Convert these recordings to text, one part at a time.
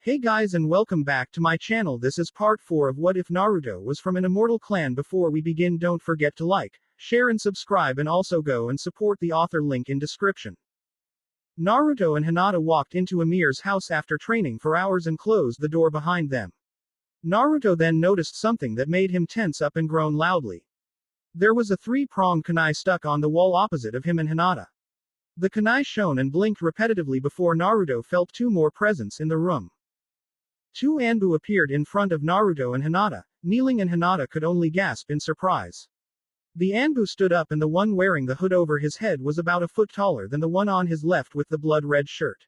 Hey guys and welcome back to my channel. This is part 4 of What If Naruto Was from an Immortal Clan. Before we begin, don't forget to like, share and subscribe, and also go and support the author, link in description. Naruto and Hinata walked into Amir's house after training for hours and closed the door behind them. Naruto then noticed something that made him tense up and groan loudly. There was a three-pronged kunai stuck on the wall opposite of him and Hinata. The kunai shone and blinked repetitively before Naruto felt two more presence in the room. Two Anbu appeared in front of Naruto and Hinata. Kneeling, and Hinata could only gasp in surprise. The Anbu stood up, and the one wearing the hood over his head was about a foot taller than the one on his left with the blood-red shirt.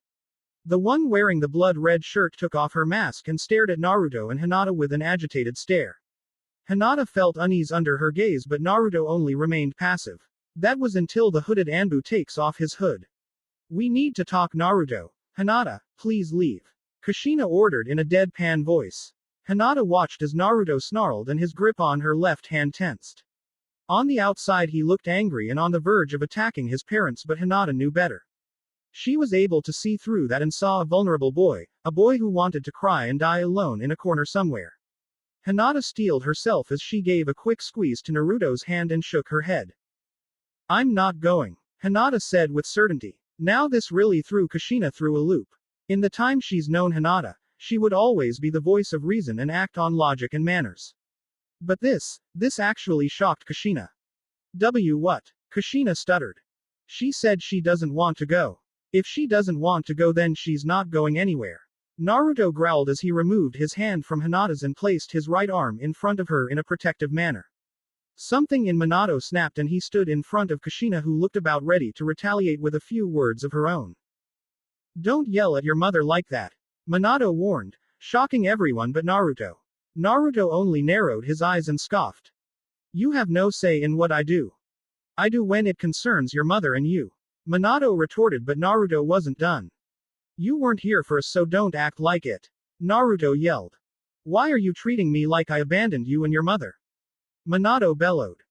The one wearing the blood-red shirt took off her mask and stared at Naruto and Hinata with an agitated stare. Hinata felt unease under her gaze, but Naruto only remained passive. That was until the hooded Anbu takes off his hood. "We need to talk, Naruto. Hinata, please leave," Kushina ordered in a deadpan voice. Hinata watched as Naruto snarled and his grip on her left hand tensed. On the outside he looked angry and on the verge of attacking his parents, but Hinata knew better. She was able to see through that and saw a vulnerable boy, a boy who wanted to cry and die alone in a corner somewhere. Hinata steeled herself as she gave a quick squeeze to Naruto's hand and shook her head. "I'm not going," Hinata said with certainty. Now this really threw Kushina through a loop. In the time she's known Hinata, she would always be the voice of reason and act on logic and manners. But this actually shocked Kushina. What? Kushina stuttered. She said she doesn't want to go. If she doesn't want to go, then she's not going anywhere. Naruto growled as he removed his hand from Hinata's and placed his right arm in front of her in a protective manner. Something in Minato snapped and he stood in front of Kushina, who looked about ready to retaliate with a few words of her own. "Don't yell at your mother like that," Minato warned, shocking everyone but Naruto. Naruto only narrowed his eyes and scoffed. "You have no say in what I do. I do when it concerns your mother and you," Minato retorted, but Naruto wasn't done. "You weren't here for us, so don't act like it," Naruto yelled. "Why are you treating me like I abandoned you and your mother?" Minato bellowed.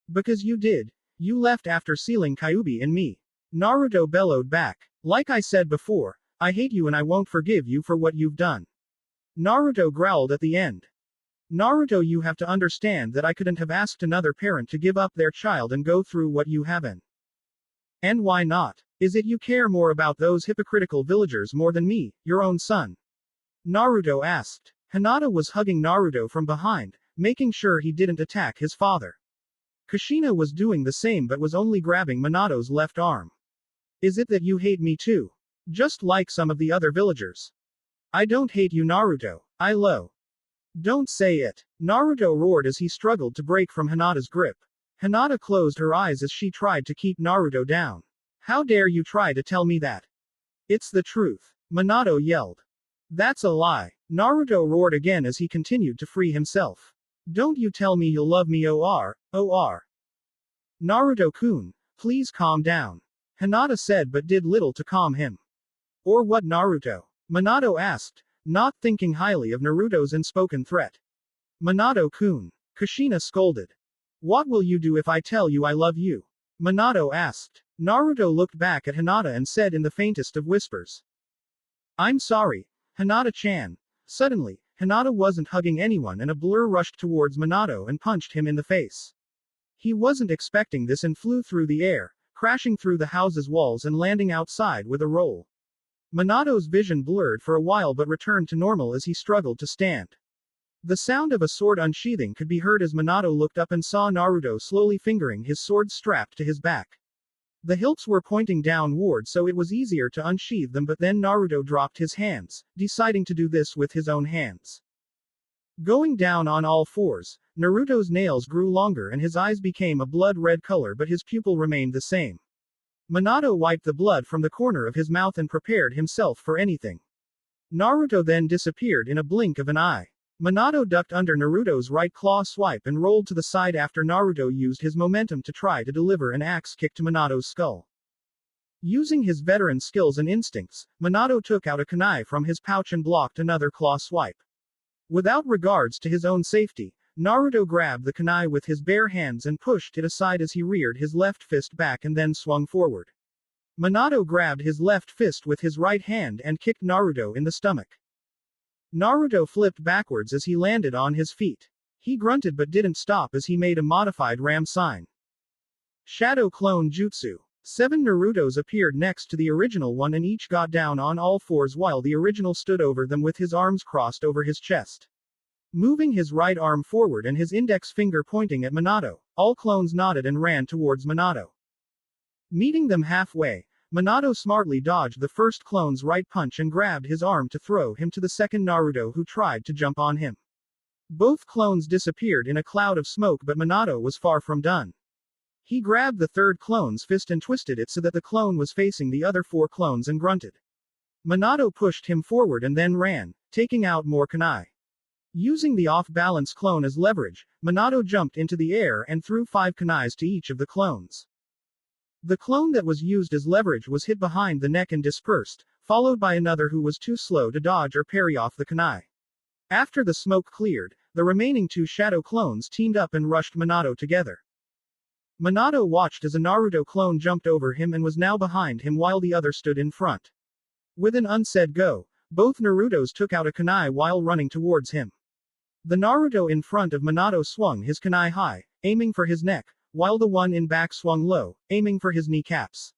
"Because you did. You left after sealing Kyuubi and me," Naruto bellowed back. "Like I said before, I hate you and I won't forgive you for what you've done," Naruto growled at the end. "Naruto, you have to understand that I couldn't have asked another parent to give up their child and go through what you haven't." "And why not? Is it you care more about those hypocritical villagers more than me, your own son?" Naruto asked. Hinata was hugging Naruto from behind, making sure he didn't attack his father. Kushina was doing the same but was only grabbing Minato's left arm. "Is it that you hate me too? Just like some of the other villagers?" "I don't hate you, Naruto. Don't say it," Naruto roared as he struggled to break from Hinata's grip. Hinata closed her eyes as she tried to keep Naruto down. "How dare you try to tell me that?" "It's the truth," Minato yelled. "That's a lie," Naruto roared again as he continued to free himself. "Don't you tell me you'll love me, or. Naruto-kun, please calm down," Hinata said, but did little to calm him. "Or what, Naruto?" Minato asked, not thinking highly of Naruto's unspoken threat. "Minato-kun," Kushina scolded. "What will you do if I tell you I love you?" Minato asked. Naruto looked back at Hinata and said in the faintest of whispers, "I'm sorry, Hinata-chan." Suddenly, Hinata wasn't hugging anyone and a blur rushed towards Minato and punched him in the face. He wasn't expecting this and flew through the air, crashing through the house's walls and landing outside with a roll. Minato's vision blurred for a while but returned to normal as he struggled to stand. The sound of a sword unsheathing could be heard as Minato looked up and saw Naruto slowly fingering his sword strapped to his back. The hilts were pointing downward, so it was easier to unsheath them, but then Naruto dropped his hands, deciding to do this with his own hands. Going down on all fours, Naruto's nails grew longer and his eyes became a blood-red color, but his pupil remained the same. Minato wiped the blood from the corner of his mouth and prepared himself for anything. Naruto then disappeared in a blink of an eye. Minato ducked under Naruto's right claw swipe and rolled to the side after Naruto used his momentum to try to deliver an axe kick to Minato's skull. Using his veteran skills and instincts, Minato took out a kunai from his pouch and blocked another claw swipe. Without regards to his own safety, Naruto grabbed the kunai with his bare hands and pushed it aside as he reared his left fist back and then swung forward. Minato grabbed his left fist with his right hand and kicked Naruto in the stomach. Naruto flipped backwards as he landed on his feet. He grunted but didn't stop as he made a modified ram sign. Shadow Clone Jutsu. 7 Narutos appeared next to the original one and each got down on all fours while the original stood over them with his arms crossed over his chest. Moving his right arm forward and his index finger pointing at Minato, all clones nodded and ran towards Minato. Meeting them halfway, Minato smartly dodged the first clone's right punch and grabbed his arm to throw him to the second Naruto who tried to jump on him. Both clones disappeared in a cloud of smoke but Minato was far from done. He grabbed the third clone's fist and twisted it so that the clone was facing the other 4 clones and grunted. Minato pushed him forward and then ran, taking out more kunai. Using the off-balance clone as leverage, Minato jumped into the air and threw 5 kunais to each of the clones. The clone that was used as leverage was hit behind the neck and dispersed, followed by another who was too slow to dodge or parry off the kunai. After the smoke cleared, the remaining 2 shadow clones teamed up and rushed Minato together. Minato watched as a Naruto clone jumped over him and was now behind him while the other stood in front. With an unsaid go, both Narutos took out a kunai while running towards him. The Naruto in front of Minato swung his kunai high, aiming for his neck, while the one in back swung low, aiming for his kneecaps.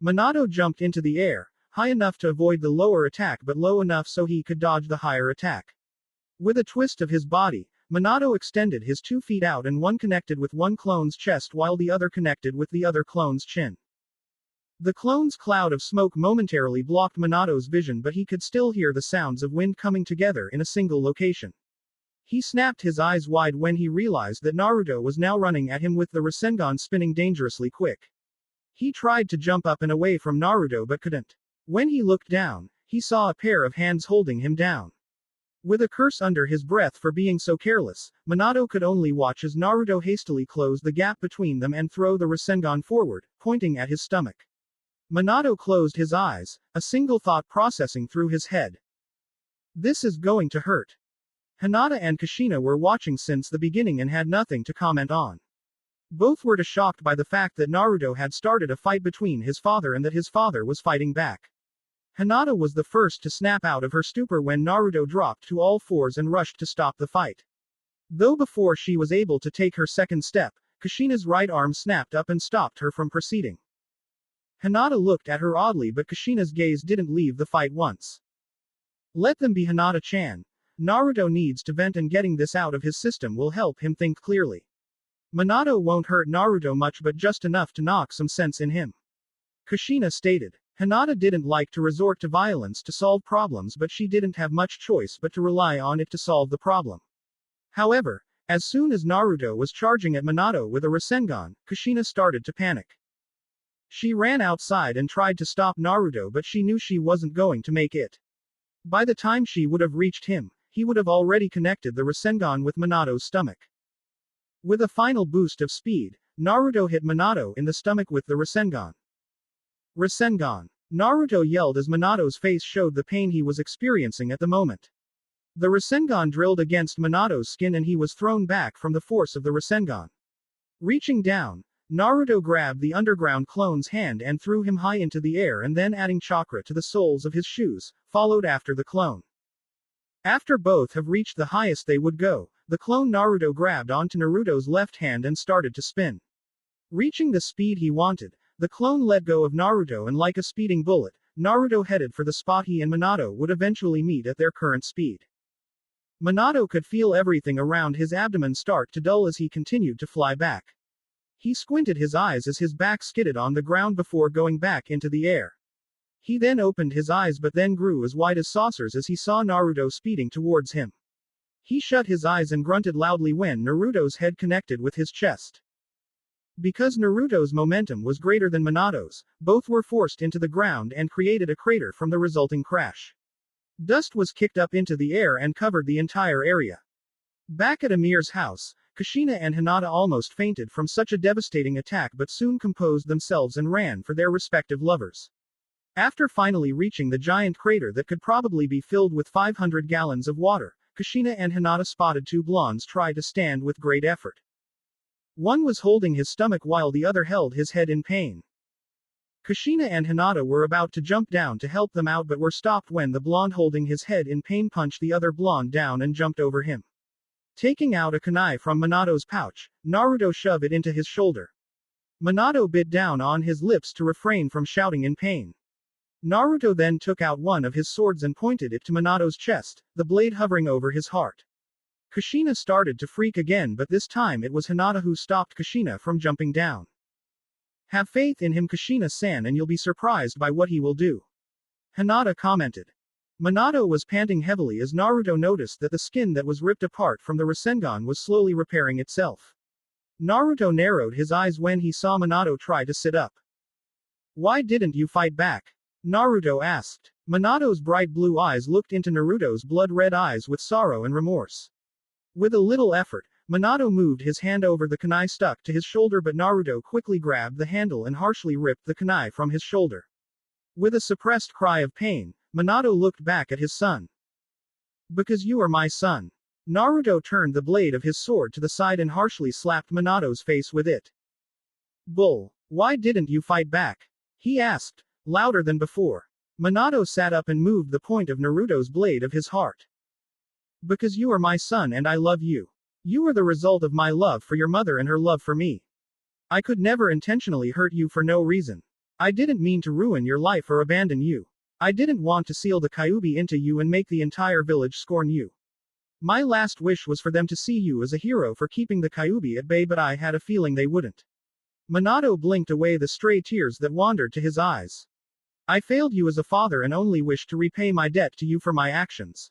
Minato jumped into the air, high enough to avoid the lower attack but low enough so he could dodge the higher attack. With a twist of his body, Minato extended his 2 feet out and one connected with one clone's chest while the other connected with the other clone's chin. The clone's cloud of smoke momentarily blocked Minato's vision but he could still hear the sounds of wind coming together in a single location. He snapped his eyes wide when he realized that Naruto was now running at him with the Rasengan spinning dangerously quick. He tried to jump up and away from Naruto but couldn't. When he looked down, he saw a pair of hands holding him down. With a curse under his breath for being so careless, Minato could only watch as Naruto hastily closed the gap between them and throw the Rasengan forward, pointing at his stomach. Minato closed his eyes, a single thought processing through his head. This is going to hurt. Hinata and Kushina were watching since the beginning and had nothing to comment on. Both were shocked by the fact that Naruto had started a fight between his father and that his father was fighting back. Hinata was the first to snap out of her stupor when Naruto dropped to all fours and rushed to stop the fight. Though before she was able to take her second step, Kushina's right arm snapped up and stopped her from proceeding. Hinata looked at her oddly but Kushina's gaze didn't leave the fight once. Let them be, Hinata-chan. Naruto needs to vent and getting this out of his system will help him think clearly. Minato won't hurt Naruto much but just enough to knock some sense in him. Kushina stated. Hinata didn't like to resort to violence to solve problems but she didn't have much choice but to rely on it to solve the problem. However, as soon as Naruto was charging at Minato with a Rasengan, Kushina started to panic. She ran outside and tried to stop Naruto but she knew she wasn't going to make it. By the time she would have reached him, he would have already connected the Rasengan with Minato's stomach. With a final boost of speed, Naruto hit Minato in the stomach with the Rasengan. Rasengan. Naruto yelled as Minato's face showed the pain he was experiencing at the moment. The Rasengan drilled against Minato's skin and he was thrown back from the force of the Rasengan. Reaching down, Naruto grabbed the underground clone's hand and threw him high into the air and then adding chakra to the soles of his shoes, followed after the clone. After both have reached the highest they would go, the clone Naruto grabbed onto Naruto's left hand and started to spin. Reaching the speed he wanted, the clone let go of Naruto and like a speeding bullet, Naruto headed for the spot he and Minato would eventually meet at their current speed. Minato could feel everything around his abdomen start to dull as he continued to fly back. He squinted his eyes as his back skidded on the ground before going back into the air. He then opened his eyes but then grew as wide as saucers as he saw Naruto speeding towards him. He shut his eyes and grunted loudly when Naruto's head connected with his chest. Because Naruto's momentum was greater than Minato's, both were forced into the ground and created a crater from the resulting crash. Dust was kicked up into the air and covered the entire area. Back at Amir's house, Kushina and Hinata almost fainted from such a devastating attack but soon composed themselves and ran for their respective lovers. After finally reaching the giant crater that could probably be filled with 500 gallons of water, Kushina and Hinata spotted 2 blondes try to stand with great effort. One was holding his stomach while the other held his head in pain. Kushina and Hinata were about to jump down to help them out but were stopped when the blonde holding his head in pain punched the other blonde down and jumped over him. Taking out a kunai from Minato's pouch, Naruto shoved it into his shoulder. Minato bit down on his lips to refrain from shouting in pain. Naruto then took out one of his swords and pointed it to Minato's chest, the blade hovering over his heart. Kushina started to freak again, but this time it was Hinata who stopped Kushina from jumping down. Have faith in him, Kushina-san, and you'll be surprised by what he will do. Hinata commented. Minato was panting heavily as Naruto noticed that the skin that was ripped apart from the Rasengan was slowly repairing itself. Naruto narrowed his eyes when he saw Minato try to sit up. Why didn't you fight back? Naruto asked. Minato's bright blue eyes looked into Naruto's blood-red eyes with sorrow and remorse. With a little effort, Minato moved his hand over the kunai stuck to his shoulder, but Naruto quickly grabbed the handle and harshly ripped the kunai from his shoulder. With a suppressed cry of pain, Minato looked back at his son. Because you are my son. Naruto turned the blade of his sword to the side and harshly slapped Minato's face with it. Bull. Why didn't you fight back? He asked, louder than before. Minato sat up and moved the point of Naruto's blade of his heart. Because you are my son and I love you. You are the result of my love for your mother and her love for me. I could never intentionally hurt you for no reason. I didn't mean to ruin your life or abandon you. I didn't want to seal the Kyuubi into you and make the entire village scorn you. My last wish was for them to see you as a hero for keeping the Kyuubi at bay, but I had a feeling they wouldn't. Minato blinked away the stray tears that wandered to his eyes. I failed you as a father and only wished to repay my debt to you for my actions.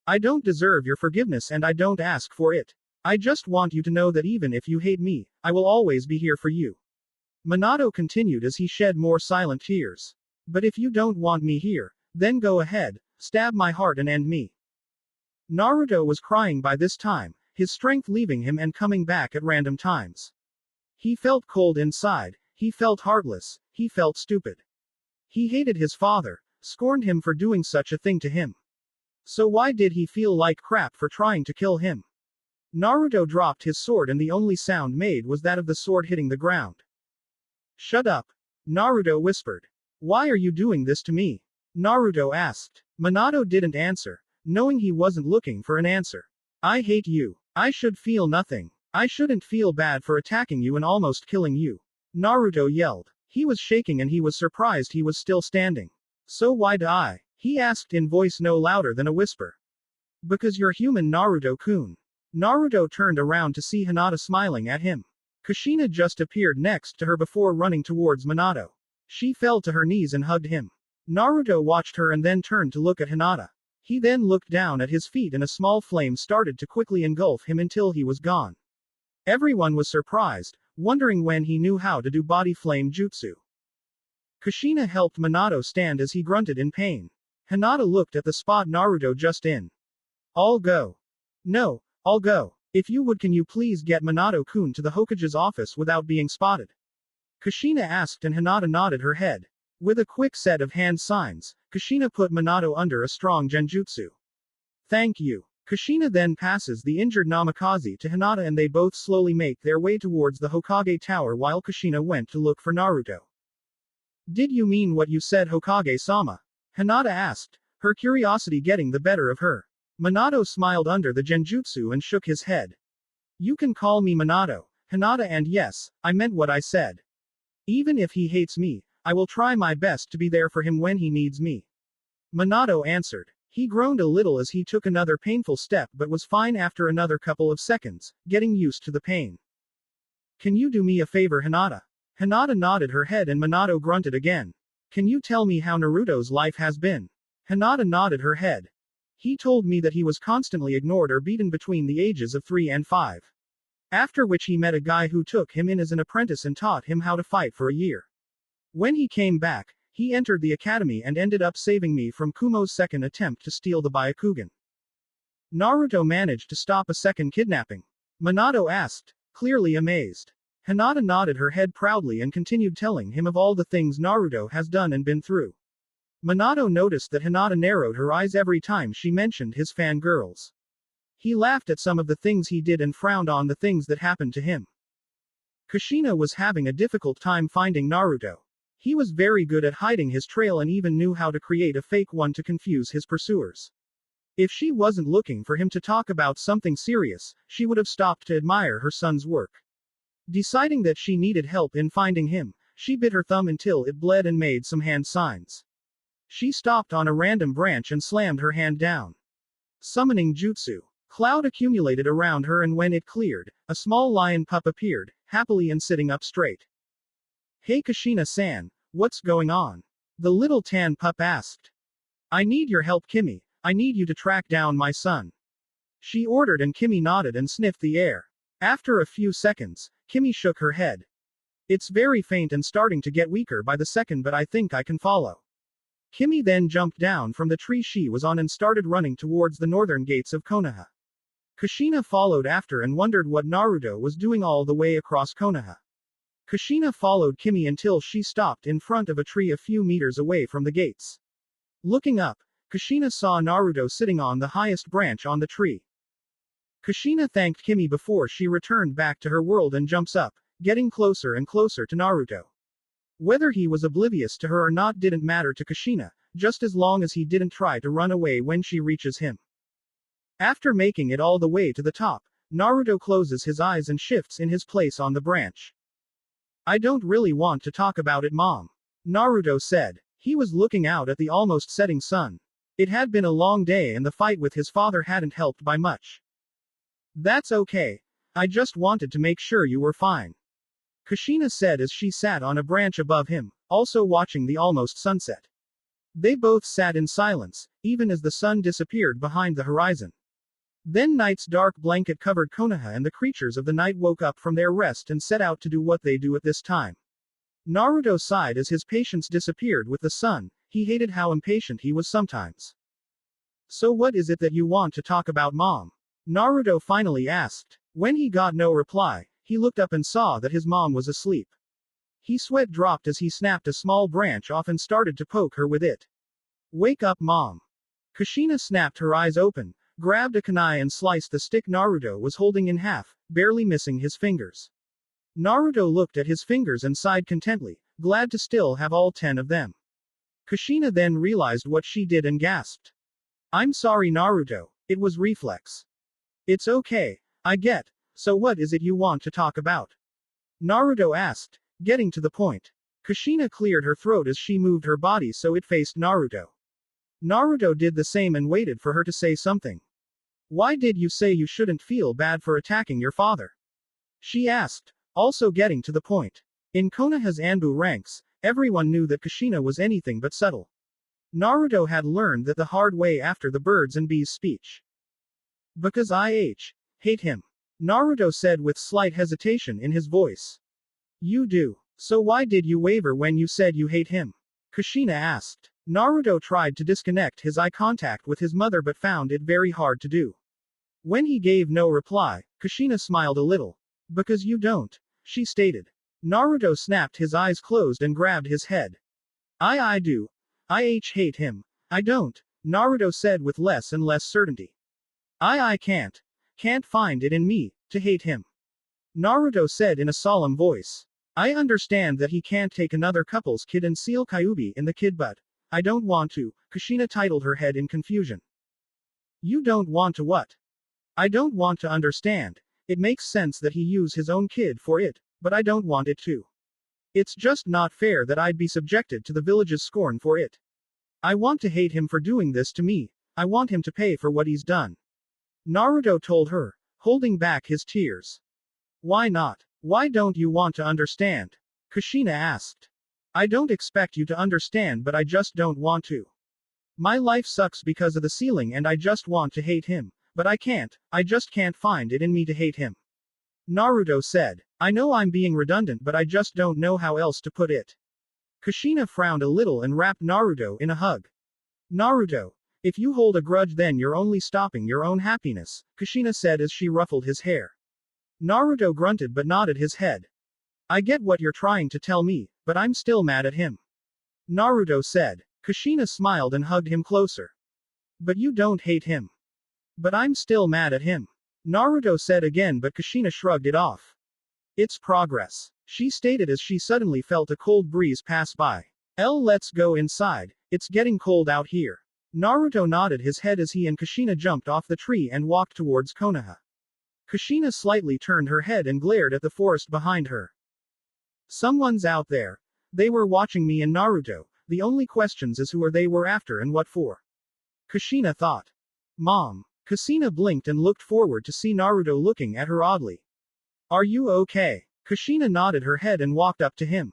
I don't deserve your forgiveness and I don't ask for it. I just want you to know that even if you hate me, I will always be here for you. Minato continued as he shed more silent tears. But if you don't want me here, then go ahead, stab my heart and end me. Naruto was crying by this time, his strength leaving him and coming back at random times. He felt cold inside, he felt heartless, he felt stupid. He hated his father, scorned him for doing such a thing to him. So why did he feel like crap for trying to kill him? Naruto dropped his sword and the only sound made was that of the sword hitting the ground. Shut up. Naruto whispered. Why are you doing this to me? Naruto asked. Minato didn't answer, knowing he wasn't looking for an answer. I hate you. I should feel nothing. I shouldn't feel bad for attacking you and almost killing you. Naruto yelled. He was shaking and he was surprised he was still standing. So why do I? He asked in voice no louder than a whisper. Because you're human, Naruto-kun. Naruto turned around to see Hinata smiling at him. Kushina just appeared next to her before running towards Minato. She fell to her knees and hugged him. Naruto watched her and then turned to look at Hinata. He then looked down at his feet and a small flame started to quickly engulf him until he was gone. Everyone was surprised, wondering when he knew how to do body flame jutsu. Kushina helped Minato stand as he grunted in pain. Hinata looked at the spot Naruto just in. I'll go. No, I'll go. If you would, can you please get Minato-kun to the Hokage's office without being spotted? Kushina asked and Hinata nodded her head. With a quick set of hand signs, Kushina put Minato under a strong genjutsu. Thank you. Kushina then passes the injured Namikaze to Hinata and they both slowly make their way towards the Hokage tower while Kushina went to look for Naruto. Did you mean what you said, Hokage-sama? Hinata asked, her curiosity getting the better of her. Minato smiled under the genjutsu and shook his head. You can call me Minato, Hinata, and yes, I meant what I said. Even if he hates me, I will try my best to be there for him when he needs me. Minato answered. He groaned a little as he took another painful step but was fine after another couple of seconds, getting used to the pain. Can you do me a favor, Hinata? Hinata nodded her head and Minato grunted again. Can you tell me how Naruto's life has been? Hinata nodded her head. He told me that he was constantly ignored or beaten between the ages of 3 and 5. After which he met a guy who took him in as an apprentice and taught him how to fight for a year. When he came back, he entered the academy and ended up saving me from Kumo's second attempt to steal the Byakugan. Naruto managed to stop a second kidnapping. Minato asked, clearly amazed. Hinata nodded her head proudly and continued telling him of all the things Naruto has done and been through. Minato noticed that Hinata narrowed her eyes every time she mentioned his fangirls. He laughed at some of the things he did and frowned on the things that happened to him. Kushina was having a difficult time finding Naruto. He was very good at hiding his trail and even knew how to create a fake one to confuse his pursuers. If she wasn't looking for him to talk about something serious, she would have stopped to admire her son's work. Deciding that she needed help in finding him, she bit her thumb until it bled and made some hand signs. She stopped on a random branch and slammed her hand down. Summoning jutsu. Cloud accumulated around her, and when it cleared, a small lion pup appeared, happily and sitting up straight. Hey Kushina-san, what's going on? The little tan pup asked. I need your help, Kimi. I need you to track down my son. She ordered, and Kimi nodded and sniffed the air. After a few seconds, Kimi shook her head. It's very faint and starting to get weaker by the second, but I think I can follow. Kimi then jumped down from the tree she was on and started running towards the northern gates of Konoha. Kushina followed after and wondered what Naruto was doing all the way across Konoha. Kushina followed Kimi until she stopped in front of a tree a few meters away from the gates. Looking up, Kushina saw Naruto sitting on the highest branch on the tree. Kushina thanked Kimi before she returned back to her world and jumps up, getting closer and closer to Naruto. Whether he was oblivious to her or not didn't matter to Kushina, just as long as he didn't try to run away when she reaches him. After making it all the way to the top, Naruto closes his eyes and shifts in his place on the branch. I don't really want to talk about it, Mom. Naruto said. He was looking out at the almost setting sun. It had been a long day and the fight with his father hadn't helped by much. That's okay. I just wanted to make sure you were fine. Kushina said as she sat on a branch above him, also watching the almost sunset. They both sat in silence, even as the sun disappeared behind the horizon. Then night's dark blanket covered Konoha, and the creatures of the night woke up from their rest and set out to do what they do at this time. Naruto sighed as his patience disappeared with the sun. He hated how impatient he was sometimes. So what is it that you want to talk about, Mom? Naruto finally asked. When he got no reply, he looked up and saw that his mom was asleep. His sweat dropped as he snapped a small branch off and started to poke her with it. Wake up, Mom. Kushina snapped her eyes open, grabbed a kunai and sliced the stick Naruto was holding in half, barely missing his fingers. Naruto looked at his fingers and sighed contently, glad to still have all 10 of them. Kushina then realized what she did and gasped. I'm sorry, Naruto, it was reflex. It's okay, I get. So what is it you want to talk about? Naruto asked, getting to the point. Kushina cleared her throat as she moved her body so it faced Naruto. Naruto did the same and waited for her to say something. Why did you say you shouldn't feel bad for attacking your father? She asked, also getting to the point. In Konoha's Anbu ranks, everyone knew that Kushina was anything but subtle. Naruto had learned that the hard way after the birds and bees speech. Because I hate him. Naruto said with slight hesitation in his voice. You do. So why did you waver when you said you hate him? Kushina asked. Naruto tried to disconnect his eye contact with his mother but found it very hard to do. When he gave no reply, Kushina smiled a little. Because you don't, she stated. Naruto snapped his eyes closed and grabbed his head. I do. I hate him. I don't, Naruto said with less and less certainty. I can't find it in me to hate him. Naruto said in a solemn voice. I understand that he can't take another couple's kid and seal Kyuubi in the kid, but I don't want to, Kushina titled her head in confusion. You don't want to what? I don't want to understand. It makes sense that he use his own kid for it, but I don't want it to. It's just not fair that I'd be subjected to the village's scorn for it. I want to hate him for doing this to me. I want him to pay for what he's done. Naruto told her, holding back his tears. Why not? Why don't you want to understand? Kushina asked. I don't expect you to understand, but I just don't want to. My life sucks because of the ceiling and I just want to hate him, but I can't, I just can't find it in me to hate him. Naruto said. I know I'm being redundant, but I just don't know how else to put it. Kushina frowned a little and wrapped Naruto in a hug. Naruto, if you hold a grudge then you're only stopping your own happiness, Kushina said as she ruffled his hair. Naruto grunted but nodded his head. I get what you're trying to tell me, but I'm still mad at him. Naruto said. Kushina smiled and hugged him closer. But you don't hate him. But I'm still mad at him. Naruto said again, but Kushina shrugged it off. It's progress, she stated as she suddenly felt a cold breeze pass by. Let's go inside, it's getting cold out here. Naruto nodded his head as he and Kushina jumped off the tree and walked towards Konoha. Kushina slightly turned her head and glared at the forest behind her. Someone's out there. They were watching me and Naruto. The only questions is who are they were after and what for. Kushina thought. Mom. Kushina blinked and looked forward to see Naruto looking at her oddly. Are you okay? Kushina nodded her head and walked up to him.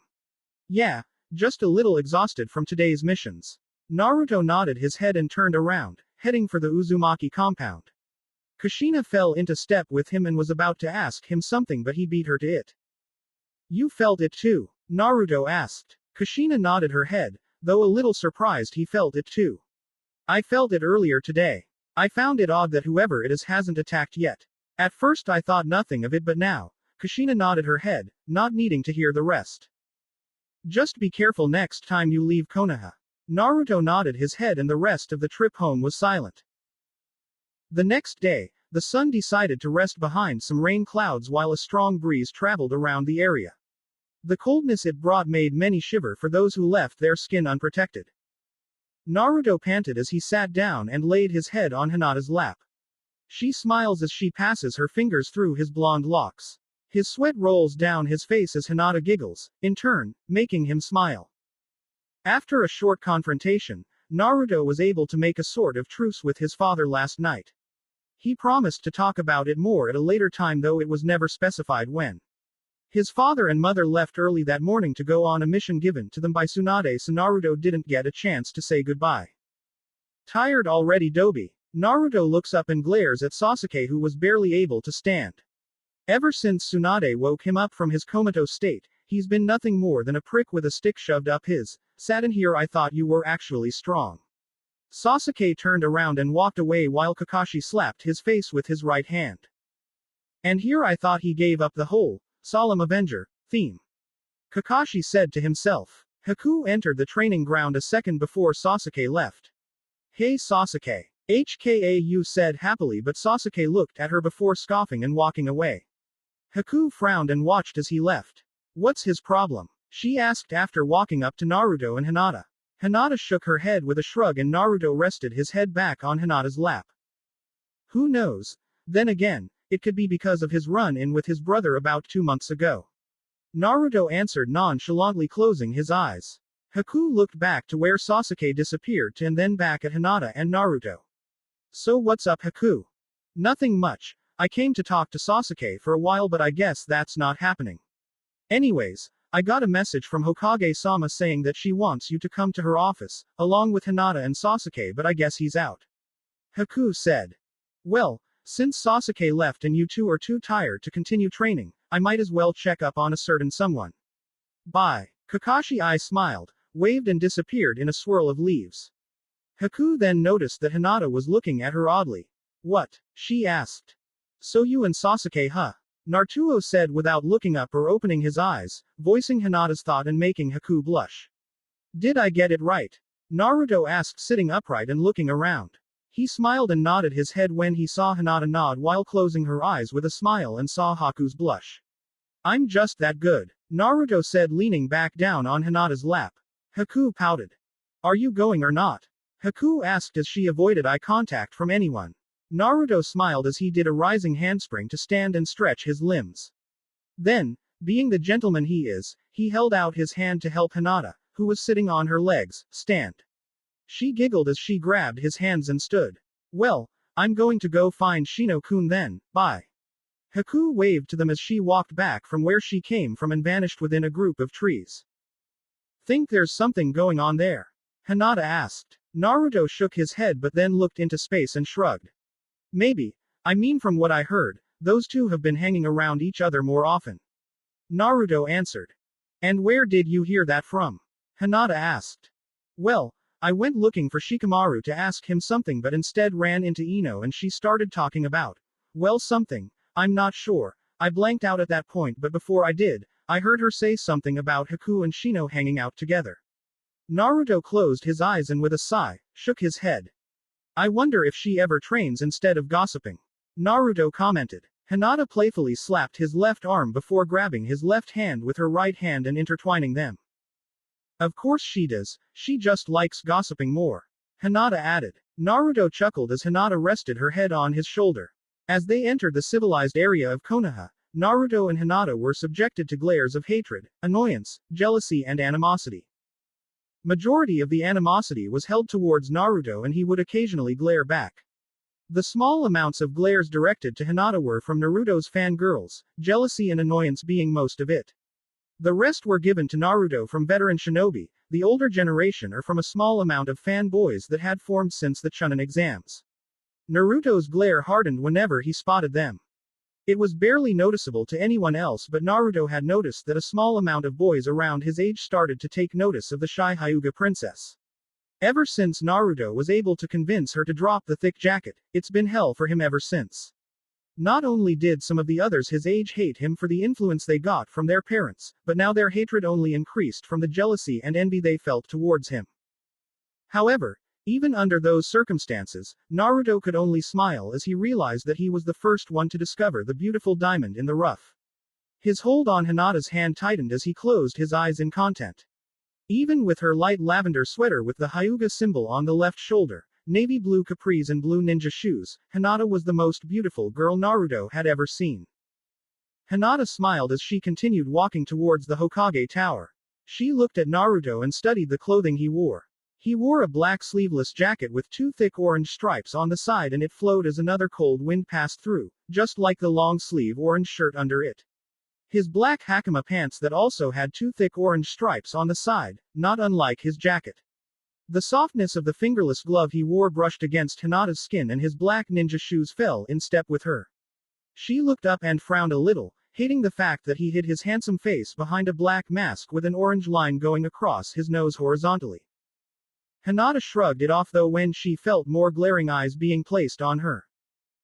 Yeah, just a little exhausted from today's missions. Naruto nodded his head and turned around, heading for the Uzumaki compound. Kushina fell into step with him and was about to ask him something but he beat her to it. You felt it too? Naruto asked. Kushina nodded her head, though a little surprised he felt it too. I felt it earlier today. I found it odd that whoever it is hasn't attacked yet. At first I thought nothing of it but now. Kushina nodded her head, not needing to hear the rest. Just be careful next time you leave Konoha. Naruto nodded his head and the rest of the trip home was silent. The next day, the sun decided to rest behind some rain clouds while a strong breeze traveled around the area. The coldness it brought made many shiver for those who left their skin unprotected. Naruto panted as he sat down and laid his head on Hinata's lap. She smiles as she passes her fingers through his blonde locks. His sweat rolls down his face as Hinata giggles, in turn, making him smile. After a short confrontation, Naruto was able to make a sort of truce with his father last night. He promised to talk about it more at a later time, though it was never specified when. His father and mother left early that morning to go on a mission given to them by Tsunade, so Naruto didn't get a chance to say goodbye. Tired already, Dobi. Naruto looks up and glares at Sasuke, who was barely able to stand. Ever since Tsunade woke him up from his comatose state, he's been nothing more than a prick with a stick shoved up his. Sat in here, I thought you were actually strong. Sasuke turned around and walked away while Kakashi slapped his face with his right hand. And here I thought he gave up the whole solemn Avenger theme. Kakashi said to himself. Haku entered the training ground a second before Sasuke left. Hey Sasuke. HKAU said happily, but Sasuke looked at her before scoffing and walking away. Haku frowned and watched as he left. What's his problem? She asked after walking up to Naruto and Hinata. Hinata shook her head with a shrug and Naruto rested his head back on Hinata's lap. Who knows? Then again, it could be because of his run-in with his brother about 2 months ago. Naruto answered nonchalantly, closing his eyes. Haku looked back to where Sasuke disappeared to and then back at Hinata and Naruto. So what's up, Haku? Nothing much. I came to talk to Sasuke for a while, but I guess that's not happening. Anyways, I got a message from Hokage-sama saying that she wants you to come to her office, along with Hinata and Sasuke, but I guess he's out. Haku said. Well, since Sasuke left and you two are too tired to continue training, I might as well check up on a certain someone. Bye. Kakashi I smiled, waved and disappeared in a swirl of leaves. Haku then noticed that Hinata was looking at her oddly. What? She asked. So you and Sasuke, huh? Naruto said without looking up or opening his eyes, voicing Hinata's thought and making Haku blush. Did I get it right? Naruto asked, sitting upright and looking around. He smiled and nodded his head when he saw Hinata nod while closing her eyes with a smile and saw Haku's blush. I'm just that good, Naruto said, leaning back down on Hinata's lap. Haku pouted. Are you going or not? Haku asked as she avoided eye contact from anyone. Naruto smiled as he did a rising handspring to stand and stretch his limbs. Then, being the gentleman he is, he held out his hand to help Hinata, who was sitting on her legs, stand. She giggled as she grabbed his hands and stood. Well, I'm going to go find Shino-kun then, bye. Haku waved to them as she walked back from where she came from and vanished within a group of trees. Think there's something going on there? Hinata asked. Naruto shook his head but then looked into space and shrugged. Maybe. I mean, from what I heard, those two have been hanging around each other more often. Naruto answered. And where did you hear that from? Hinata asked. Well, I went looking for Shikamaru to ask him something but instead ran into Ino and she started talking about, well, something, I'm not sure. I blanked out at that point, but before I did, I heard her say something about Haku and Shino hanging out together. Naruto closed his eyes and with a sigh, shook his head. I wonder if she ever trains instead of gossiping. Naruto commented. Hinata playfully slapped his left arm before grabbing his left hand with her right hand and intertwining them. Of course she does, she just likes gossiping more. Hinata added. Naruto chuckled as Hinata rested her head on his shoulder. As they entered the civilized area of Konoha, Naruto and Hinata were subjected to glares of hatred, annoyance, jealousy and animosity. Majority of the animosity was held towards Naruto and he would occasionally glare back. The small amounts of glares directed to Hinata were from Naruto's fangirls, jealousy and annoyance being most of it. The rest were given to Naruto from veteran shinobi, the older generation, or from a small amount of fanboys that had formed since the Chunin exams. Naruto's glare hardened whenever he spotted them. It was barely noticeable to anyone else, but Naruto had noticed that a small amount of boys around his age started to take notice of the shy Hyuga princess. Ever since Naruto was able to convince her to drop the thick jacket, it's been hell for him ever since. Not only did some of the others his age hate him for the influence they got from their parents, but now their hatred only increased from the jealousy and envy they felt towards him. However, even under those circumstances, Naruto could only smile as he realized that he was the first one to discover the beautiful diamond in the rough. His hold on Hinata's hand tightened as he closed his eyes in content. Even with her light lavender sweater with the Hyuga symbol on the left shoulder, navy blue capris and blue ninja shoes, Hinata was the most beautiful girl Naruto had ever seen. Hinata smiled as she continued walking towards the Hokage Tower. She looked at Naruto and studied the clothing he wore. He wore a black sleeveless jacket with two thick orange stripes on the side and it flowed as another cold wind passed through, just like the long sleeve orange shirt under it. His black hakama pants that also had two thick orange stripes on the side, not unlike his jacket. The softness of the fingerless glove he wore brushed against Hinata's skin and his black ninja shoes fell in step with her. She looked up and frowned a little, hating the fact that he hid his handsome face behind a black mask with an orange line going across his nose horizontally. Hinata shrugged it off though when she felt more glaring eyes being placed on her.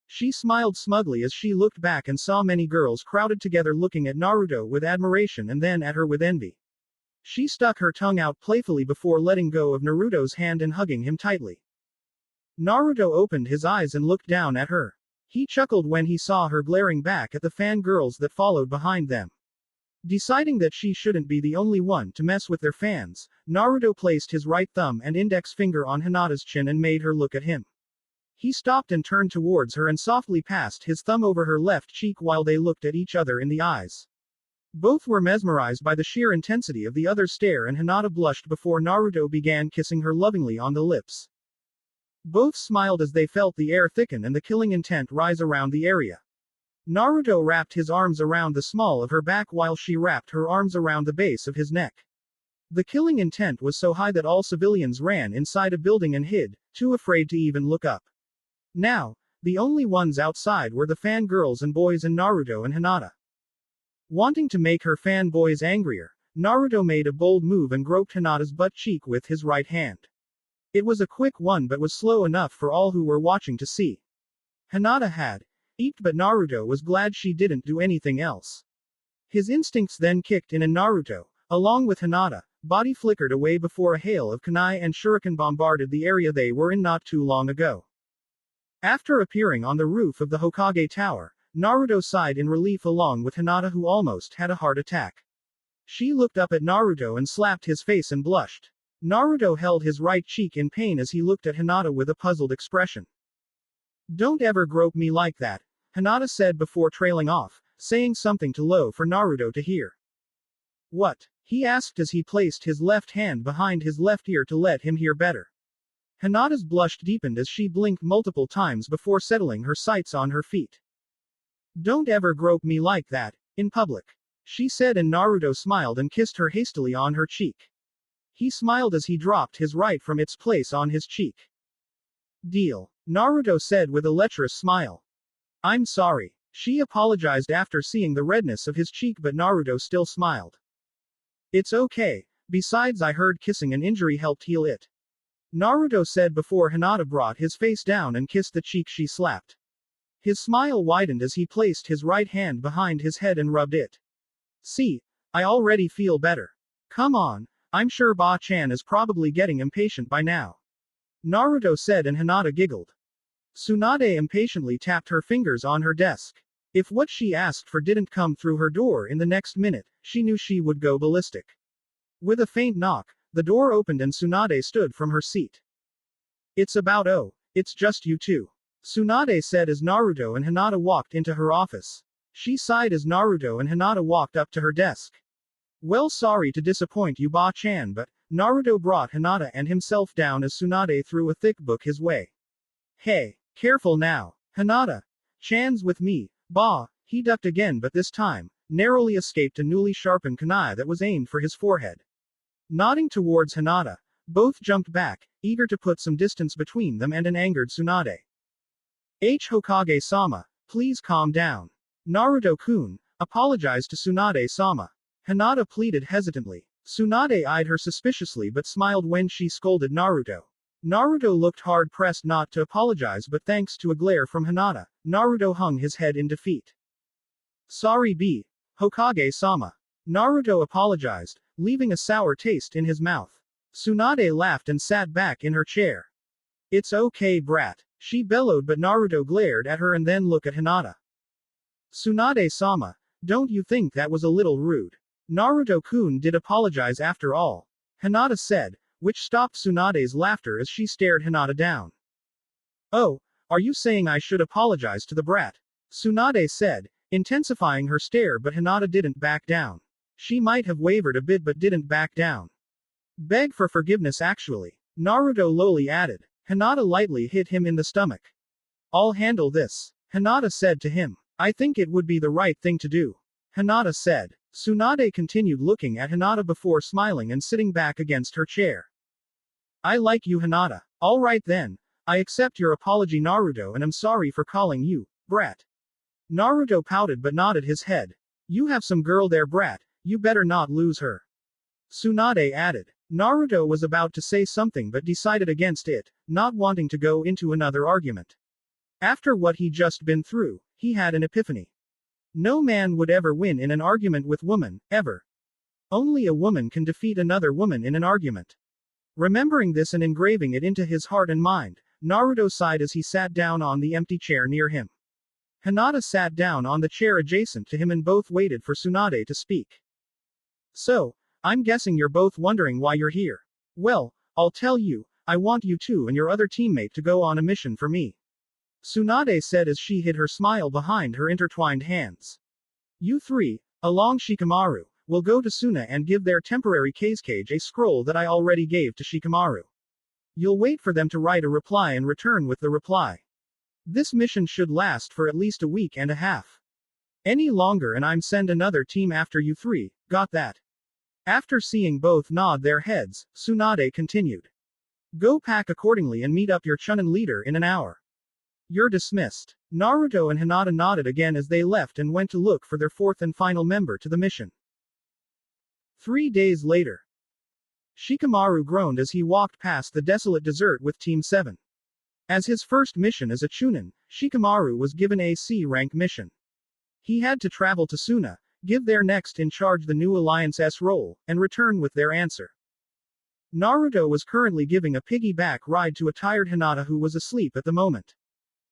She smiled smugly as she looked back and saw many girls crowded together looking at Naruto with admiration and then at her with envy. She stuck her tongue out playfully before letting go of Naruto's hand and hugging him tightly. Naruto opened his eyes and looked down at her. He chuckled when he saw her glaring back at the fangirls that followed behind them. Deciding that she shouldn't be the only one to mess with their fans, Naruto placed his right thumb and index finger on Hinata's chin and made her look at him. He stopped and turned towards her and softly passed his thumb over her left cheek while they looked at each other in the eyes. Both were mesmerized by the sheer intensity of the other's stare and Hinata blushed before Naruto began kissing her lovingly on the lips. Both smiled as they felt the air thicken and the killing intent rise around the area. Naruto wrapped his arms around the small of her back while she wrapped her arms around the base of his neck. The killing intent was so high that all civilians ran inside a building and hid, too afraid to even look up. Now, the only ones outside were the fangirls and boys and Naruto and Hinata. Wanting to make her fanboys angrier, Naruto made a bold move and groped Hinata's butt cheek with his right hand. It was a quick one but was slow enough for all who were watching to see. Hinata had eeped but Naruto was glad she didn't do anything else. His instincts then kicked in and Naruto, along with Hinata, body flickered away before a hail of kunai and shuriken bombarded the area they were in not too long ago. After appearing on the roof of the Hokage Tower, Naruto sighed in relief along with Hinata who almost had a heart attack. She looked up at Naruto and slapped his face and blushed. Naruto held his right cheek in pain as he looked at Hinata with a puzzled expression. "Don't ever grope me like that," Hinata said before trailing off, saying something too low for Naruto to hear. "What?" he asked as he placed his left hand behind his left ear to let him hear better. Hinata's blush deepened as she blinked multiple times before settling her sights on her feet. "Don't ever grope me like that, in public," she said and Naruto smiled and kissed her hastily on her cheek. He smiled as he dropped his right from its place on his cheek. "Deal," Naruto said with a lecherous smile. "I'm sorry." She apologized after seeing the redness of his cheek but Naruto still smiled. "It's okay, besides I heard kissing an injury helped heal it," Naruto said before Hinata brought his face down and kissed the cheek she slapped. His smile widened as he placed his right hand behind his head and rubbed it. "See, I already feel better. Come on, I'm sure Ba-chan is probably getting impatient by now," Naruto said and Hinata giggled. Tsunade impatiently tapped her fingers on her desk. If what she asked for didn't come through her door in the next minute, she knew she would go ballistic. With a faint knock, the door opened and Tsunade stood from her seat. It's just you two. Tsunade said as Naruto and Hinata walked into her office. She sighed as Naruto and Hinata walked up to her desk. Well, sorry to disappoint you, Ba-chan, but Naruto brought Hinata and himself down as Tsunade threw a thick book his way. Hey, careful now. Hinata. Chan's with me. Ba. He ducked again, but this time, narrowly escaped a newly sharpened kunai that was aimed for his forehead. Nodding towards Hinata, both jumped back, eager to put some distance between them and an angered Tsunade. Hokage-sama, please calm down. Naruto-kun, apologize to Tsunade-sama. Hinata pleaded hesitantly. Tsunade eyed her suspiciously but smiled when she scolded Naruto. Naruto looked hard-pressed not to apologize, but thanks to a glare from Hinata, Naruto hung his head in defeat. Sorry B. Hokage-sama. Naruto apologized, leaving a sour taste in his mouth. Tsunade laughed and sat back in her chair. It's okay, brat. She bellowed, but Naruto glared at her and then looked at Hinata. Tsunade-sama, don't you think that was a little rude? Naruto-kun did apologize after all. Hinata said, which stopped Tsunade's laughter as she stared Hinata down. Oh, are you saying I should apologize to the brat? Tsunade said, intensifying her stare, but Hinata didn't back down. She might have wavered a bit but didn't back down. Beg for forgiveness actually. Naruto lowly added. Hinata lightly hit him in the stomach. I'll handle this. Hinata said to him. I think it would be the right thing to do. Hinata said. Tsunade continued looking at Hinata before smiling and sitting back against her chair. I like you, Hinata. Alright then. I accept your apology, Naruto, and am sorry for calling you brat. Naruto pouted but nodded his head. You have some girl there, brat. You better not lose her. Tsunade added. Naruto was about to say something but decided against it, not wanting to go into another argument. After what he just been through, he had an epiphany. No man would ever win in an argument with woman, ever. Only a woman can defeat another woman in an argument. Remembering this and engraving it into his heart and mind, Naruto sighed as he sat down on the empty chair near him. Hinata sat down on the chair adjacent to him and both waited for Tsunade to speak. So, I'm guessing you're both wondering why you're here. Well, I'll tell you, I want you two and your other teammate to go on a mission for me. Tsunade said as she hid her smile behind her intertwined hands. You three, along Shikamaru, will go to Suna and give their temporary Kazekage a scroll that I already gave to Shikamaru. You'll wait for them to write a reply and return with the reply. This mission should last for at least a week and a half. Any longer and I'm send another team after you three, got that? After seeing both nod their heads, Tsunade continued. Go pack accordingly and meet up your Chunin leader in an hour. You're dismissed. Naruto and Hinata nodded again as they left and went to look for their fourth and final member to the mission. 3 days later. Shikamaru groaned as he walked past the desolate desert with Team 7. As his first mission as a Chunin, Shikamaru was given a C-rank mission. He had to travel to Suna, give their next in charge the new Alliance-S role, and return with their answer. Naruto was currently giving a piggyback ride to a tired Hinata who was asleep at the moment.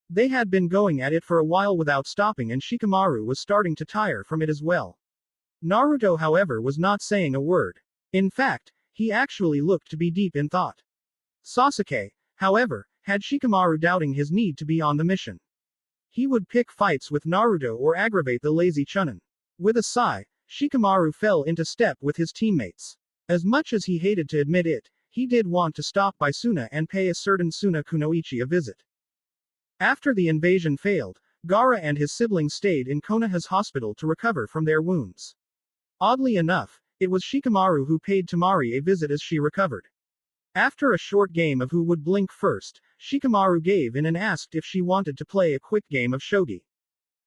They had been going at it for a while without stopping and Shikamaru was starting to tire from it as well. Naruto, however, was not saying a word. In fact, he actually looked to be deep in thought. Sasuke, however, had Shikamaru doubting his need to be on the mission. He would pick fights with Naruto or aggravate the lazy Chunin. With a sigh, Shikamaru fell into step with his teammates. As much as he hated to admit it, he did want to stop by Suna and pay a certain Suna Kunoichi a visit. After the invasion failed, Gaara and his siblings stayed in Konoha's hospital to recover from their wounds. Oddly enough, it was Shikamaru who paid Temari a visit as she recovered. After a short game of who would blink first, Shikamaru gave in and asked if she wanted to play a quick game of shogi.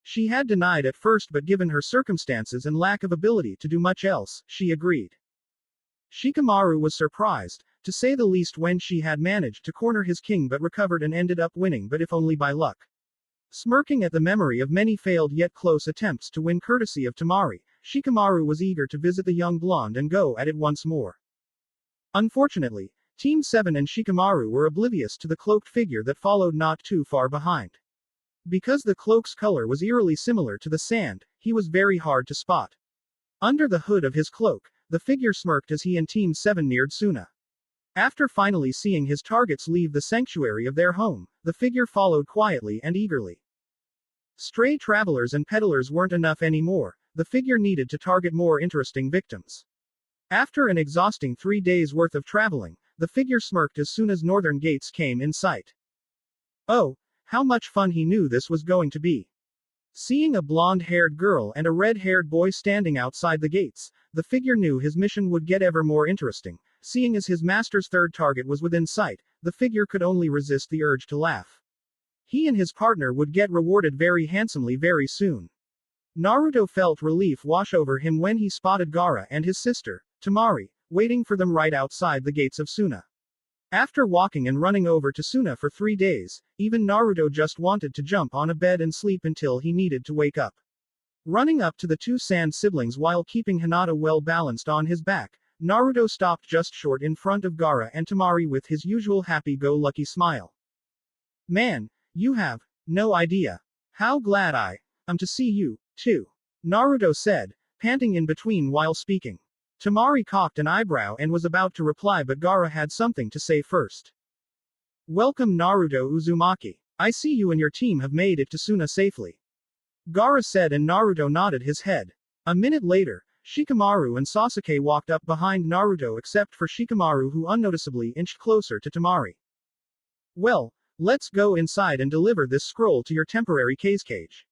She had denied at first, but given her circumstances and lack of ability to do much else, she agreed. Shikamaru was surprised, to say the least, when she had managed to corner his king but recovered and ended up winning, but if only by luck. Smirking at the memory of many failed yet close attempts to win courtesy of Temari, Shikamaru was eager to visit the young blonde and go at it once more. Unfortunately, Team 7 and Shikamaru were oblivious to the cloaked figure that followed not too far behind. Because the cloak's color was eerily similar to the sand, he was very hard to spot. Under the hood of his cloak, the figure smirked as he and Team 7 neared Suna. After finally seeing his targets leave the sanctuary of their home, the figure followed quietly and eagerly. Stray travelers and peddlers weren't enough anymore, the figure needed to target more interesting victims. After an exhausting 3 days' worth of traveling, the figure smirked as soon as northern gates came in sight. Oh, how much fun he knew this was going to be. Seeing a blonde-haired girl and a red-haired boy standing outside the gates, the figure knew his mission would get ever more interesting. Seeing as his master's third target was within sight, the figure could only resist the urge to laugh. He and his partner would get rewarded very handsomely very soon. Naruto felt relief wash over him when he spotted Gaara and his sister, Temari, waiting for them right outside the gates of Suna. After walking and running over to Suna for 3 days, even Naruto just wanted to jump on a bed and sleep until he needed to wake up. Running up to the two Sand siblings while keeping Hinata well balanced on his back, Naruto stopped just short in front of Gaara and Temari with his usual happy-go-lucky smile. Man, you have no idea how glad I am to see you, too, Naruto said, panting in between while speaking. Temari cocked an eyebrow and was about to reply, but Gaara had something to say first. Welcome Naruto Uzumaki. I see you and your team have made it to Suna safely. Gaara said, and Naruto nodded his head. A minute later, Shikamaru and Sasuke walked up behind Naruto except for Shikamaru, who unnoticeably inched closer to Temari. Well, let's go inside and deliver this scroll to your temporary cage.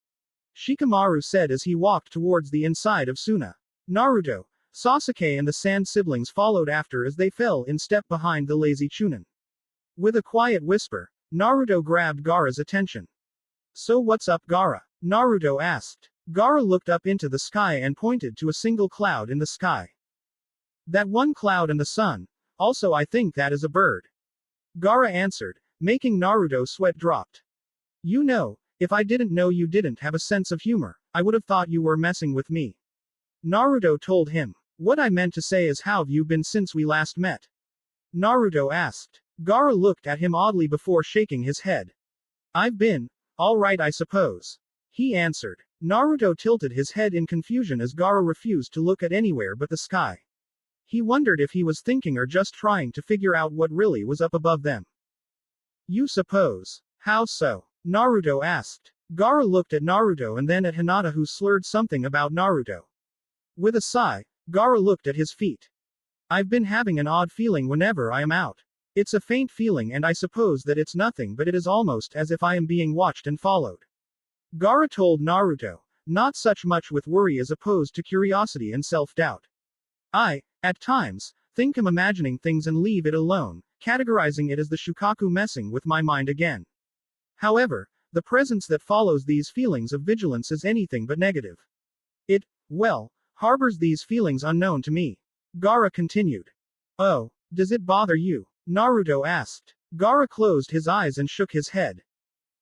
Shikamaru said as he walked towards the inside of Suna. Naruto, Sasuke and the Sand siblings followed after as they fell in step behind the lazy Chunin. With a quiet whisper, Naruto grabbed Gaara's attention. So what's up, Gaara? Naruto asked. Gaara looked up into the sky and pointed to a single cloud in the sky. That one cloud and the sun. Also, I think that is a bird. Gaara answered, making Naruto's sweat dropped. You know, if I didn't know you didn't have a sense of humor, I would have thought you were messing with me. Naruto told him. What I meant to say is, how have you been since we last met? Naruto asked. Gaara looked at him oddly before shaking his head. I've been alright, I suppose. He answered. Naruto tilted his head in confusion as Gaara refused to look at anywhere but the sky. He wondered if he was thinking or just trying to figure out what really was up above them. You suppose? How so? Naruto asked. Gaara looked at Naruto and then at Hinata, who slurred something about Naruto. With a sigh, Gaara looked at his feet. I've been having an odd feeling whenever I am out. It's a faint feeling and I suppose that it's nothing, but it is almost as if I am being watched and followed. Gaara told Naruto, not such much with worry as opposed to curiosity and self-doubt. I, at times, think I'm imagining things and leave it alone, categorizing it as the Shukaku messing with my mind again. However, the presence that follows these feelings of vigilance is anything but negative. It, well, harbors these feelings unknown to me. Gaara continued. Oh, does it bother you? Naruto asked. Gaara closed his eyes and shook his head.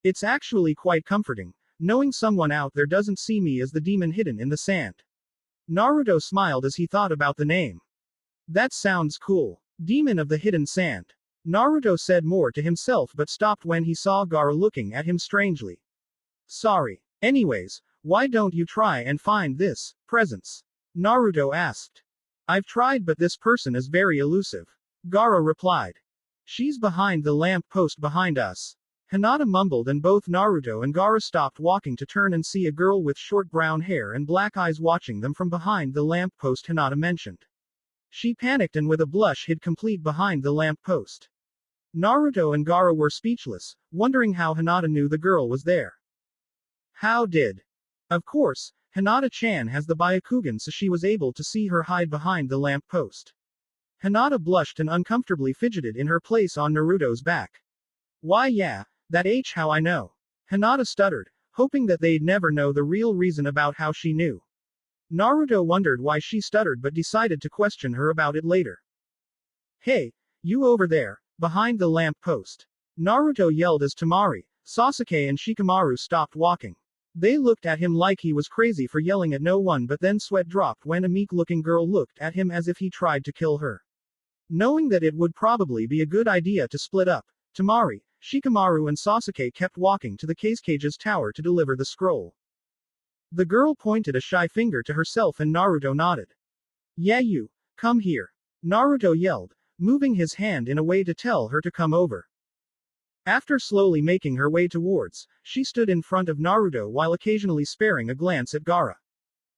It's actually quite comforting, knowing someone out there doesn't see me as the demon hidden in the sand. Naruto smiled as he thought about the name. That sounds cool. Demon of the Hidden Sand. Naruto said more to himself but stopped when he saw Gaara looking at him strangely. Sorry. Anyways, why don't you try and find this presence? Naruto asked. I've tried, but this person is very elusive. Gaara replied. She's behind the lamp post behind us. Hinata mumbled, and both Naruto and Gaara stopped walking to turn and see a girl with short brown hair and black eyes watching them from behind the lamp post Hinata mentioned. She panicked and with a blush hid complete behind the lamp post. Naruto and Gaara were speechless, wondering how Hinata knew the girl was there. How did? Of course, Hinata-chan has the Byakugan, so she was able to see her hide behind the lamp post. Hinata blushed and uncomfortably fidgeted in her place on Naruto's back. Why yeah, that H how I know. Hinata stuttered, hoping that they'd never know the real reason about how she knew. Naruto wondered why she stuttered but decided to question her about it later. Hey, you over there, behind the lamp post. Naruto yelled as Temari, Sasuke and Shikamaru stopped walking. They looked at him like he was crazy for yelling at no one, but then sweat dropped when a meek-looking girl looked at him as if he tried to kill her. Knowing that it would probably be a good idea to split up, Temari, Shikamaru and Sasuke kept walking to the Cage's tower to deliver the scroll. The girl pointed a shy finger to herself and Naruto nodded. Yeah, you, come here. Naruto yelled, moving his hand in a way to tell her to come over. After slowly making her way towards, she stood in front of Naruto while occasionally sparing a glance at Gaara.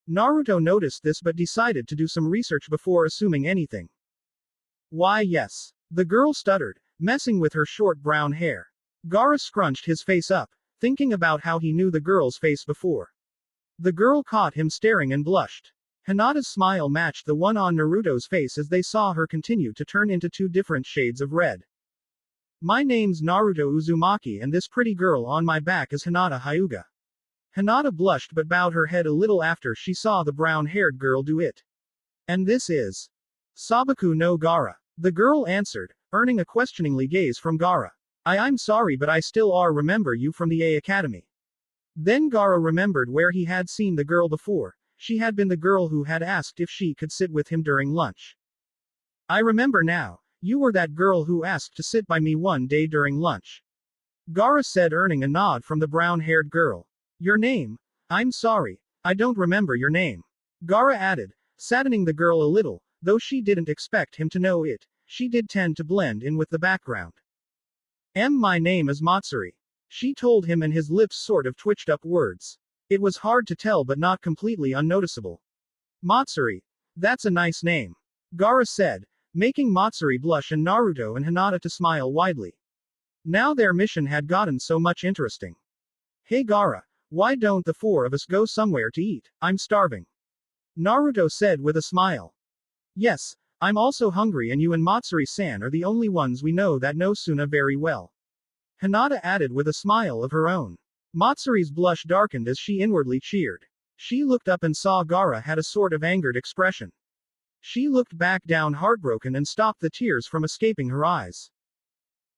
Naruto noticed this but decided to do some research before assuming anything. Why yes. The girl stuttered, messing with her short brown hair. Gaara scrunched his face up, thinking about how he knew the girl's face before. The girl caught him staring and blushed. Hinata's smile matched the one on Naruto's face as they saw her continue to turn into two different shades of red. My name's Naruto Uzumaki and this pretty girl on my back is Hinata Hyuga. Hinata blushed but bowed her head a little after she saw the brown-haired girl do it. And this is Sabaku no Gaara. The girl answered, earning a questioningly gaze from Gaara. I'm sorry but I still remember you from the A Academy. Then Gaara remembered where he had seen the girl before. She had been the girl who had asked if she could sit with him during lunch. I remember now. You were that girl who asked to sit by me one day during lunch. Gaara said, earning a nod from the brown-haired girl. Your name? I'm sorry. I don't remember your name. Gaara added, saddening the girl a little, though she didn't expect him to know it. She did tend to blend in with the background. My name is Matsuri. She told him and his lips sort of twitched up words. It was hard to tell but not completely unnoticeable. Matsuri. That's a nice name. Gaara said, making Matsuri blush and Naruto and Hinata to smile widely. Now their mission had gotten so much interesting. Hey Gaara, why don't the four of us go somewhere to eat? I'm starving. Naruto said with a smile. Yes, I'm also hungry and you and Matsuri-san are the only ones we know that know Suna very well. Hinata added with a smile of her own. Matsuri's blush darkened as she inwardly cheered. She looked up and saw Gaara had a sort of angered expression. She looked back down heartbroken and stopped the tears from escaping her eyes.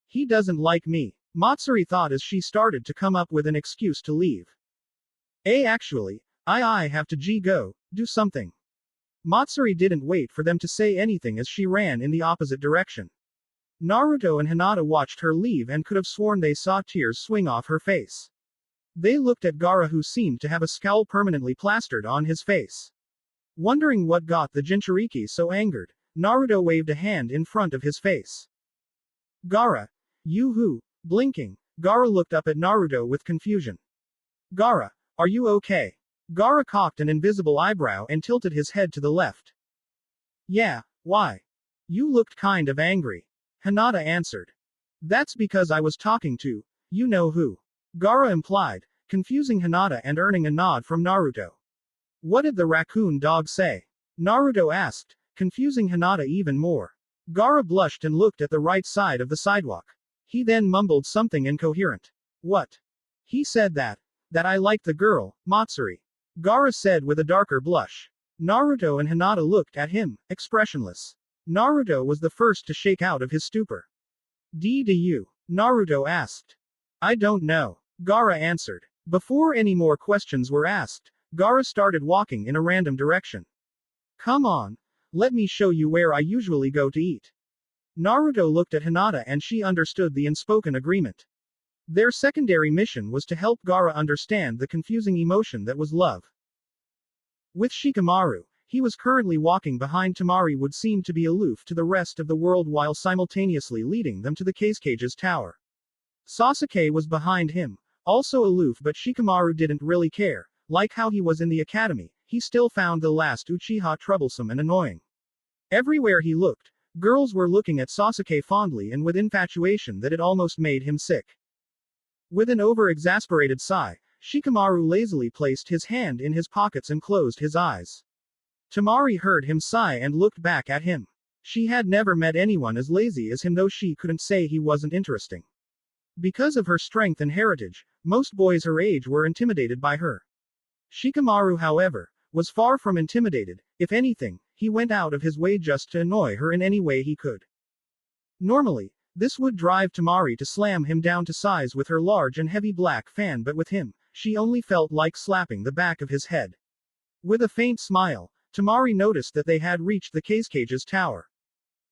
He doesn't like me, Matsuri thought as she started to come up with an excuse to leave. Actually, I have to go, do something. Matsuri didn't wait for them to say anything as she ran in the opposite direction. Naruto and Hinata watched her leave and could have sworn they saw tears swing off her face. They looked at Gaara who seemed to have a scowl permanently plastered on his face. Wondering what got the Jinchuriki so angered, Naruto waved a hand in front of his face. Gaara. You who? Blinking, Gaara looked up at Naruto with confusion. Gaara, are you okay? Gaara cocked an invisible eyebrow and tilted his head to the left. Yeah, why? You looked kind of angry. Hinata answered. That's because I was talking to, you know who. Gaara implied, confusing Hinata and earning a nod from Naruto. What did the raccoon dog say? Naruto asked, confusing Hinata even more. Gaara blushed and looked at the right side of the sidewalk. He then mumbled something incoherent. What? He said that I like the girl, Matsuri. Gaara said with a darker blush. Naruto and Hinata looked at him, expressionless. Naruto was the first to shake out of his stupor. Do you? Naruto asked. I don't know. Gaara answered. Before any more questions were asked, Gaara started walking in a random direction. Come on. Let me show you where I usually go to eat. Naruto looked at Hinata and she understood the unspoken agreement. Their secondary mission was to help Gaara understand the confusing emotion that was love. With Shikamaru, he was currently walking behind Temari would seem to be aloof to the rest of the world while simultaneously leading them to the Cage's tower. Sasuke was behind him, also aloof but Shikamaru didn't really care. Like how he was in the academy, he still found the last Uchiha troublesome and annoying. Everywhere he looked, girls were looking at Sasuke fondly and with infatuation that it almost made him sick. With an over-exasperated sigh, Shikamaru lazily placed his hand in his pockets and closed his eyes. Temari heard him sigh and looked back at him. She had never met anyone as lazy as him, though she couldn't say he wasn't interesting. Because of her strength and heritage, most boys her age were intimidated by her. Shikamaru, however, was far from intimidated. If anything, he went out of his way just to annoy her in any way he could. Normally, this would drive Temari to slam him down to size with her large and heavy black fan, but with him, she only felt like slapping the back of his head. With a faint smile, Temari noticed that they had reached the Cage's tower.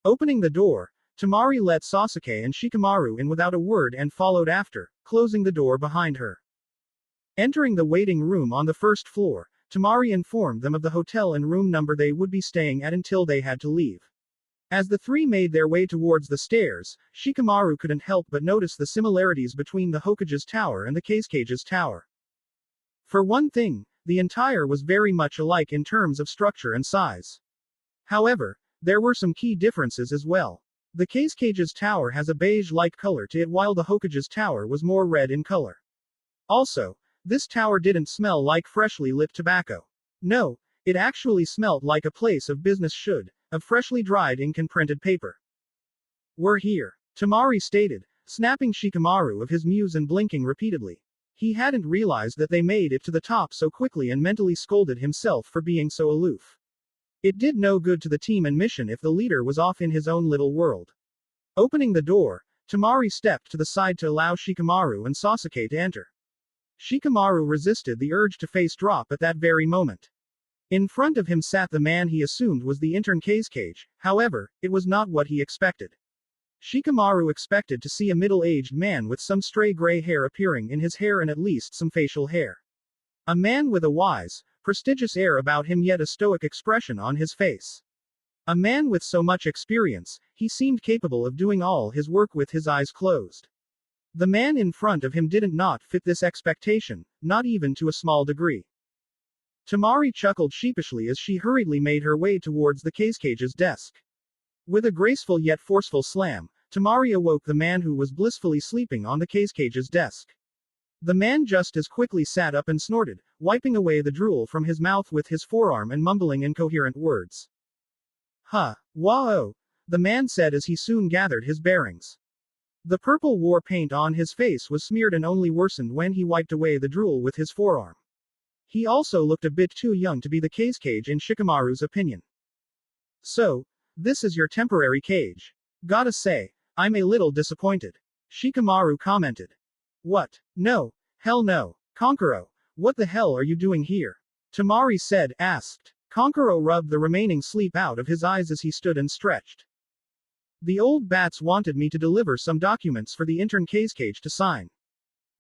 Opening the door, Tamari let Sasuke and Shikamaru in without a word and followed after, closing the door behind her. Entering the waiting room on the first floor, Tamari informed them of the hotel and room number they would be staying at until they had to leave. As the three made their way towards the stairs, Shikamaru couldn't help but notice the similarities between the Hokage's tower and the Kazukage's tower. For one thing, the entire was very much alike in terms of structure and size. However, there were some key differences as well. The Kazukage's tower has a beige-like color to it while the Hokage's tower was more red in color. Also, this tower didn't smell like freshly lit tobacco. No, it actually smelt like a place of business should, of freshly dried ink and printed paper. "We're here," Tamari stated, snapping Shikamaru of his muse and blinking repeatedly. He hadn't realized that they made it to the top so quickly and mentally scolded himself for being so aloof. It did no good to the team and mission if the leader was off in his own little world. Opening the door, Tamari stepped to the side to allow Shikamaru and Sasuke to enter. Shikamaru resisted the urge to face drop at that very moment. In front of him sat the man he assumed was the intern Kazekage, however, it was not what he expected. Shikamaru expected to see a middle-aged man with some stray gray hair appearing in his hair and at least some facial hair. A man with a wise, prestigious air about him yet a stoic expression on his face. A man with so much experience, he seemed capable of doing all his work with his eyes closed. The man in front of him didn't not fit this expectation, not even to a small degree. Tamari chuckled sheepishly as she hurriedly made her way towards the Kazukage's desk. With a graceful yet forceful slam, Tamari awoke the man who was blissfully sleeping on the Kazukage's desk. The man just as quickly sat up and snorted, wiping away the drool from his mouth with his forearm and mumbling incoherent words. "Huh, wow," the man said as he soon gathered his bearings. The purple war paint on his face was smeared and only worsened when he wiped away the drool with his forearm. He also looked a bit too young to be the Kazekage in Shikamaru's opinion. "So, this is your temporary cage. Gotta say, I'm a little disappointed," Shikamaru commented. "What? No. Hell no. Konkoro, what the hell are you doing here?" Tamari asked. Konkoro rubbed the remaining sleep out of his eyes as he stood and stretched. "The old bats wanted me to deliver some documents for the intern Kazekage to sign.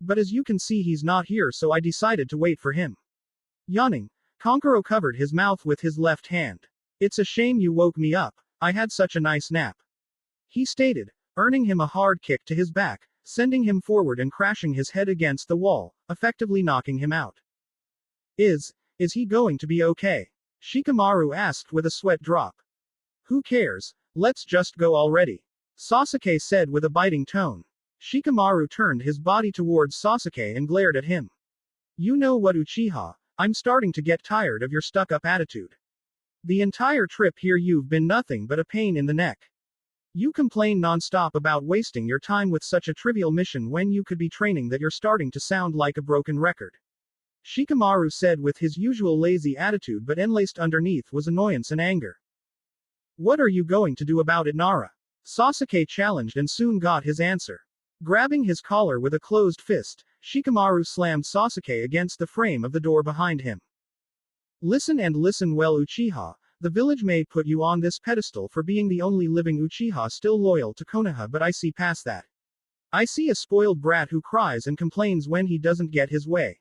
But as you can see he's not here so I decided to wait for him." Yawning, Konkoro covered his mouth with his left hand. "It's a shame you woke me up, I had such a nice nap," he stated, earning him a hard kick to his back, sending him forward and crashing his head against the wall, effectively knocking him out. Is he going to be okay?" Shikamaru asked with a sweat drop. "Who cares, let's just go already," Sasuke said with a biting tone. Shikamaru turned his body towards Sasuke and glared at him. "You know what, Uchiha? I'm starting to get tired of your stuck-up attitude. The entire trip here you've been nothing but a pain in the neck. You complain non-stop about wasting your time with such a trivial mission when you could be training that you're starting to sound like a broken record," Shikamaru said with his usual lazy attitude but enlaced underneath was annoyance and anger. "What are you going to do about it, Nara?" Sasuke challenged and soon got his answer. Grabbing his collar with a closed fist, Shikamaru slammed Sasuke against the frame of the door behind him. "Listen and listen well, Uchiha, the village may put you on this pedestal for being the only living Uchiha still loyal to Konoha, but I see past that. I see a spoiled brat who cries and complains when he doesn't get his way.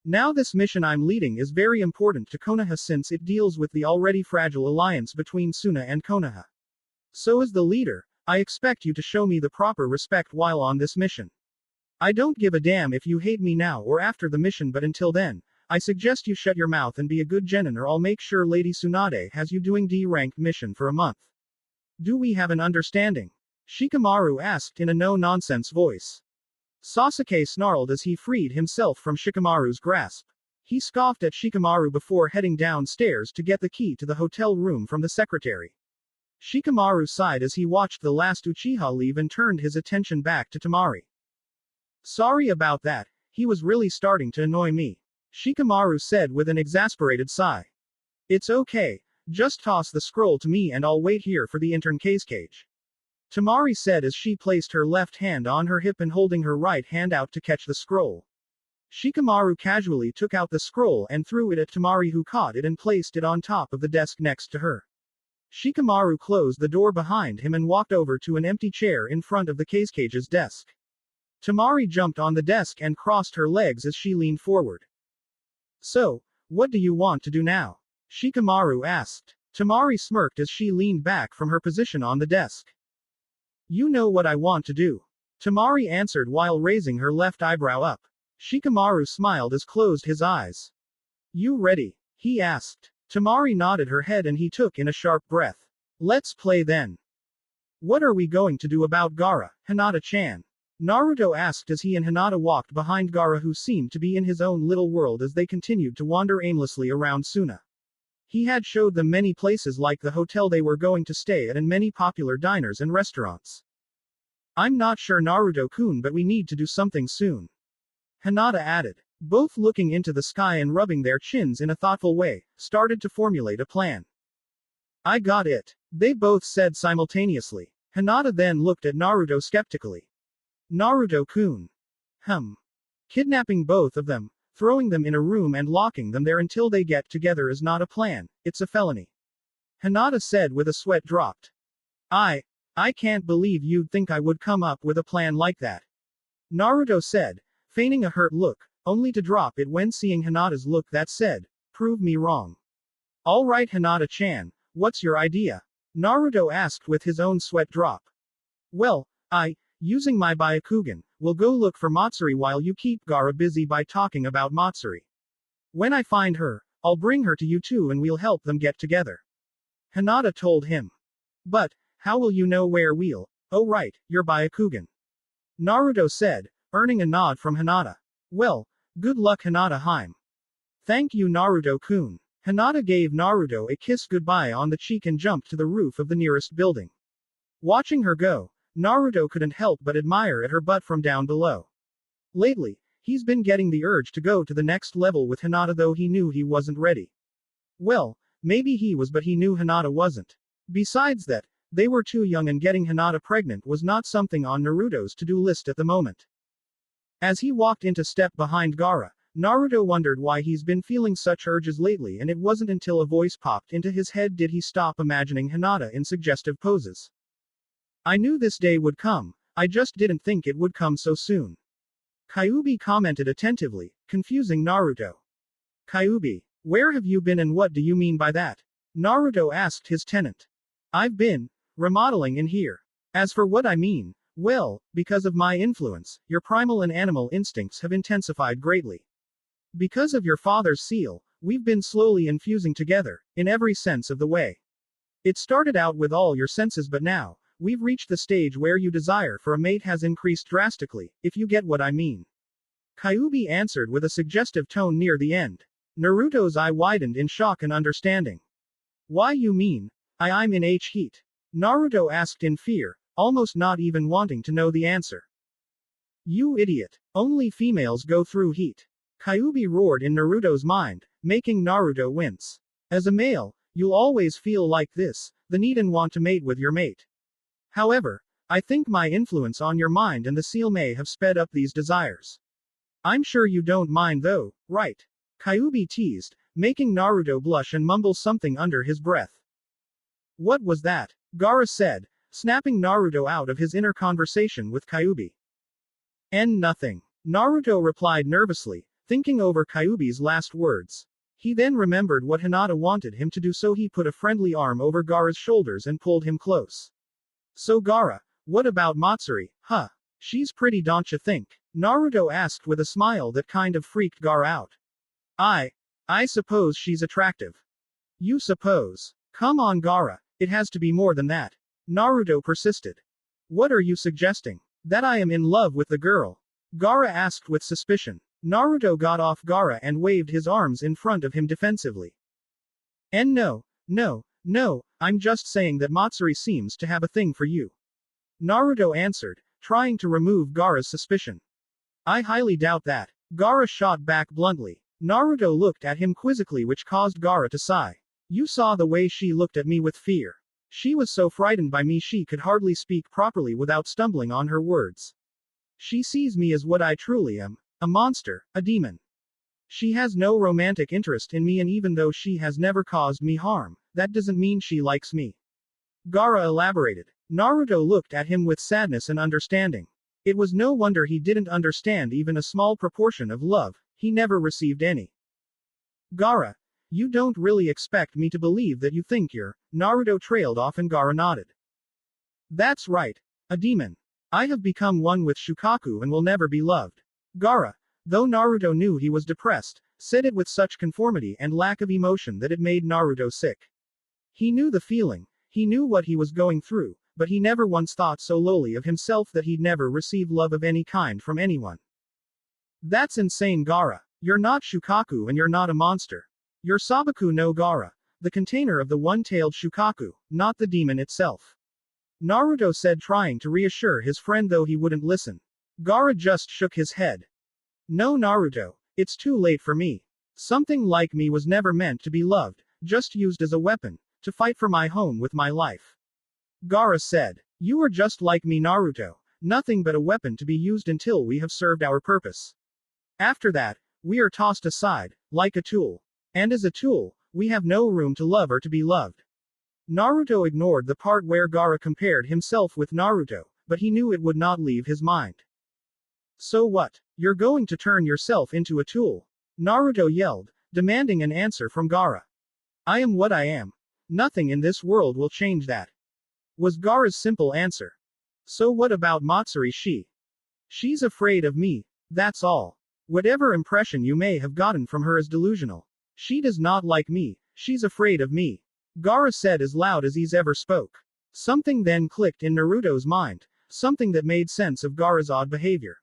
Now this mission I'm leading is very important to Konoha since it deals with the already fragile alliance between Suna and Konoha. So as the leader, I expect you to show me the proper respect while on this mission. I don't give a damn if you hate me now or after the mission, but until then, I suggest you shut your mouth and be a good genin or I'll make sure Lady Tsunade has you doing D-ranked mission for a month. Do we have an understanding?" Shikamaru asked in a no-nonsense voice. Sasuke snarled as he freed himself from Shikamaru's grasp. He scoffed at Shikamaru before heading downstairs to get the key to the hotel room from the secretary. Shikamaru sighed as he watched the last Uchiha leave and turned his attention back to Tamari. "Sorry about that, he was really starting to annoy me," Shikamaru said with an exasperated sigh. "It's okay, just toss the scroll to me and I'll wait here for the intern Kazekage," Tamari said as she placed her left hand on her hip and holding her right hand out to catch the scroll. Shikamaru casually took out the scroll and threw it at Tamari, who caught it and placed it on top of the desk next to her. Shikamaru closed the door behind him and walked over to an empty chair in front of the Cage's desk. Tamari jumped on the desk and crossed her legs as she leaned forward. So, what do you want to do now? Shikamaru asked. Tamari smirked as she leaned back from her position on the desk. You know what I want to do. Tamari answered while raising her left eyebrow up. Shikamaru smiled as closed his eyes. You ready? He asked. Tamari nodded her head and he took in a sharp breath. Let's play then. What are we going to do about Gaara, Hinata-chan? Naruto asked as he and Hinata walked behind Gaara, who seemed to be in his own little world as they continued to wander aimlessly around Suna. He had showed them many places like the hotel they were going to stay at and many popular diners and restaurants. I'm not sure Naruto-kun, but we need to do something soon. Hinata added. Both looking into the sky and rubbing their chins in a thoughtful way, started to formulate a plan. I got it. They both said simultaneously. Hinata then looked at Naruto skeptically. Naruto-kun. Kidnapping both of them, throwing them in a room and locking them there until they get together is not a plan, it's a felony. Hinata said with a sweat dropped. I can't believe you'd think I would come up with a plan like that. Naruto said, feigning a hurt look, only to drop it when seeing Hinata's look that said, prove me wrong. Alright Hinata-chan, what's your idea? Naruto asked with his own sweat drop. Well, using my Byakugan, will go look for Matsuri while you keep Gaara busy by talking about Matsuri. When I find her, I'll bring her to you too and we'll help them get together. Hinata told him. But, how will you know where we'll? Oh right, your Byakugan. Naruto said, earning a nod from Hinata. Well, good luck Hinata-heim. Thank you Naruto-kun. Hinata gave Naruto a kiss goodbye on the cheek and jumped to the roof of the nearest building. Watching her go, Naruto couldn't help but admire at her butt from down below. Lately, he's been getting the urge to go to the next level with Hinata, though he knew he wasn't ready. Well, maybe he was, but he knew Hinata wasn't. Besides that, they were too young and getting Hinata pregnant was not something on Naruto's to-do list at the moment. As he walked into step behind Gaara, Naruto wondered why he's been feeling such urges lately, and it wasn't until a voice popped into his head did he stop imagining Hinata in suggestive poses. I knew this day would come, I just didn't think it would come so soon. Kyuubi commented attentively, confusing Naruto. Kyuubi, where have you been and what do you mean by that? Naruto asked his tenant. I've been remodeling in here. As for what I mean, well, because of my influence, your primal and animal instincts have intensified greatly. Because of your father's seal, we've been slowly infusing together, in every sense of the way. It started out with all your senses, but now, we've reached the stage where your desire for a mate has increased drastically, if you get what I mean. Kyuubi answered with a suggestive tone near the end. Naruto's eye widened in shock and understanding. Why you mean? I'm in heat. Naruto asked in fear, almost not even wanting to know the answer. You idiot. Only females go through heat. Kyuubi roared in Naruto's mind, making Naruto wince. As a male, you'll always feel like this, the need and want to mate with your mate. However, I think my influence on your mind and the seal may have sped up these desires. I'm sure you don't mind though, right? Kyuubi teased, making Naruto blush and mumble something under his breath. What was that? Gaara said, snapping Naruto out of his inner conversation with Kyuubi. Nothing. Naruto replied nervously, thinking over Kyuubi's last words. He then remembered what Hinata wanted him to do, so he put a friendly arm over Gaara's shoulders and pulled him close. So Gaara, what about Matsuri, huh? She's pretty, don't you think? Naruto asked with a smile that kind of freaked Gaara out. I suppose she's attractive. You suppose? Come on Gaara, it has to be more than that. Naruto persisted. What are you suggesting? That I am in love with the girl? Gaara asked with suspicion. Naruto got off Gaara and waved his arms in front of him defensively. And no, I'm just saying that Matsuri seems to have a thing for you. Naruto answered, trying to remove Gaara's suspicion. I highly doubt that. Gaara shot back bluntly. Naruto looked at him quizzically, which caused Gaara to sigh. You saw the way she looked at me with fear. She was so frightened by me she could hardly speak properly without stumbling on her words. She sees me as what I truly am, a monster, a demon. She has no romantic interest in me, and even though she has never caused me harm, that doesn't mean she likes me. Gaara elaborated. Naruto looked at him with sadness and understanding. It was no wonder he didn't understand even a small proportion of love, he never received any. Gaara, you don't really expect me to believe that you think you're. Naruto trailed off and Gaara nodded. That's right. A demon. I have become one with Shukaku and will never be loved. Gaara, though Naruto knew he was depressed, said it with such conformity and lack of emotion that it made Naruto sick. He knew the feeling, he knew what he was going through, but he never once thought so lowly of himself that he'd never receive love of any kind from anyone. That's insane, Gaara. You're not Shukaku and you're not a monster. You're Sabaku no Gaara, the container of the one-tailed Shukaku, not the demon itself. Naruto said, trying to reassure his friend, though he wouldn't listen. Gaara just shook his head. No, Naruto, it's too late for me. Something like me was never meant to be loved, just used as a weapon, to fight for my home with my life. Gaara said, you are just like me, Naruto, nothing but a weapon to be used until we have served our purpose. After that, we are tossed aside, like a tool. And as a tool, we have no room to love or to be loved. Naruto ignored the part where Gaara compared himself with Naruto, but he knew it would not leave his mind. So what? You're going to turn yourself into a tool? Naruto yelled, demanding an answer from Gaara. I am what I am. Nothing in this world will change that, was Gaara's simple answer. So what about Matsuri? She's afraid of me, that's all. Whatever impression you may have gotten from her is delusional. She does not like me, she's afraid of me. Gaara said as loud as he's ever spoke. Something then clicked in Naruto's mind, something that made sense of Gaara's odd behavior.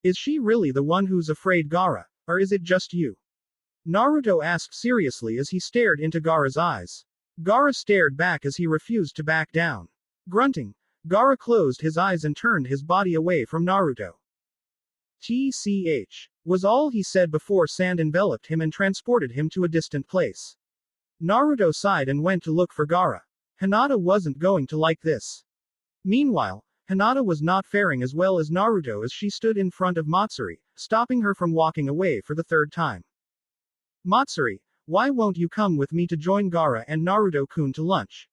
Is she really the one who's afraid, Gaara, or is it just you? Naruto asked seriously as he stared into Gaara's eyes. Gaara stared back as he refused to back down. Grunting, Gaara closed his eyes and turned his body away from Naruto. TCH, was all he said before sand enveloped him and transported him to a distant place. Naruto sighed and went to look for Gaara. Hinata wasn't going to like this. Meanwhile, Hinata was not faring as well as Naruto as she stood in front of Matsuri, stopping her from walking away for the third time. Matsuri, why won't you come with me to join Gaara and Naruto-kun to lunch?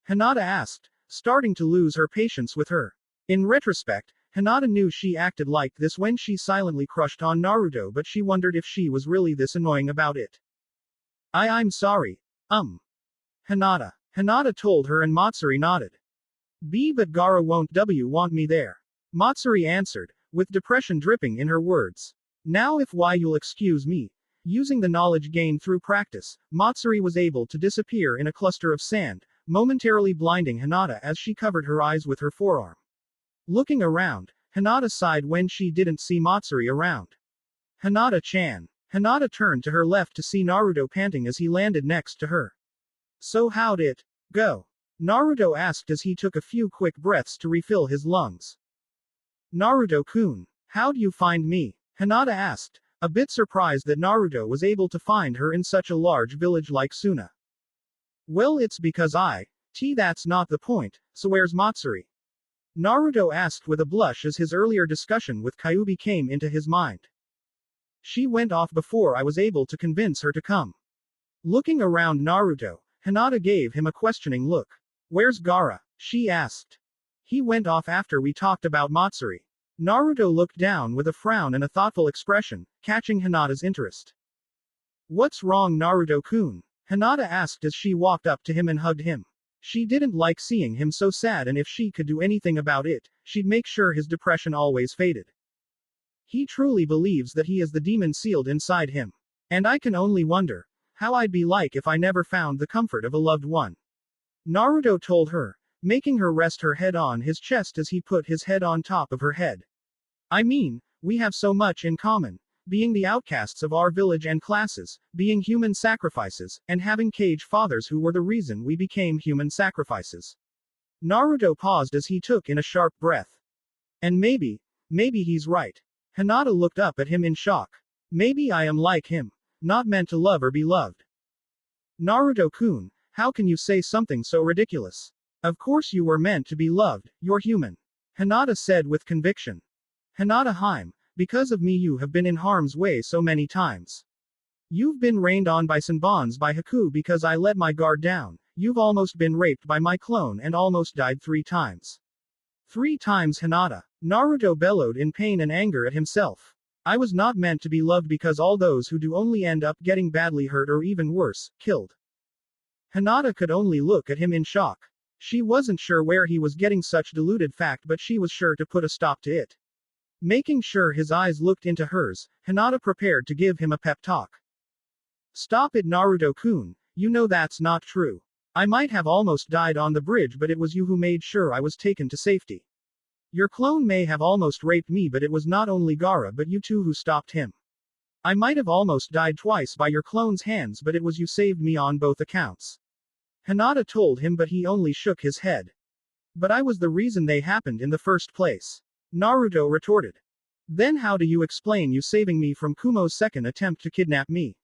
Hinata asked, starting to lose her patience with her. In retrospect, Hinata knew she acted like this when she silently crushed on Naruto, but she wondered if she was really this annoying about it. I'm sorry. Hinata. Hinata told her and Matsuri nodded. But Gaara won't want me there. Matsuri answered, with depression dripping in her words. Now if why you'll excuse me. Using the knowledge gained through practice, Matsuri was able to disappear in a cluster of sand, momentarily blinding Hinata as she covered her eyes with her forearm. Looking around, Hinata sighed when she didn't see Matsuri around. Hinata-chan. Hinata turned to her left to see Naruto panting as he landed next to her. So how'd it go? Naruto asked as he took a few quick breaths to refill his lungs. Naruto-kun, how'd you find me? Hinata asked, a bit surprised that Naruto was able to find her in such a large village like Suna. Well, it's because that's not the point, so where's Matsuri? Naruto asked with a blush as his earlier discussion with Kyuubi came into his mind. She went off before I was able to convince her to come. Looking around Naruto, Hinata gave him a questioning look. Where's Gaara? She asked. He went off after we talked about Matsuri. Naruto looked down with a frown and a thoughtful expression, catching Hinata's interest. What's wrong, Naruto-kun? Hinata asked as she walked up to him and hugged him. She didn't like seeing him so sad, and if she could do anything about it, she'd make sure his depression always faded. He truly believes that he is the demon sealed inside him. And I can only wonder how I'd be like if I never found the comfort of a loved one. Naruto told her, making her rest her head on his chest as he put his head on top of her head. I mean, we have so much in common, being the outcasts of our village and classes, being human sacrifices, and having cage fathers who were the reason we became human sacrifices. Naruto paused as he took in a sharp breath. And maybe he's right. Hinata looked up at him in shock. Maybe I am like him, not meant to love or be loved. Naruto-kun, how can you say something so ridiculous? Of course you were meant to be loved, you're human. Hinata said with conviction. Hinata-hime, because of me you have been in harm's way so many times. You've been rained on by Senbons by Haku because I let my guard down, You've almost been raped by my clone and almost died 3 times. 3 times, Hinata. Naruto bellowed in pain and anger at himself. I was not meant to be loved because all those who do only end up getting badly hurt or even worse, killed. Hinata could only look at him in shock. She wasn't sure where he was getting such deluded fact, but she was sure to put a stop to it. Making sure his eyes looked into hers, Hinata prepared to give him a pep talk. Stop it, Naruto-kun, you know that's not true. I might have almost died on the bridge, but it was you who made sure I was taken to safety. Your clone may have almost raped me, but it was not only Gaara but you too who stopped him. I might have almost died twice by your clone's hands, but it was you saved me on both accounts. Hinata told him, but he only shook his head. But I was the reason they happened in the first place. Naruto retorted. Then how do you explain you saving me from Kumo's second attempt to kidnap me?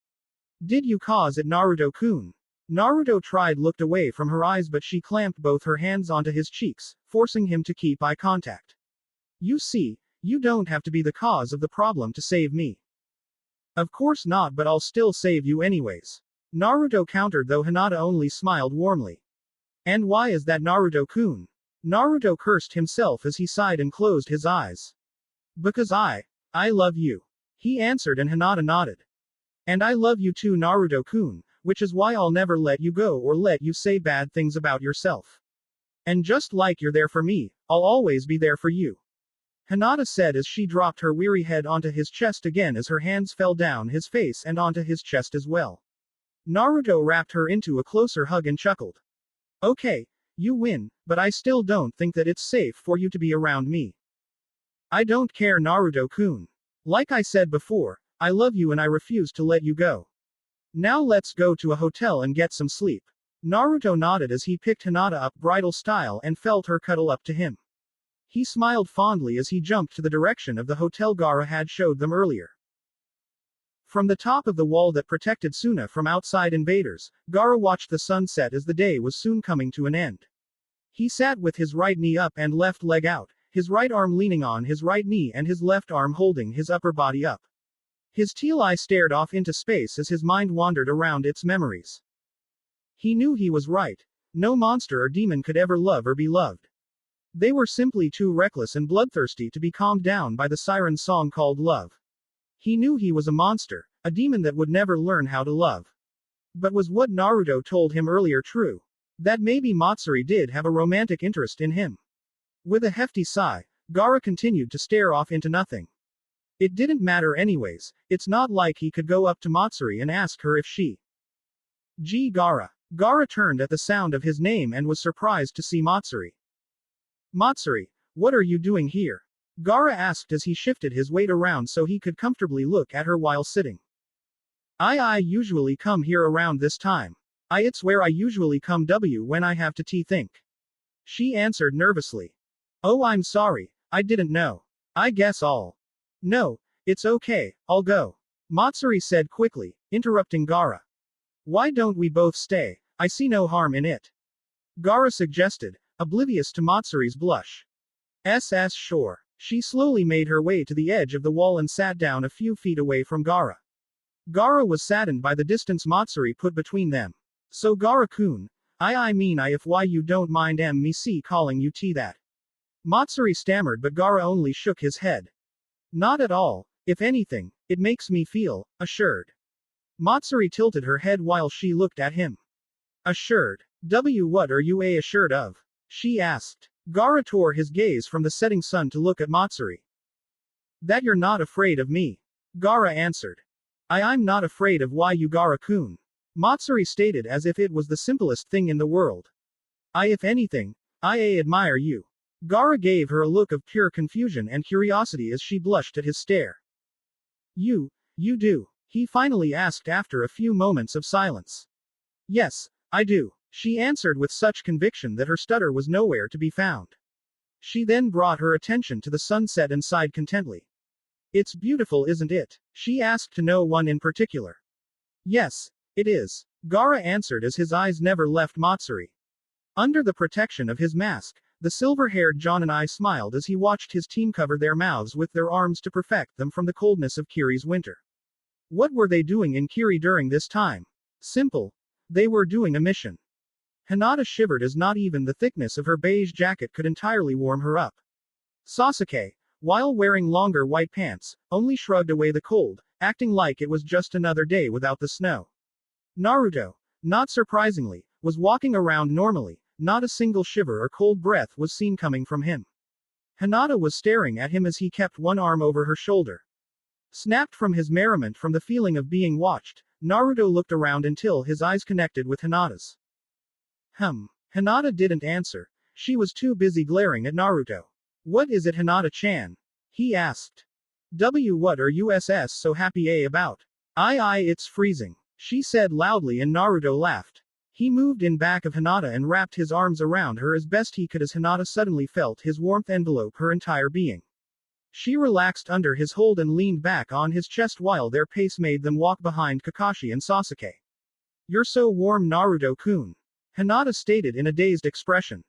Did you cause it, Naruto-kun? Naruto looked away from her eyes, but she clamped both her hands onto his cheeks, forcing him to keep eye contact. You see, you don't have to be the cause of the problem to save me. Of course not, but I'll still save you anyways. Naruto countered, though Hinata only smiled warmly. And why is that, Naruto-kun? Naruto cursed himself as he sighed and closed his eyes. Because I love you. He answered, and Hinata nodded. And I love you too, Naruto-kun, which is why I'll never let you go or let you say bad things about yourself. And just like you're there for me, I'll always be there for you. Hinata said as she dropped her weary head onto his chest again, as her hands fell down his face and onto his chest as well. Naruto wrapped her into a closer hug and chuckled. Okay, you win, but I still don't think that it's safe for you to be around me. I don't care, Naruto-kun. Like I said before, I love you and I refuse to let you go. Now let's go to a hotel and get some sleep. Naruto nodded as he picked Hinata up bridal style and felt her cuddle up to him. He smiled fondly as he jumped to the direction of the hotel Gaara had showed them earlier. From the top of the wall that protected Suna from outside invaders, Gaara watched the sunset as the day was soon coming to an end. He sat with his right knee up and left leg out, his right arm leaning on his right knee and his left arm holding his upper body up. His teal eye stared off into space as his mind wandered around its memories. He knew he was right. No monster or demon could ever love or be loved. They were simply too reckless and bloodthirsty to be calmed down by the siren song called love. He knew he was a monster, a demon that would never learn how to love. But was what Naruto told him earlier true? That maybe Matsuri did have a romantic interest in him? With a hefty sigh, Gaara continued to stare off into nothing. It didn't matter anyways, it's not like he could go up to Matsuri and ask her if she. Gaara. Gaara turned at the sound of his name and was surprised to see Matsuri. Matsuri, what are you doing here? Gaara asked as he shifted his weight around so he could comfortably look at her while sitting. I usually come here around this time. It's where I usually come when I have to think. She answered nervously. Oh, I'm sorry, I didn't know. I guess No, it's okay, I'll go. Matsuri said quickly, interrupting Gaara. Why don't we both stay? I see no harm in it. Gaara suggested, oblivious to Matsuri's blush. Sure. She slowly made her way to the edge of the wall and sat down a few feet away from Gaara. Gaara was saddened by the distance Matsuri put between them. So Gaara-kun, I mean if why you don't mind me calling you that. Matsuri stammered, but Gaara only shook his head. Not at all, if anything, it makes me feel assured. Matsuri tilted her head while she looked at him. Assured? What are you assured of? She asked. Gaara tore his gaze from the setting sun to look at Matsuri. That you're not afraid of me. Gaara answered. I'm not afraid of why you, Gaara-kun. Matsuri stated as if it was the simplest thing in the world. If anything, I admire you. Gaara gave her a look of pure confusion and curiosity as she blushed at his stare. You do? He finally asked after a few moments of silence. Yes, I do, she answered with such conviction that her stutter was nowhere to be found. She then brought her attention to the sunset and sighed contently. It's beautiful, isn't it? She asked to no one in particular. Yes, it is. Gaara answered as his eyes never left Matsuri. Under the protection of his mask, the silver-haired Jonin smiled as he watched his team cover their mouths with their arms to protect them from the coldness of Kiri's winter. What were they doing in Kiri during this time? Simple. They were doing a mission. Hinata shivered as not even the thickness of her beige jacket could entirely warm her up. Sasuke, while wearing longer white pants, only shrugged away the cold, acting like it was just another day without the snow. Naruto, not surprisingly, was walking around normally, not a single shiver or cold breath was seen coming from him. Hinata was staring at him as he kept one arm over her shoulder. Snapped from his merriment from the feeling of being watched, Naruto looked around until his eyes connected with Hinata's. Hinata didn't answer. She was too busy glaring at Naruto. What is it, Hinata-chan? He asked. What are you so happy about? It's freezing, she said loudly, and Naruto laughed. He moved in back of Hinata and wrapped his arms around her as best he could as Hinata suddenly felt his warmth envelope her entire being. She relaxed under his hold and leaned back on his chest while their pace made them walk behind Kakashi and Sasuke. You're so warm, Naruto-kun, Hinata stated in a dazed expression.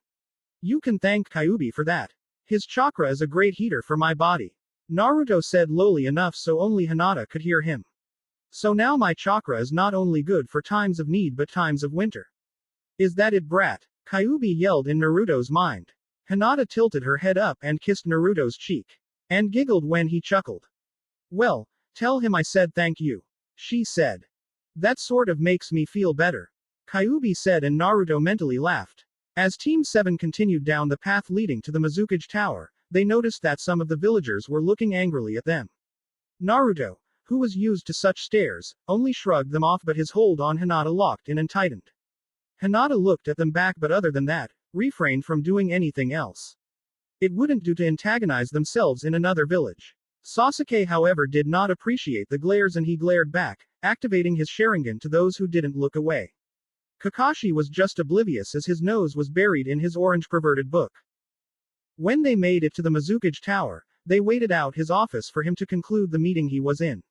You can thank Kyuubi for that. His chakra is a great heater for my body, Naruto said lowly enough so only Hinata could hear him. So now my chakra is not only good for times of need but times of winter. Is that it, brat? Kyuubi yelled in Naruto's mind. Hinata tilted her head up and kissed Naruto's cheek. And giggled when he chuckled. Well, tell him I said thank you, she said. That sort of makes me feel better, Kyuubi said, and Naruto mentally laughed. As Team 7 continued down the path leading to the Mizukage Tower, they noticed that some of the villagers were looking angrily at them. Naruto, who was used to such stares, only shrugged them off, but his hold on Hinata locked in and tightened. Hinata looked at them back, but other than that, refrained from doing anything else. It wouldn't do to antagonize themselves in another village. Sasuke, however, did not appreciate the glares and he glared back, activating his Sharingan to those who didn't look away. Kakashi was just oblivious as his nose was buried in his orange perverted book. When they made it to the Mizukage Tower, they waited out his office for him to conclude the meeting he was in.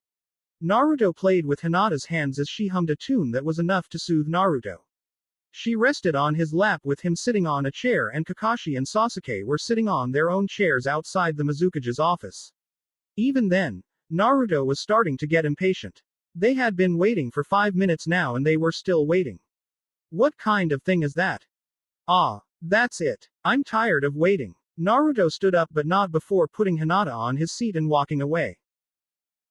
Naruto played with Hinata's hands as she hummed a tune that was enough to soothe Naruto. She rested on his lap with him sitting on a chair, and Kakashi and Sasuke were sitting on their own chairs outside the Mizukage's office. Even then, Naruto was starting to get impatient. They had been waiting for 5 minutes now and they were still waiting. What kind of thing is that? That's it. I'm tired of waiting. Naruto stood up, but not before putting Hinata on his seat and walking away.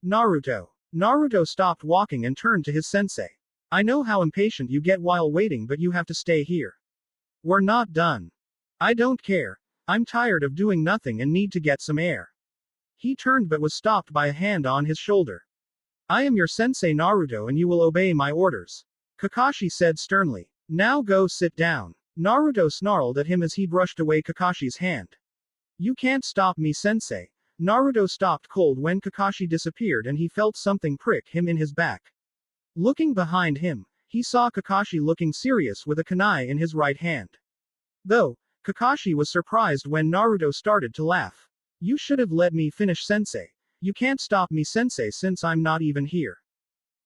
Naruto. Naruto stopped walking and turned to his sensei. I know how impatient you get while waiting, but you have to stay here. We're not done. I don't care. I'm tired of doing nothing and need to get some air. He turned but was stopped by a hand on his shoulder. I am your sensei, Naruto, and you will obey my orders, Kakashi said sternly. Now go sit down. Naruto snarled at him as he brushed away Kakashi's hand. You can't stop me, sensei. Naruto stopped cold when Kakashi disappeared and he felt something prick him in his back. Looking behind him, he saw Kakashi looking serious with a kunai in his right hand. Though, Kakashi was surprised when Naruto started to laugh. You should have let me finish, sensei. You can't stop me, sensei, since I'm not even here.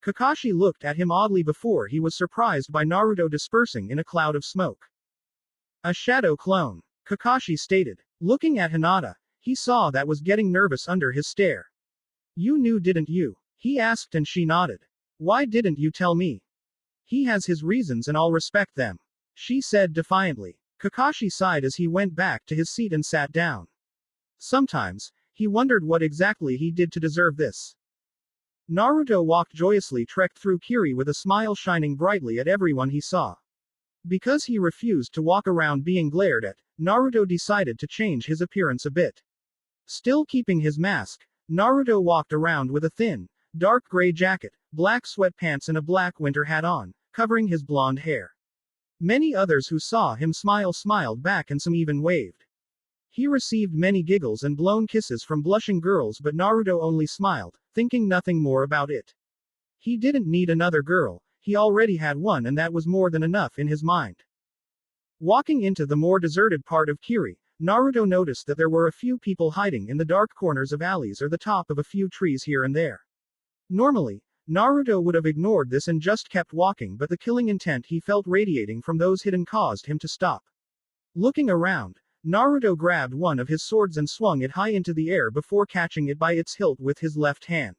Kakashi looked at him oddly before he was surprised by Naruto dispersing in a cloud of smoke. A shadow clone, Kakashi stated. Looking at Hinata, he saw that was getting nervous under his stare. You knew, didn't you? He asked and she nodded. Why didn't you tell me? He has his reasons and I'll respect them, she said defiantly. Kakashi sighed as he went back to his seat and sat down. Sometimes, he wondered what exactly he did to deserve this. Naruto walked joyously, trekked through Kiri with a smile shining brightly at everyone he saw. Because he refused to walk around being glared at, Naruto decided to change his appearance a bit. Still keeping his mask, Naruto walked around with a thin, dark gray jacket, black sweatpants and a black winter hat on, covering his blonde hair. Many others who saw him smiled back and some even waved. He received many giggles and blown kisses from blushing girls, but Naruto only smiled, thinking nothing more about it. He didn't need another girl, he already had one and that was more than enough in his mind. Walking into the more deserted part of Kiri, Naruto noticed that there were a few people hiding in the dark corners of alleys or the top of a few trees here and there. Normally, Naruto would have ignored this and just kept walking, but the killing intent he felt radiating from those hidden caused him to stop. Looking around, Naruto grabbed one of his swords and swung it high into the air before catching it by its hilt with his left hand.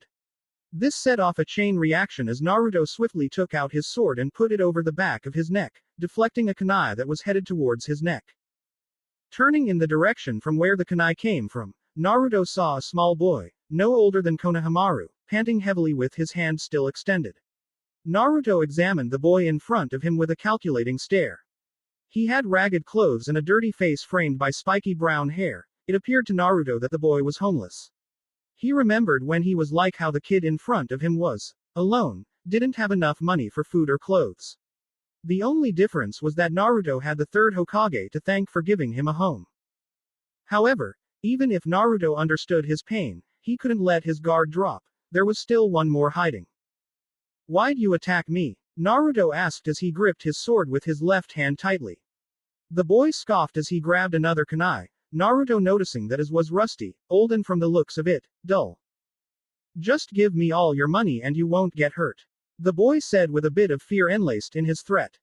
This set off a chain reaction as Naruto swiftly took out his sword and put it over the back of his neck, deflecting a kunai that was headed towards his neck. Turning in the direction from where the kunai came from, Naruto saw a small boy, no older than Konohamaru, panting heavily with his hand still extended. Naruto examined the boy in front of him with a calculating stare. He had ragged clothes and a dirty face framed by spiky brown hair. It appeared to Naruto that the boy was homeless. He remembered when he was like how the kid in front of him was alone, didn't have enough money for food or clothes. The only difference was that Naruto had the third Hokage to thank for giving him a home. However, even if Naruto understood his pain, he couldn't let his guard drop. There was still one more hiding. "Why'd you attack me?" Naruto asked as he gripped his sword with his left hand tightly. The boy scoffed as he grabbed another kunai, Naruto noticing that his was rusty, old and from the looks of it, dull. "Just give me all your money and you won't get hurt," the boy said with a bit of fear enlaced in his threat.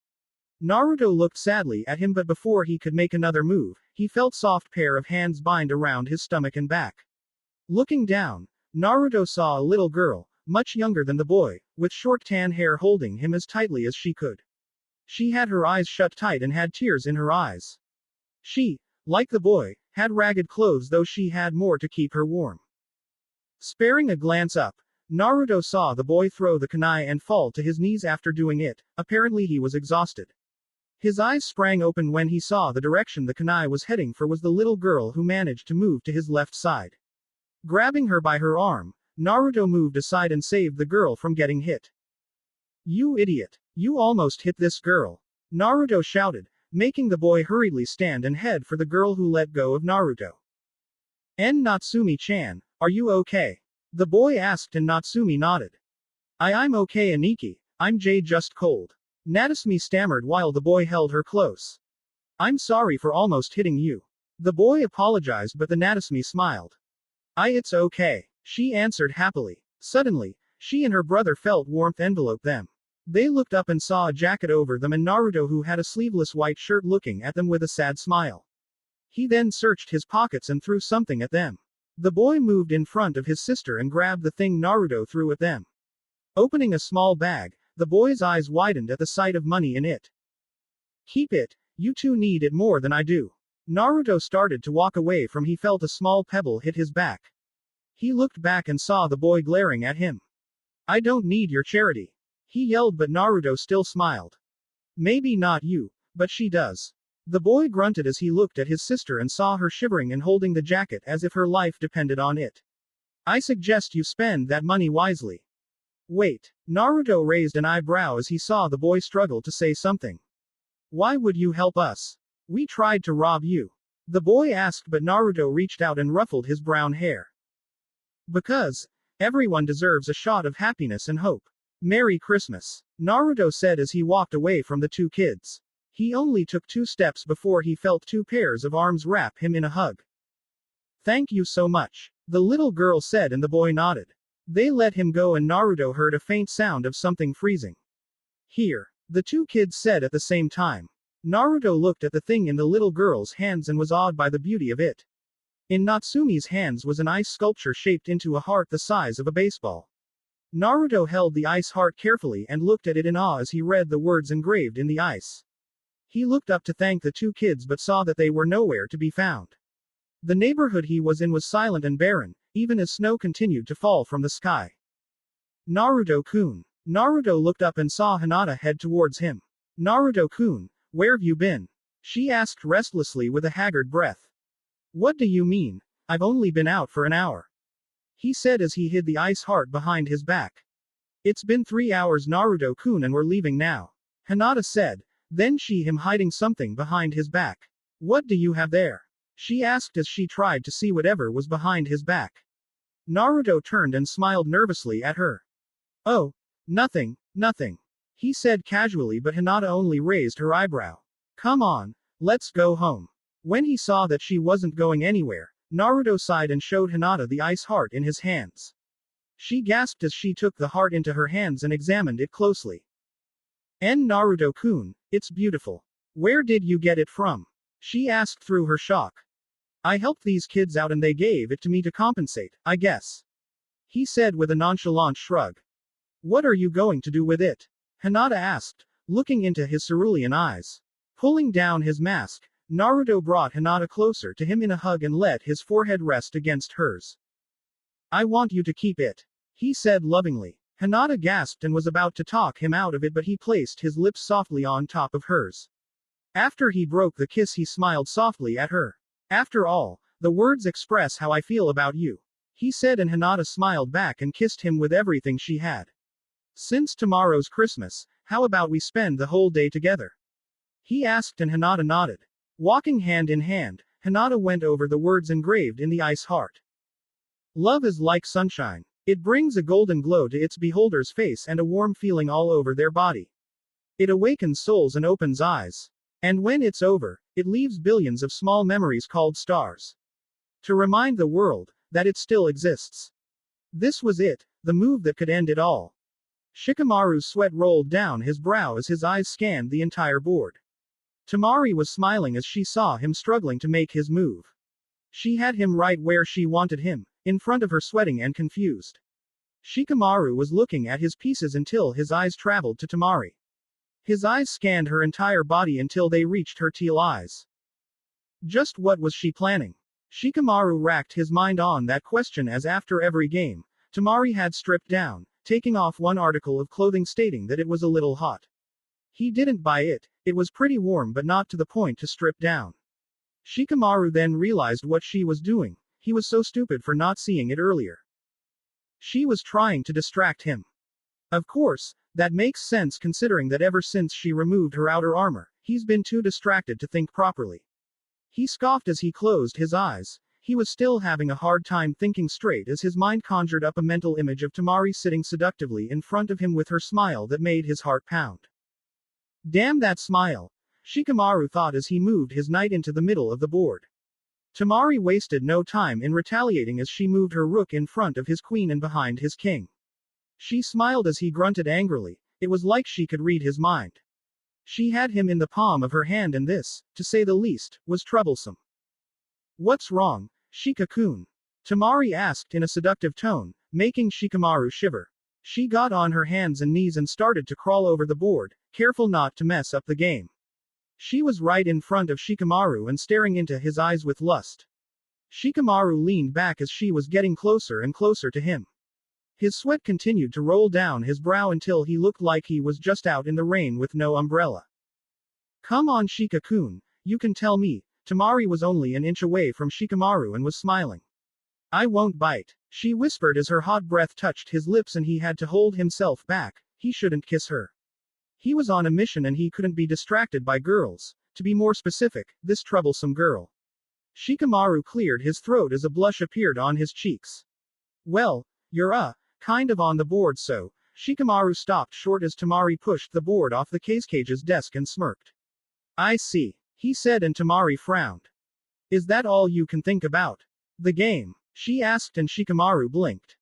Naruto looked sadly at him, but before he could make another move, he felt soft pair of hands bind around his stomach and back. Looking down, Naruto saw a little girl, much younger than the boy, with short tan hair holding him as tightly as she could. She had her eyes shut tight and had tears in her eyes. She, like the boy, had ragged clothes, though she had more to keep her warm. Sparing a glance up, Naruto saw the boy throw the kunai and fall to his knees after doing it. Apparently he was exhausted. His eyes sprang open when he saw the direction the kunai was heading for was the little girl who managed to move to his left side. Grabbing her by her arm, Naruto moved aside and saved the girl from getting hit. "You idiot! You almost hit this girl!" Naruto shouted, making the boy hurriedly stand and head for the girl who let go of Naruto. "Natsumi-chan, are you okay?" the boy asked and Natsumi nodded. I'm okay Aniki, I'm just cold." Natsumi stammered while the boy held her close. "I'm sorry for almost hitting you." The boy apologized, but the Natsumi smiled. It's okay," she answered happily. Suddenly, she and her brother felt warmth envelope them. They looked up and saw a jacket over them and Naruto, who had a sleeveless white shirt, looking at them with a sad smile. He then searched his pockets and threw something at them. The boy moved in front of his sister and grabbed the thing Naruto threw at them. Opening a small bag, the boy's eyes widened at the sight of money in it. "Keep it, you two need it more than I do." Naruto started to walk away from he felt a small pebble hit his back. He looked back and saw the boy glaring at him. "I don't need your charity," he yelled, but Naruto still smiled. "Maybe not you, but she does." The boy grunted as he looked at his sister and saw her shivering and holding the jacket as if her life depended on it. "I suggest you spend that money wisely." "Wait." Naruto raised an eyebrow as he saw the boy struggle to say something. "Why would you help us? We tried to rob you." The boy asked, but Naruto reached out and ruffled his brown hair. "Because everyone deserves a shot of happiness and hope. Merry Christmas," Naruto said as he walked away from the two kids. He only took 2 steps before he felt 2 pairs of arms wrap him in a hug. "Thank you so much," the little girl said, and the boy nodded. They let him go and Naruto heard a faint sound of something freezing. "Here," the 2 kids said at the same time. Naruto looked at the thing in the little girl's hands and was awed by the beauty of it. In Natsumi's hands was an ice sculpture shaped into a heart the size of a baseball. Naruto held the ice heart carefully and looked at it in awe as he read the words engraved in the ice. He looked up to thank the 2 kids but saw that they were nowhere to be found. The neighborhood he was in was silent and barren, even as snow continued to fall from the sky. "Naruto-kun." Naruto looked up and saw Hinata head towards him. "Naruto-kun, where've you been?" she asked restlessly with a haggard breath. "What do you mean? I've only been out for an hour," he said as he hid the ice heart behind his back. "It's been 3 hours Naruto-kun and we're leaving now," Hinata said. Then she him hiding something behind his back. "What do you have there?" she asked as she tried to see whatever was behind his back. Naruto turned and smiled nervously at her. "Oh, nothing, nothing," he said casually, but Hinata only raised her eyebrow. "Come on, let's go home." When he saw that she wasn't going anywhere, Naruto sighed and showed Hinata the ice heart in his hands. She gasped as she took the heart into her hands and examined it closely. "Naruto-kun, it's beautiful. Where did you get it from?" she asked through her shock. "I helped these kids out and they gave it to me to compensate, I guess." he said with a nonchalant shrug. What are you going to do with it? Hinata asked, looking into his cerulean eyes. Pulling down his mask, Naruto brought Hinata closer to him in a hug and let his forehead rest against hers. I want you to keep it, he said lovingly. Hinata gasped and was about to talk him out of it, but he placed his lips softly on top of hers. After he broke the kiss, he smiled softly at her. After all, the words express how I feel about you, he said, and Hinata smiled back and kissed him with everything she had. Since tomorrow's Christmas, how about we spend the whole day together? He asked, and Hinata nodded. Walking hand in hand, Hinata went over the words engraved in the ice heart. Love is like sunshine. It brings a golden glow to its beholder's face and a warm feeling all over their body. It awakens souls and opens eyes. And when it's over, it leaves billions of small memories called stars, to remind the world that it still exists. This was it, the move that could end it all. Shikamaru's sweat rolled down his brow as his eyes scanned the entire board. Tamari was smiling as she saw him struggling to make his move. She had him right where she wanted him, in front of her, sweating and confused. Shikamaru was looking at his pieces until his eyes traveled to Tamari. His eyes scanned her entire body until they reached her teal eyes. Just what was she planning? Shikamaru racked his mind on that question as after every game, Tamari had stripped down, taking off one article of clothing stating that it was a little hot. He didn't buy it, it was pretty warm but not to the point to strip down. Shikamaru then realized what she was doing, he was so stupid for not seeing it earlier. She was trying to distract him. Of course, that makes sense considering that ever since she removed her outer armor, he's been too distracted to think properly. He scoffed as he closed his eyes. He was still having a hard time thinking straight as his mind conjured up a mental image of Tamari sitting seductively in front of him with her smile that made his heart pound. Damn that smile, Shikamaru thought as he moved his knight into the middle of the board. Tamari wasted no time in retaliating as she moved her rook in front of his queen and behind his king. She smiled as he grunted angrily, it was like she could read his mind. She had him in the palm of her hand and this, to say the least, was troublesome. What's wrong, Shika-kun? Tamari asked in a seductive tone, making Shikamaru shiver. She got on her hands and knees and started to crawl over the board, careful not to mess up the game. She was right in front of Shikamaru and staring into his eyes with lust. Shikamaru leaned back as she was getting closer and closer to him. His sweat continued to roll down his brow until he looked like he was just out in the rain with no umbrella. Come on, Shika-kun, you can tell me. Tamari was only an inch away from Shikamaru and was smiling. I won't bite, she whispered as her hot breath touched his lips and he had to hold himself back, he shouldn't kiss her. He was on a mission and he couldn't be distracted by girls, to be more specific, this troublesome girl. Shikamaru cleared his throat as a blush appeared on his cheeks. Well, you're kind of on the board so, Shikamaru stopped short as Tamari pushed the board off the cage's desk and smirked. I see, he said and Tamari frowned. Is that all you can think about? The game? She asked and Shikamaru blinked.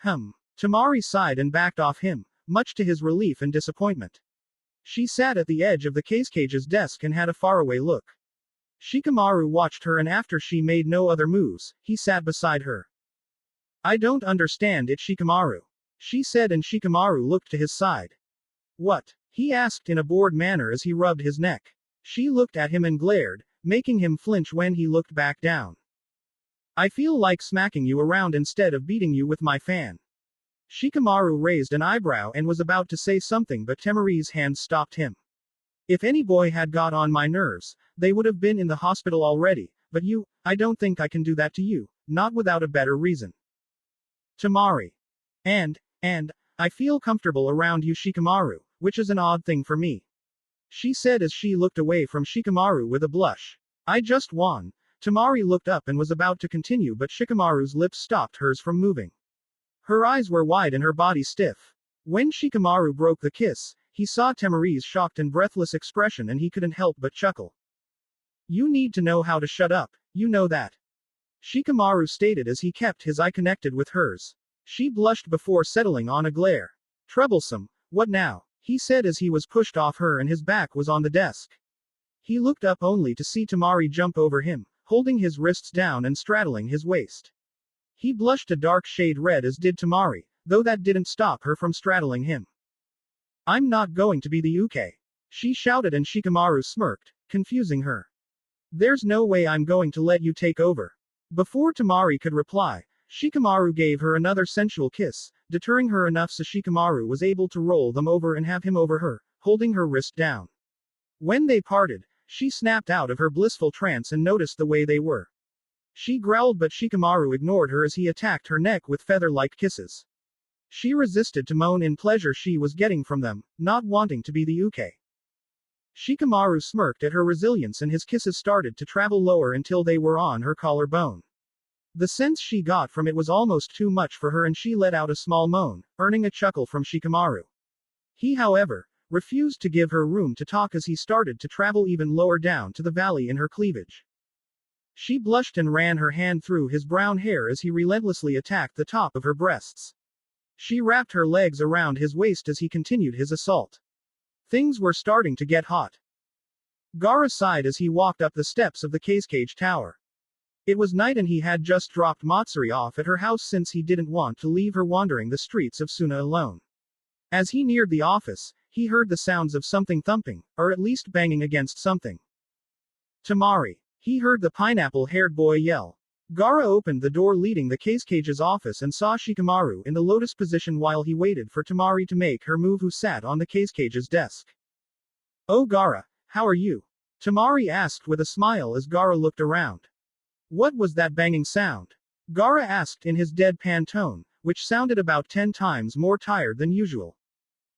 Tamari sighed and backed off him, much to his relief and disappointment. She sat at the edge of the cage's desk and had a faraway look. Shikamaru watched her and after she made no other moves, he sat beside her. I don't understand it, Shikamaru, she said and Shikamaru looked to his side. What? He asked in a bored manner as he rubbed his neck. She looked at him and glared, making him flinch when he looked back down. I feel like smacking you around instead of beating you with my fan. Shikamaru raised an eyebrow and was about to say something but Tamari's hand stopped him. If any boy had got on my nerves, they would have been in the hospital already, but you, I don't think I can do that to you, not without a better reason. Tamari. And, I feel comfortable around you, Shikamaru, which is an odd thing for me. She said as she looked away from Shikamaru with a blush. I just won. Tamari looked up and was about to continue but Shikamaru's lips stopped hers from moving. Her eyes were wide and her body stiff. When Shikamaru broke the kiss, he saw Tamari's shocked and breathless expression and he couldn't help but chuckle. You need to know how to shut up, you know that. Shikamaru stated as he kept his eye connected with hers. She blushed before settling on a glare. Troublesome, what now? He said as he was pushed off her and his back was on the desk. He looked up only to see Tamari jump over him, holding his wrists down and straddling his waist. He blushed a dark shade red as did Tamari, though that didn't stop her from straddling him. I'm not going to be the Uke. She shouted and Shikamaru smirked, confusing her. There's no way I'm going to let you take over. Before Tamari could reply, Shikamaru gave her another sensual kiss, deterring her enough so Shikamaru was able to roll them over and have him over her, holding her wrist down. When they parted, she snapped out of her blissful trance and noticed the way they were. She growled but Shikamaru ignored her as he attacked her neck with feather-like kisses. She resisted to moan in pleasure she was getting from them, not wanting to be the Uke. Shikamaru smirked at her resilience and his kisses started to travel lower until they were on her collarbone. The sense she got from it was almost too much for her and she let out a small moan, earning a chuckle from Shikamaru. He, however, refused to give her room to talk as he started to travel even lower down to the valley in her cleavage. She blushed and ran her hand through his brown hair as he relentlessly attacked the top of her breasts. She wrapped her legs around his waist as he continued his assault. Things were starting to get hot. Gaara sighed as he walked up the steps of the cage tower. It was night and he had just dropped Matsuri off at her house since he didn't want to leave her wandering the streets of Suna alone. As he neared the office, he heard the sounds of something thumping, or at least banging against something. Tamari. He heard the pineapple-haired boy yell. Gaara opened the door leading the cage's office and saw Shikamaru in the lotus position while he waited for Tamari to make her move who sat on the cage's desk. Oh Gaara, how are you? Tamari asked with a smile as Gaara looked around. What was that banging sound? Gaara asked in his deadpan tone, which sounded about 10 times more tired than usual.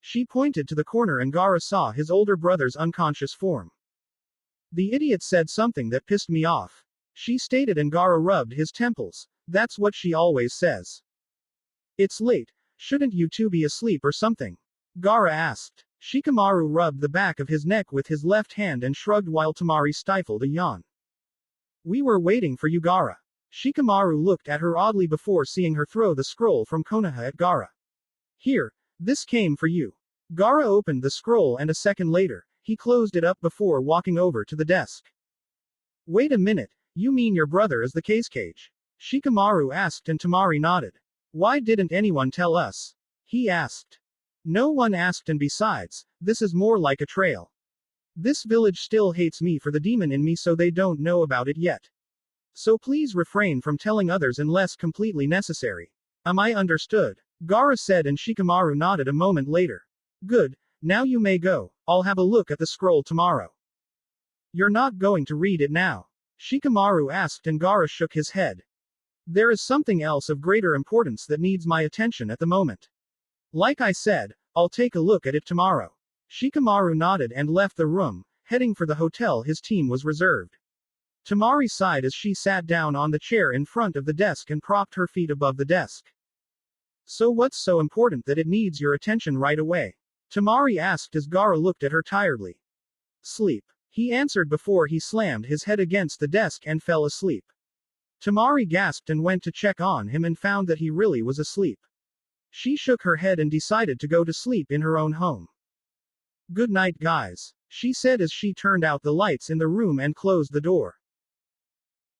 She pointed to the corner and Gaara saw his older brother's unconscious form. The idiot said something that pissed me off. She stated and Gaara rubbed his temples. That's what she always says. It's late, shouldn't you two be asleep or something? Gaara asked. Shikamaru rubbed the back of his neck with his left hand and shrugged while Tamari stifled a yawn. We were waiting for you Gaara. Shikamaru looked at her oddly before seeing her throw the scroll from Konoha at Gaara. Here, this came for you. Gaara opened the scroll and a second later, he closed it up before walking over to the desk. Wait a minute, you mean your brother is the cage? Shikamaru asked and Tamari nodded. Why didn't anyone tell us? He asked. No one asked and besides, this is more like a trail. This village still hates me for the demon in me so they don't know about it yet. So please refrain from telling others unless completely necessary. Am I understood? Gaara said and Shikamaru nodded a moment later. Good, now you may go, I'll have a look at the scroll tomorrow. You're not going to read it now? Shikamaru asked and Gaara shook his head. There is something else of greater importance that needs my attention at the moment. Like I said, I'll take a look at it tomorrow. Shikamaru nodded and left the room, heading for the hotel his team was reserved. Tamari sighed as she sat down on the chair in front of the desk and propped her feet above the desk. So what's so important that it needs your attention right away? Tamari asked as Gaara looked at her tiredly. Sleep. He answered before he slammed his head against the desk and fell asleep. Tamari gasped and went to check on him and found that he really was asleep. She shook her head and decided to go to sleep in her own home. Good night guys, she said as she turned out the lights in the room and closed the door.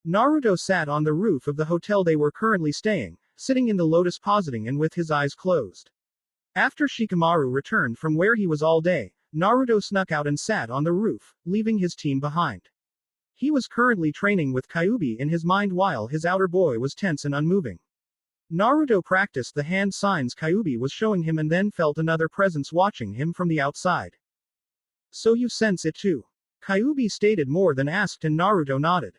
Naruto sat on the roof of the hotel they were currently staying, sitting in the lotus positing and with his eyes closed. After Shikamaru returned from where he was all day, Naruto snuck out and sat on the roof, leaving his team behind. He was currently training with Kyuubi in his mind while his outer boy was tense and unmoving. Naruto practiced the hand signs Kyuubi was showing him and then felt another presence watching him from the outside. So you sense it too? Kyuubi stated more than asked and Naruto nodded.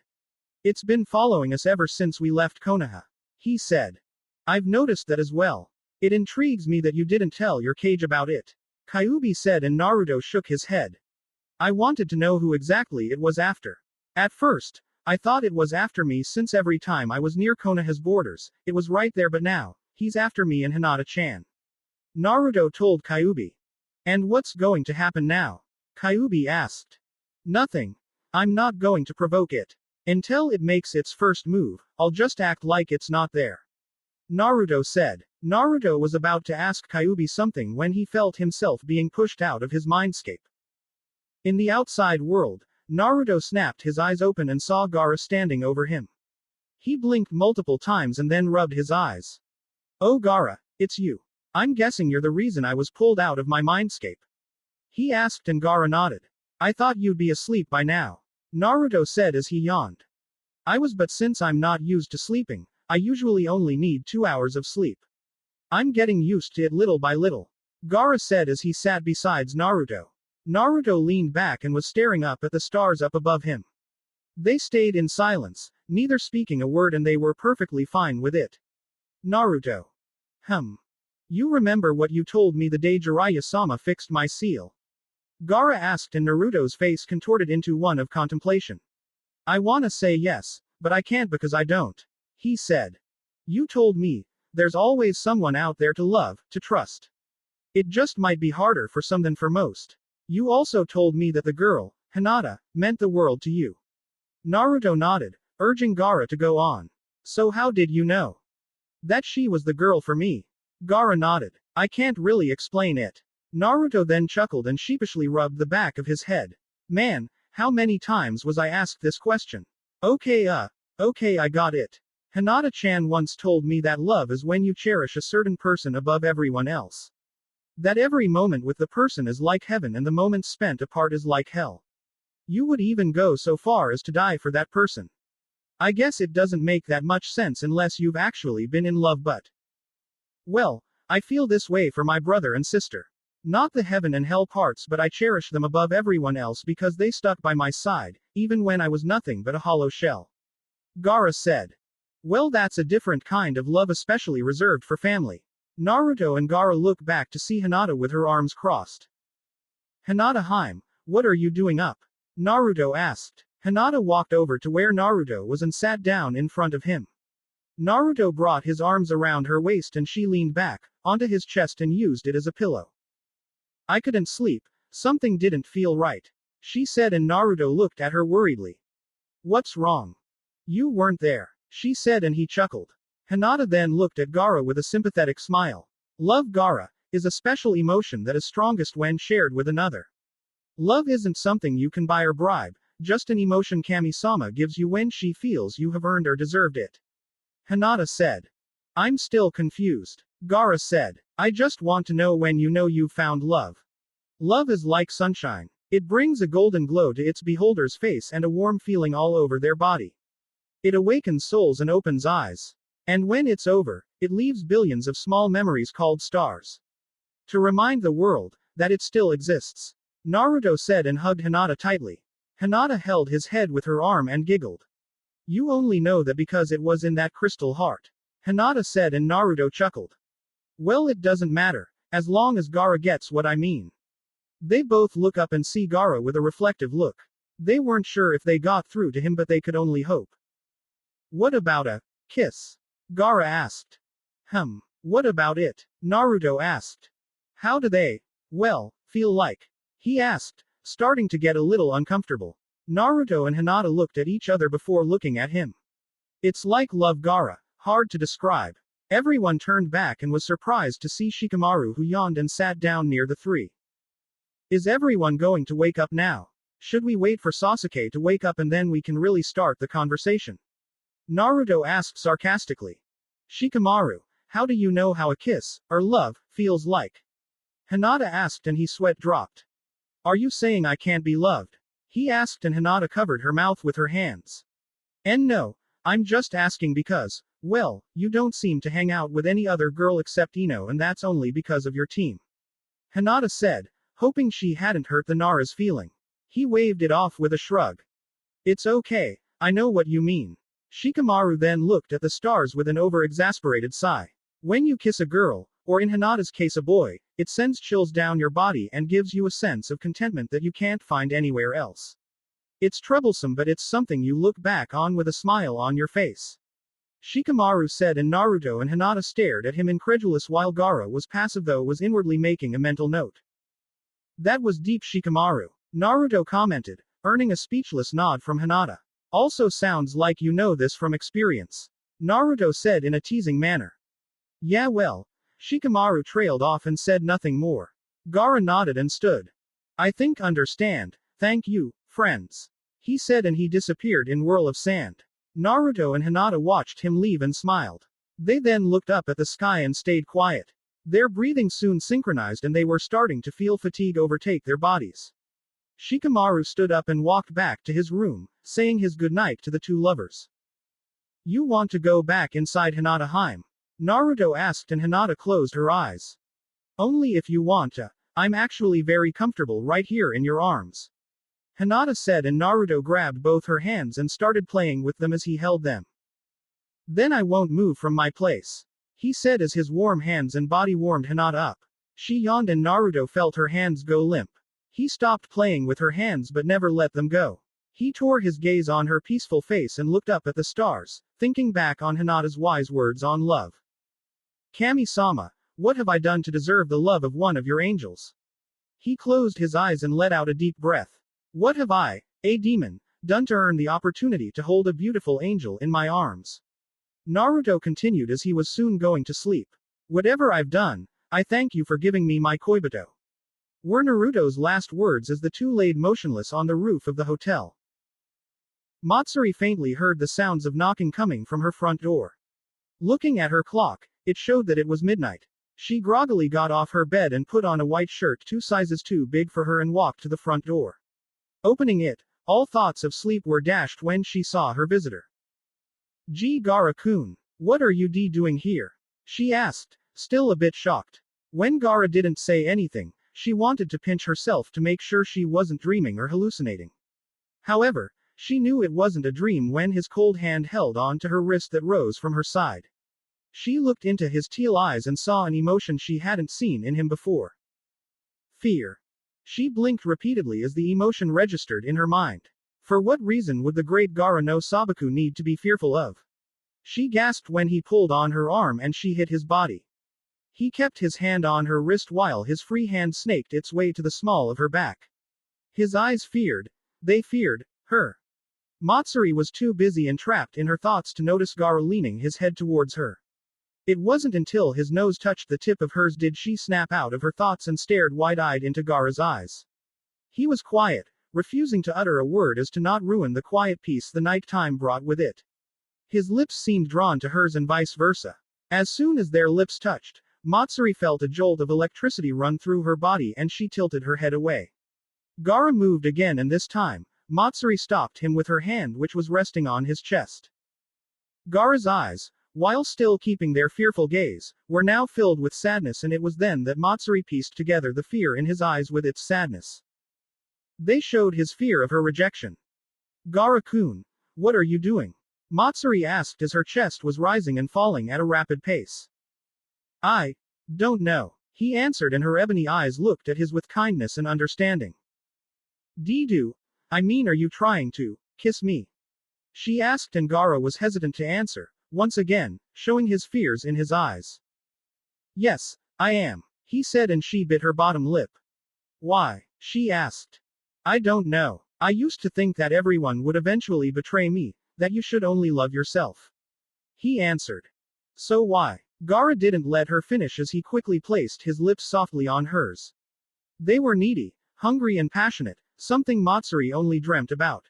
It's been following us ever since we left Konoha. He said. I've noticed that as well. It intrigues me that you didn't tell your cage about it. Kyuubi said and Naruto shook his head. I wanted to know who exactly it was after. At first, I thought it was after me since every time I was near Konoha's borders, it was right there but now, he's after me and Hinata-chan. Naruto told Kyuubi. And what's going to happen now? Kyuubi asked. Nothing. I'm not going to provoke it. Until it makes its first move, I'll just act like it's not there. Naruto said. Naruto was about to ask Kyuubi something when he felt himself being pushed out of his mindscape. In the outside world, Naruto snapped his eyes open and saw Gaara standing over him. He blinked multiple times and then rubbed his eyes. Oh Gaara, it's you. I'm guessing you're the reason I was pulled out of my mindscape. He asked and Gaara nodded. I thought you'd be asleep by now. Naruto said as he yawned. I was, but since I'm not used to sleeping, I usually only need 2 hours of sleep. I'm getting used to it little by little. Gaara said as he sat beside Naruto. Naruto leaned back and was staring up at the stars up above him. They stayed in silence, neither speaking a word, and they were perfectly fine with it. Naruto. You remember what you told me the day Jiraiya-sama fixed my seal? Gaara asked and Naruto's face contorted into one of contemplation. I wanna say yes, but I can't because I don't. He said. You told me, there's always someone out there to love, to trust. It just might be harder for some than for most. You also told me that the girl, Hinata, meant the world to you. Naruto nodded, urging Gaara to go on. So how did you know? That she was the girl for me. Gaara nodded. I can't really explain it. Naruto then chuckled and sheepishly rubbed the back of his head. Man, how many times was I asked this question? Okay, I got it. Hinata-chan once told me that love is when you cherish a certain person above everyone else. That every moment with the person is like heaven and the moments spent apart is like hell. You would even go so far as to die for that person. I guess it doesn't make that much sense unless you've actually been in love, but. Well, I feel this way for my brother and sister. Not the heaven and hell parts, but I cherish them above everyone else because they stuck by my side, even when I was nothing but a hollow shell. Gaara said. Well, that's a different kind of love, especially reserved for family. Naruto and Gaara looked back to see Hinata with her arms crossed. Hinata, what are you doing up? Naruto asked. Hinata walked over to where Naruto was and sat down in front of him. Naruto brought his arms around her waist and she leaned back, onto his chest and used it as a pillow. I couldn't sleep, something didn't feel right. She said and Naruto looked at her worriedly. What's wrong? You weren't there, she said and he chuckled. Hinata then looked at Gaara with a sympathetic smile. Love, Gaara, is a special emotion that is strongest when shared with another. Love isn't something you can buy or bribe, just an emotion Kami-sama gives you when she feels you have earned or deserved it. Hinata said. I'm still confused. Gaara said. I just want to know when you know you've found love. Love is like sunshine. It brings a golden glow to its beholder's face and a warm feeling all over their body. It awakens souls and opens eyes. And when it's over, it leaves billions of small memories called stars. To remind the world that it still exists. Naruto said and hugged Hinata tightly. Hinata held his head with her arm and giggled. You only know that because it was in that crystal heart. Hinata said and Naruto chuckled. Well, it doesn't matter, as long as Gaara gets what I mean. They both look up and see Gaara with a reflective look. They weren't sure if they got through to him, but they could only hope. What about a kiss? Gaara asked. What about it? Naruto asked. How do they, feel like? He asked, starting to get a little uncomfortable. Naruto and Hinata looked at each other before looking at him. It's like love, Gaara, hard to describe. Everyone turned back and was surprised to see Shikamaru, who yawned and sat down near the three. Is everyone going to wake up now? Should we wait for Sasuke to wake up and then we can really start the conversation? Naruto asked sarcastically. Shikamaru, how do you know how a kiss, or love, feels like? Hinata asked and his sweat dropped. Are you saying I can't be loved? He asked and Hinata covered her mouth with her hands. And no, I'm just asking because, you don't seem to hang out with any other girl except Ino, and that's only because of your team. Hinata said, hoping she hadn't hurt the Nara's feeling. He waved it off with a shrug. It's okay, I know what you mean. Shikamaru then looked at the stars with an over-exasperated sigh. When you kiss a girl, or in Hinata's case a boy, it sends chills down your body and gives you a sense of contentment that you can't find anywhere else. It's troublesome, but it's something you look back on with a smile on your face. Shikamaru said, and Naruto and Hinata stared at him incredulous while Gaara was passive, though was inwardly making a mental note. That was deep, Shikamaru. Naruto commented, earning a speechless nod from Hinata. Also sounds like you know this from experience. Naruto said in a teasing manner. Yeah, Shikamaru trailed off and said nothing more. Gaara nodded and stood. I think understand, thank you, friends. He said and he disappeared in whirl of sand. Naruto and Hinata watched him leave and smiled. They then looked up at the sky and stayed quiet. Their breathing soon synchronized and they were starting to feel fatigue overtake their bodies. Shikamaru stood up and walked back to his room, saying his goodnight to the two lovers. You want to go back inside Hinata Heim? Naruto asked and Hinata closed her eyes. Only if you want to. I'm actually very comfortable right here in your arms. Hinata said and Naruto grabbed both her hands and started playing with them as he held them. Then I won't move from my place, he said as his warm hands and body warmed Hinata up. She yawned and Naruto felt her hands go limp. He stopped playing with her hands but never let them go. He tore his gaze on her peaceful face and looked up at the stars, thinking back on Hinata's wise words on love. Kami-sama, what have I done to deserve the love of one of your angels? He closed his eyes and let out a deep breath. What have I, a demon, done to earn the opportunity to hold a beautiful angel in my arms? Naruto continued as he was soon going to sleep. Whatever I've done, I thank you for giving me my koibito. Were Naruto's last words as the two laid motionless on the roof of the hotel. Matsuri faintly heard the sounds of knocking coming from her front door. Looking at her clock, it showed that it was midnight. She groggily got off her bed and put on a white shirt 2 sizes too big for her and walked to the front door. Opening it, all thoughts of sleep were dashed when she saw her visitor. Gaara-kun, what are you doing here? She asked, still a bit shocked. When Gaara didn't say anything, she wanted to pinch herself to make sure she wasn't dreaming or hallucinating. However, she knew it wasn't a dream when his cold hand held on to her wrist that rose from her side. She looked into his teal eyes and saw an emotion she hadn't seen in him before. Fear. She blinked repeatedly as the emotion registered in her mind. For what reason would the great Gaara no Sabaku need to be fearful of? She gasped when he pulled on her arm and she hit his body. He kept his hand on her wrist while his free hand snaked its way to the small of her back. His eyes feared. They feared her. Matsuri was too busy and trapped in her thoughts to notice Gaara leaning his head towards her. It wasn't until his nose touched the tip of hers did she snap out of her thoughts and stared wide-eyed into Gaara's eyes. He was quiet, refusing to utter a word as to not ruin the quiet peace the night time brought with it. His lips seemed drawn to hers and vice versa. As soon as their lips touched, Matsuri felt a jolt of electricity run through her body and she tilted her head away. Gaara moved again and this time, Matsuri stopped him with her hand which was resting on his chest. Gaara's eyes, while still keeping their fearful gaze, were now filled with sadness and it was then that Matsuri pieced together the fear in his eyes with its sadness. They showed his fear of her rejection. Gaara-kun, what are you doing? Matsuri asked as her chest was rising and falling at a rapid pace. I don't know, he answered and her ebony eyes looked at his with kindness and understanding. Dedu, I mean are you trying to kiss me? She asked and Gaara was hesitant to answer, once again, showing his fears in his eyes. Yes, I am, he said and she bit her bottom lip. Why? She asked. I don't know. I used to think that everyone would eventually betray me, that you should only love yourself. He answered. So why? Gaara didn't let her finish as he quickly placed his lips softly on hers. They were needy, hungry and passionate, something Matsuri only dreamt about.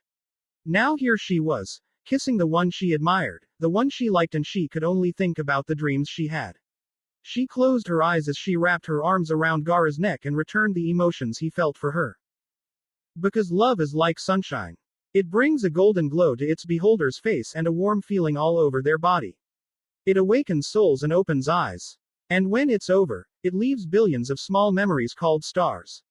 Now here she was, kissing the one she admired, the one she liked and she could only think about the dreams she had. She closed her eyes as she wrapped her arms around Gaara's neck and returned the emotions he felt for her. Because love is like sunshine. It brings a golden glow to its beholder's face and a warm feeling all over their body. It awakens souls and opens eyes. And when it's over, it leaves billions of small memories called stars.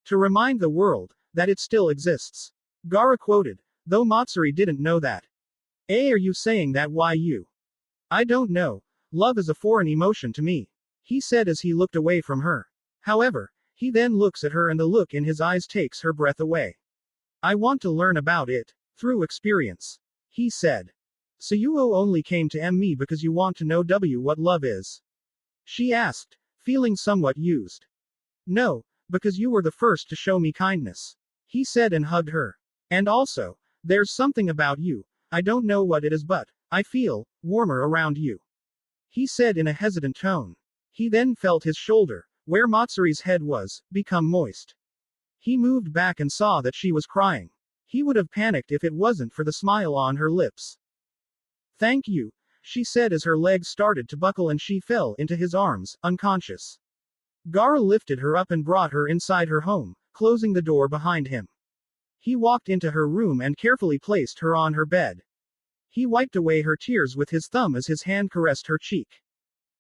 To remind the world that it still exists. Gaara quoted, though Matsuri didn't know that. Are you saying that why you? I don't know. Love is a foreign emotion to me, he said as he looked away from her. However, he then looks at her and the look in his eyes takes her breath away. I want to learn about it, through experience, he said. So you only came to me because you want to know what love is? She asked, feeling somewhat used. No, because you were the first to show me kindness, he said and hugged her. And also, there's something about you, I don't know what it is but, I feel warmer around you, he said in a hesitant tone. He then felt his shoulder, where Matsuri's head was, become moist. He moved back and saw that she was crying. He would have panicked if it wasn't for the smile on her lips. Thank you, she said as her legs started to buckle and she fell into his arms, unconscious. Gaara lifted her up and brought her inside her home, closing the door behind him. He walked into her room and carefully placed her on her bed. He wiped away her tears with his thumb as his hand caressed her cheek.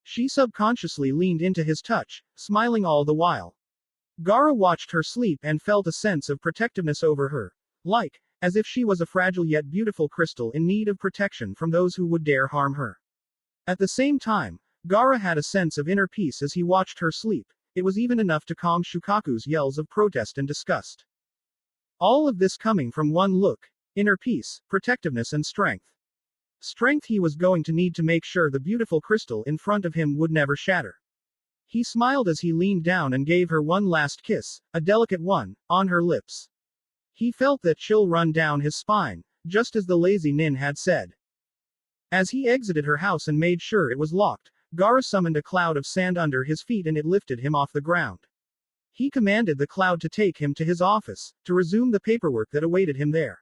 She subconsciously leaned into his touch, smiling all the while. Gaara watched her sleep and felt a sense of protectiveness over her, as if she was a fragile yet beautiful crystal in need of protection from those who would dare harm her. At the same time, Gaara had a sense of inner peace as he watched her sleep. It was even enough to calm Shukaku's yells of protest and disgust. All of this coming from one look: inner peace, protectiveness and strength. Strength he was going to need to make sure the beautiful crystal in front of him would never shatter. He smiled as he leaned down and gave her one last kiss, a delicate one, on her lips. He felt that chill run down his spine, just as the lazy Nin had said. As he exited her house and made sure it was locked, Gaara summoned a cloud of sand under his feet and it lifted him off the ground. He commanded the cloud to take him to his office, to resume the paperwork that awaited him there.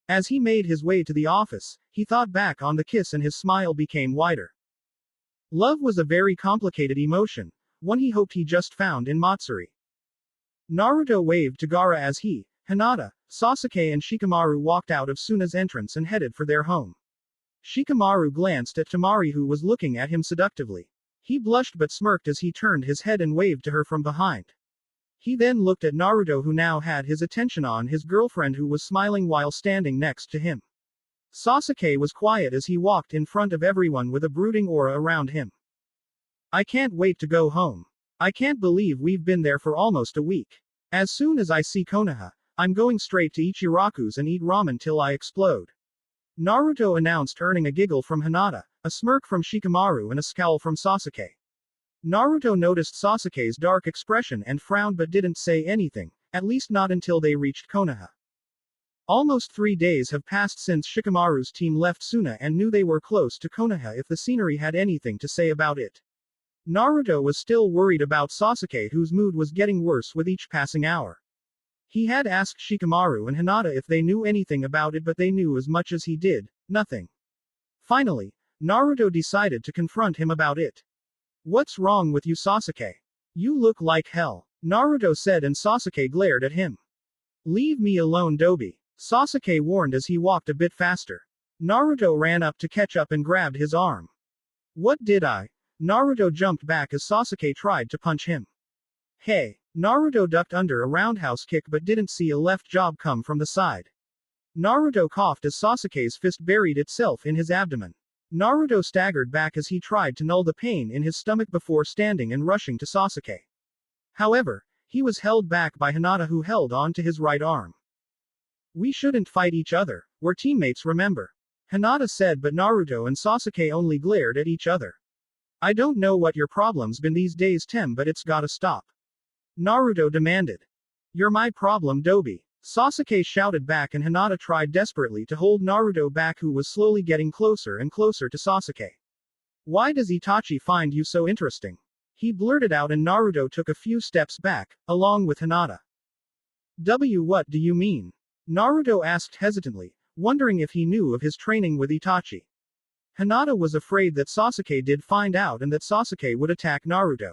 As he made his way to the office, he thought back on the kiss and his smile became wider. Love was a very complicated emotion, one he hoped he just found in Matsuri. Naruto waved to Gaara as he, Hinata, Sasuke and Shikamaru walked out of Suna's entrance and headed for their home. Shikamaru glanced at Temari who was looking at him seductively. He blushed but smirked as he turned his head and waved to her from behind. He then looked at Naruto who now had his attention on his girlfriend who was smiling while standing next to him. Sasuke was quiet as he walked in front of everyone with a brooding aura around him. I can't wait to go home. I can't believe we've been there for almost a week. As soon as I see Konoha, I'm going straight to Ichiraku's and eat ramen till I explode. Naruto announced, earning a giggle from Hinata, a smirk from Shikamaru and a scowl from Sasuke. Naruto noticed Sasuke's dark expression and frowned but didn't say anything, at least not until they reached Konoha. Almost 3 days have passed since Shikamaru's team left Suna and knew they were close to Konoha if the scenery had anything to say about it. Naruto was still worried about Sasuke whose mood was getting worse with each passing hour. He had asked Shikamaru and Hinata if they knew anything about it but they knew as much as he did, nothing. Finally, Naruto decided to confront him about it. What's wrong with you, Sasuke? You look like hell, Naruto said and Sasuke glared at him. Leave me alone, Dobi, Sasuke warned as he walked a bit faster. Naruto ran up to catch up and grabbed his arm. What did I? Naruto jumped back as Sasuke tried to punch him. Hey, Naruto ducked under a roundhouse kick but didn't see a left jab come from the side. Naruto coughed as Sasuke's fist buried itself in his abdomen. Naruto staggered back as he tried to null the pain in his stomach before standing and rushing to Sasuke. However, he was held back by Hinata who held on to his right arm. We shouldn't fight each other, we're teammates, remember? Hinata said but Naruto and Sasuke only glared at each other. I don't know what your problem's been these days, Tem, but it's gotta stop. Naruto demanded. You're my problem, Dobi, Sasuke shouted back and Hinata tried desperately to hold Naruto back who was slowly getting closer and closer to Sasuke. Why does Itachi find you so interesting? He blurted out and Naruto took a few steps back, along with Hinata. What do you mean? Naruto asked hesitantly, wondering if he knew of his training with Itachi. Hinata was afraid that Sasuke did find out and that Sasuke would attack Naruto.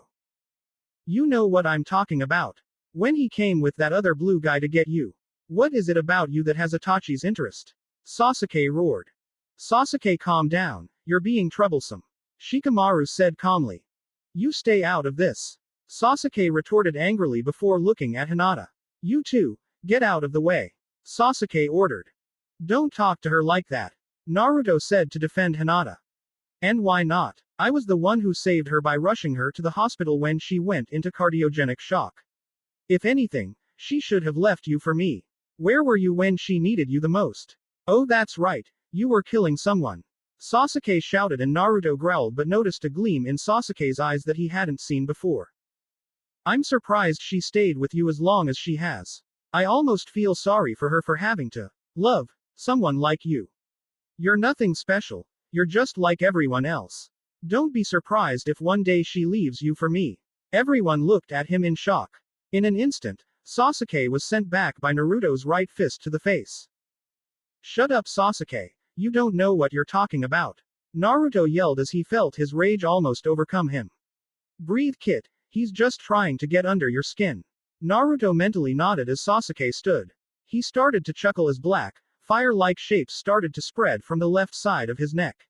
You know what I'm talking about. When he came with that other blue guy to get you. What is it about you that has Itachi's interest? Sasuke roared. Sasuke, calm down, you're being troublesome. Shikamaru said calmly. You stay out of this. Sasuke retorted angrily before looking at Hinata. You two, get out of the way. Sasuke ordered. Don't talk to her like that, Naruto said to defend Hinata. And why not? I was the one who saved her by rushing her to the hospital when she went into cardiogenic shock. If anything, she should have left you for me. Where were you when she needed you the most? Oh, that's right, you were killing someone. Sasuke shouted and Naruto growled but noticed a gleam in Sasuke's eyes that he hadn't seen before. I'm surprised she stayed with you as long as she has. I almost feel sorry for her for having to love someone like you. You're nothing special, you're just like everyone else. Don't be surprised if one day she leaves you for me. Everyone looked at him in shock. In an instant, Sasuke was sent back by Naruto's right fist to the face. Shut up, Sasuke. You don't know what you're talking about. Naruto yelled as he felt his rage almost overcome him. Breathe, kid. He's just trying to get under your skin. Naruto mentally nodded as Sasuke stood. He started to chuckle as black, fire-like shapes started to spread from the left side of his neck.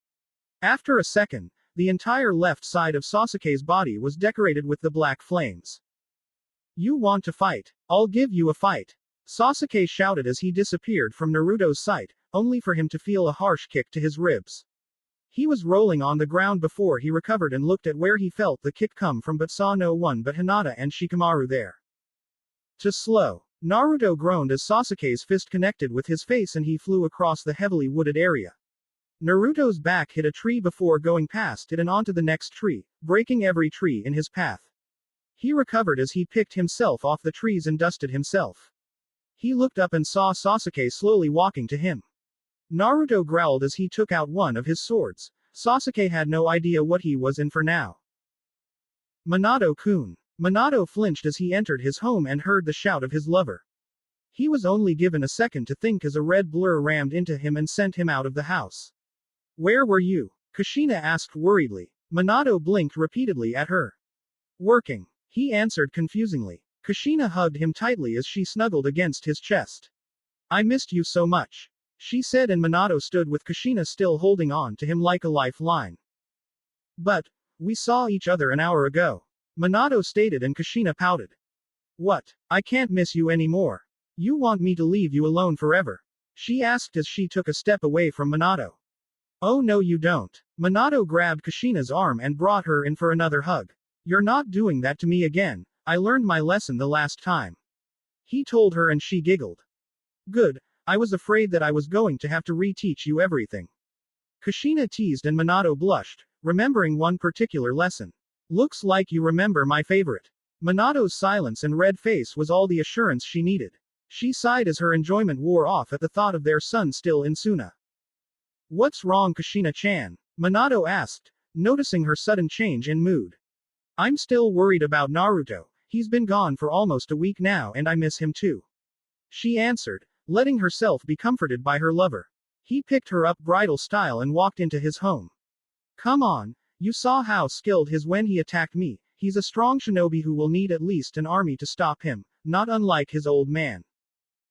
After a second, the entire left side of Sasuke's body was decorated with the black flames. You want to fight? I'll give you a fight. Sasuke shouted as he disappeared from Naruto's sight, only for him to feel a harsh kick to his ribs. He was rolling on the ground before he recovered and looked at where he felt the kick come from but saw no one but Hinata and Shikamaru there. Too slow. Naruto groaned as Sasuke's fist connected with his face and he flew across the heavily wooded area. Naruto's back hit a tree before going past it and onto the next tree, breaking every tree in his path. He recovered as he picked himself off the trees and dusted himself. He looked up and saw Sasuke slowly walking to him. Naruto growled as he took out one of his swords. Sasuke had no idea what he was in for now. Minato-kun. Minato flinched as he entered his home and heard the shout of his lover. He was only given a second to think as a red blur rammed into him and sent him out of the house. Where were you? Kushina asked worriedly. Minato blinked repeatedly at her. Working. He answered confusingly. Kushina hugged him tightly as she snuggled against his chest. I missed you so much, she said, and Minato stood with Kushina still holding on to him like a lifeline. But we saw each other an hour ago, Minato stated, and Kushina pouted. What? I can't miss you anymore. You want me to leave you alone forever? She asked as she took a step away from Minato. Oh no you don't. Minato grabbed Kushina's arm and brought her in for another hug. You're not doing that to me again. I learned my lesson the last time, he told her, and she giggled. Good. I was afraid that I was going to have to reteach you everything, Kushina teased, and Minato blushed, remembering one particular lesson. Looks like you remember my favorite. Minato's silence and red face was all the assurance she needed. She sighed as her enjoyment wore off at the thought of their son still in Suna. What's wrong, Kushina-chan? Minato asked, noticing her sudden change in mood. I'm still worried about Naruto. He's been gone for almost a week now and I miss him too, she answered, letting herself be comforted by her lover. He picked her up bridal style and walked into his home. Come on, you saw how skilled he is when he attacked me. He's a strong shinobi who will need at least an army to stop him, not unlike his old man.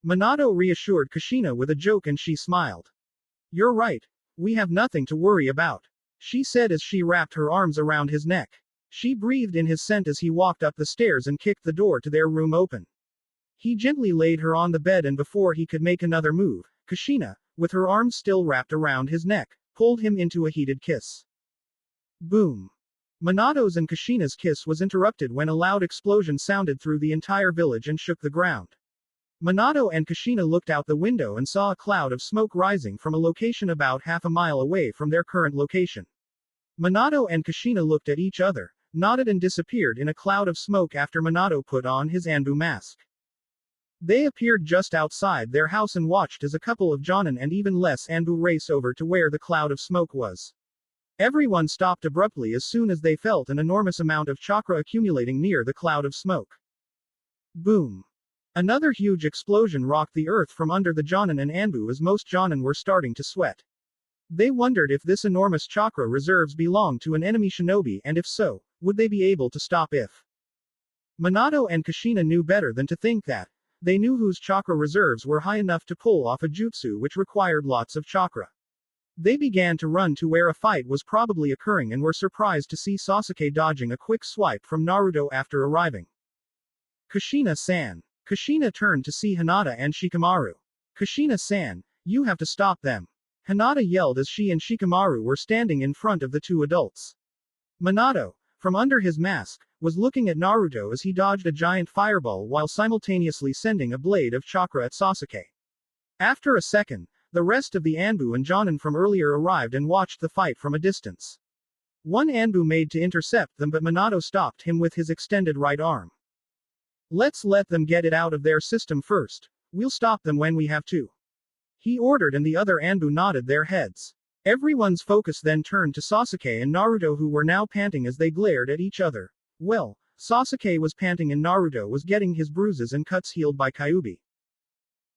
Minato reassured Kushina with a joke, and she smiled. You're right. We have nothing to worry about, she said as she wrapped her arms around his neck. She breathed in his scent as he walked up the stairs and kicked the door to their room open. He gently laid her on the bed, and before he could make another move, Kushina, with her arms still wrapped around his neck, pulled him into a heated kiss. Boom. Minato's and Kushina's kiss was interrupted when a loud explosion sounded through the entire village and shook the ground. Minato and Kushina looked out the window and saw a cloud of smoke rising from a location about half a mile away from their current location. Minato and Kushina looked at each other, nodded, and disappeared in a cloud of smoke after Minato put on his Anbu mask. They appeared just outside their house and watched as a couple of Jonin and even less Anbu race over to where the cloud of smoke was. Everyone stopped abruptly as soon as they felt an enormous amount of chakra accumulating near the cloud of smoke. Boom. Another huge explosion rocked the earth from under the Jonin and Anbu as most Jonin were starting to sweat. They wondered if this enormous chakra reserves belonged to an enemy shinobi, and if so, would they be able to stop if? Minato and Kushina knew better than to think that. They knew whose chakra reserves were high enough to pull off a jutsu which required lots of chakra. They began to run to where a fight was probably occurring and were surprised to see Sasuke dodging a quick swipe from Naruto after arriving. Kushina-san. Kushina turned to see Hinata and Shikamaru. Kushina-san, you have to stop them, Hinata yelled as she and Shikamaru were standing in front of the two adults. Minato, from under his mask, was looking at Naruto as he dodged a giant fireball while simultaneously sending a blade of chakra at Sasuke. After a second, the rest of the Anbu and Jonin from earlier arrived and watched the fight from a distance. One Anbu made to intercept them, but Minato stopped him with his extended right arm. Let's let them get it out of their system first. We'll stop them when we have to, he ordered, and the other Anbu nodded their heads. Everyone's focus then turned to Sasuke and Naruto, who were now panting as they glared at each other. Well, Sasuke was panting and Naruto was getting his bruises and cuts healed by Kyuubi.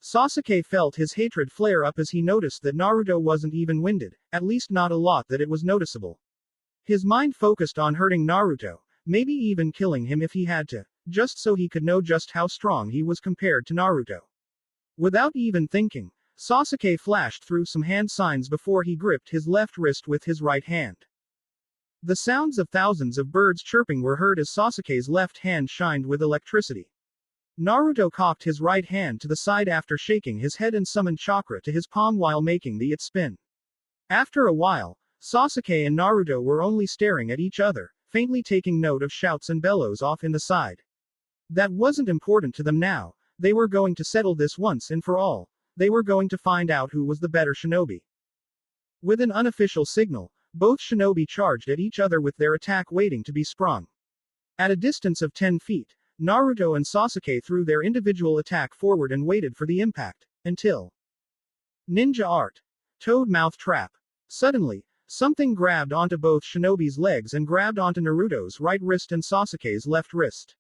Sasuke felt his hatred flare up as he noticed that Naruto wasn't even winded, at least not a lot that it was noticeable. His mind focused on hurting Naruto, maybe even killing him if he had to, just so he could know just how strong he was compared to Naruto. Without even thinking, Sasuke flashed through some hand signs before he gripped his left wrist with his right hand. The sounds of thousands of birds chirping were heard as Sasuke's left hand shined with electricity. Naruto cocked his right hand to the side after shaking his head and summoned chakra to his palm while making it spin. After a while, Sasuke and Naruto were only staring at each other, faintly taking note of shouts and bellows off in the side. That wasn't important to them now, they were going to settle this once and for all, they were going to find out who was the better shinobi. With an unofficial signal, both shinobi charged at each other with their attack waiting to be sprung. At a distance of 10 feet, Naruto and Sasuke threw their individual attack forward and waited for the impact, until Ninja Art. Toad Mouth Trap. Suddenly, something grabbed onto both shinobi's legs and grabbed onto Naruto's right wrist and Sasuke's left wrist.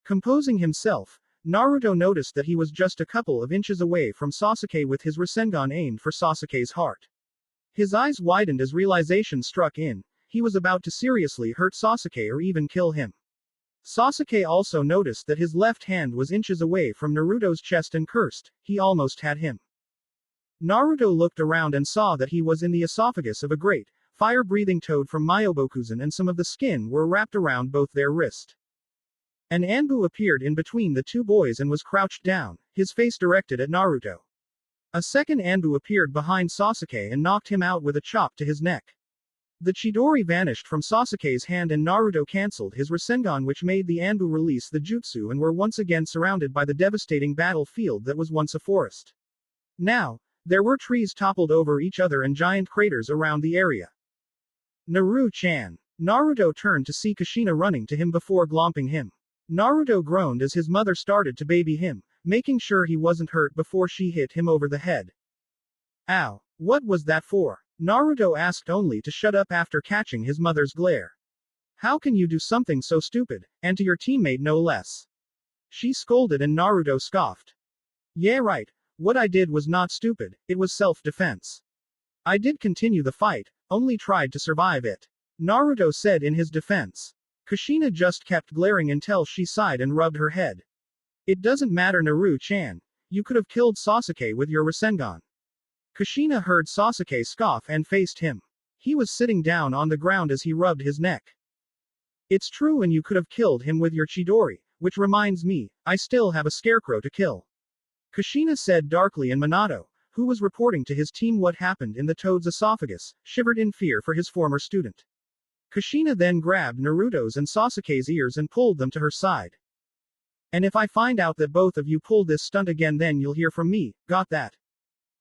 Composing himself, Naruto noticed that he was just a couple of inches away from Sasuke with his Rasengan aimed for Sasuke's heart. His eyes widened as realization struck in, he was about to seriously hurt Sasuke or even kill him. Sasuke also noticed that his left hand was inches away from Naruto's chest and cursed, he almost had him. Naruto looked around and saw that he was in the esophagus of a great, fire-breathing toad from Myobokuzen and some of the skin were wrapped around both their wrist. An Anbu appeared in between the two boys and was crouched down, his face directed at Naruto. A second Anbu appeared behind Sasuke and knocked him out with a chop to his neck. The Chidori vanished from Sasuke's hand and Naruto cancelled his Rasengan, which made the Anbu release the jutsu and were once again surrounded by the devastating battlefield that was once a forest. Now, there were trees toppled over each other and giant craters around the area. Naru-chan. Naruto turned to see Kushina running to him before glomping him. Naruto groaned as his mother started to baby him, making sure he wasn't hurt before she hit him over the head. Ow, what was that for? Naruto asked only to shut up after catching his mother's glare. How can you do something so stupid, and to your teammate no less? She scolded and Naruto scoffed. Yeah right, what I did was not stupid, it was self-defense. I did continue the fight, only tried to survive it. Naruto said in his defense. Kushina just kept glaring until she sighed and rubbed her head. It doesn't matter Naru-chan, you could have killed Sasuke with your Rasengan. Kushina heard Sasuke scoff and faced him. He was sitting down on the ground as he rubbed his neck. It's true and you could have killed him with your Chidori, which reminds me, I still have a scarecrow to kill. Kushina said darkly and Minato, who was reporting to his team what happened in the toad's esophagus, shivered in fear for his former student. Kushina then grabbed Naruto's and Sasuke's ears and pulled them to her side. And if I find out that both of you pull this stunt again then you'll hear from me, got that?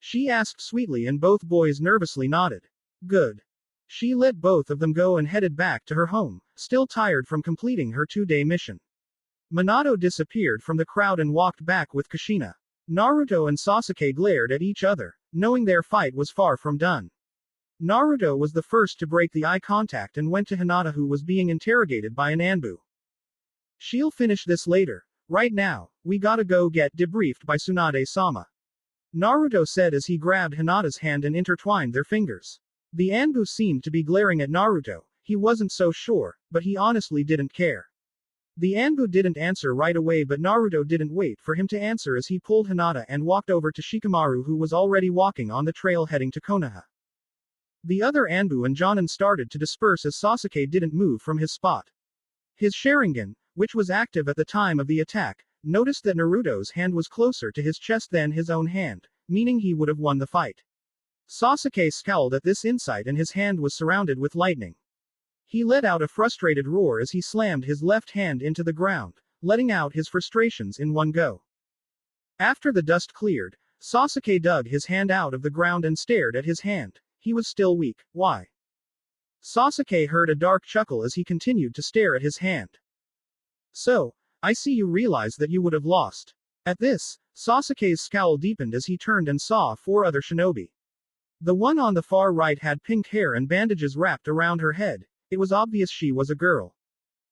She asked sweetly and both boys nervously nodded. Good. She let both of them go and headed back to her home, still tired from completing her 2-day mission. Minato disappeared from the crowd and walked back with Kushina. Naruto and Sasuke glared at each other, knowing their fight was far from done. Naruto was the first to break the eye contact and went to Hinata, who was being interrogated by an Anbu. She'll finish this later. Right now, we gotta go get debriefed by Tsunade-sama. Naruto said as he grabbed Hinata's hand and intertwined their fingers. The Anbu seemed to be glaring at Naruto, he wasn't so sure, but he honestly didn't care. The Anbu didn't answer right away, but Naruto didn't wait for him to answer as he pulled Hinata and walked over to Shikamaru, who was already walking on the trail heading to Konoha. The other Anbu and Jonin started to disperse as Sasuke didn't move from his spot. His Sharingan, which was active at the time of the attack, noticed that Naruto's hand was closer to his chest than his own hand, meaning he would have won the fight. Sasuke scowled at this insight and his hand was surrounded with lightning. He let out a frustrated roar as he slammed his left hand into the ground, letting out his frustrations in one go. After the dust cleared, Sasuke dug his hand out of the ground and stared at his hand. He was still weak, why? Sasuke heard a dark chuckle as he continued to stare at his hand. So, I see you realize that you would have lost. At this, Sasuke's scowl deepened as he turned and saw 4 other shinobi. The one on the far right had pink hair and bandages wrapped around her head. It was obvious she was a girl.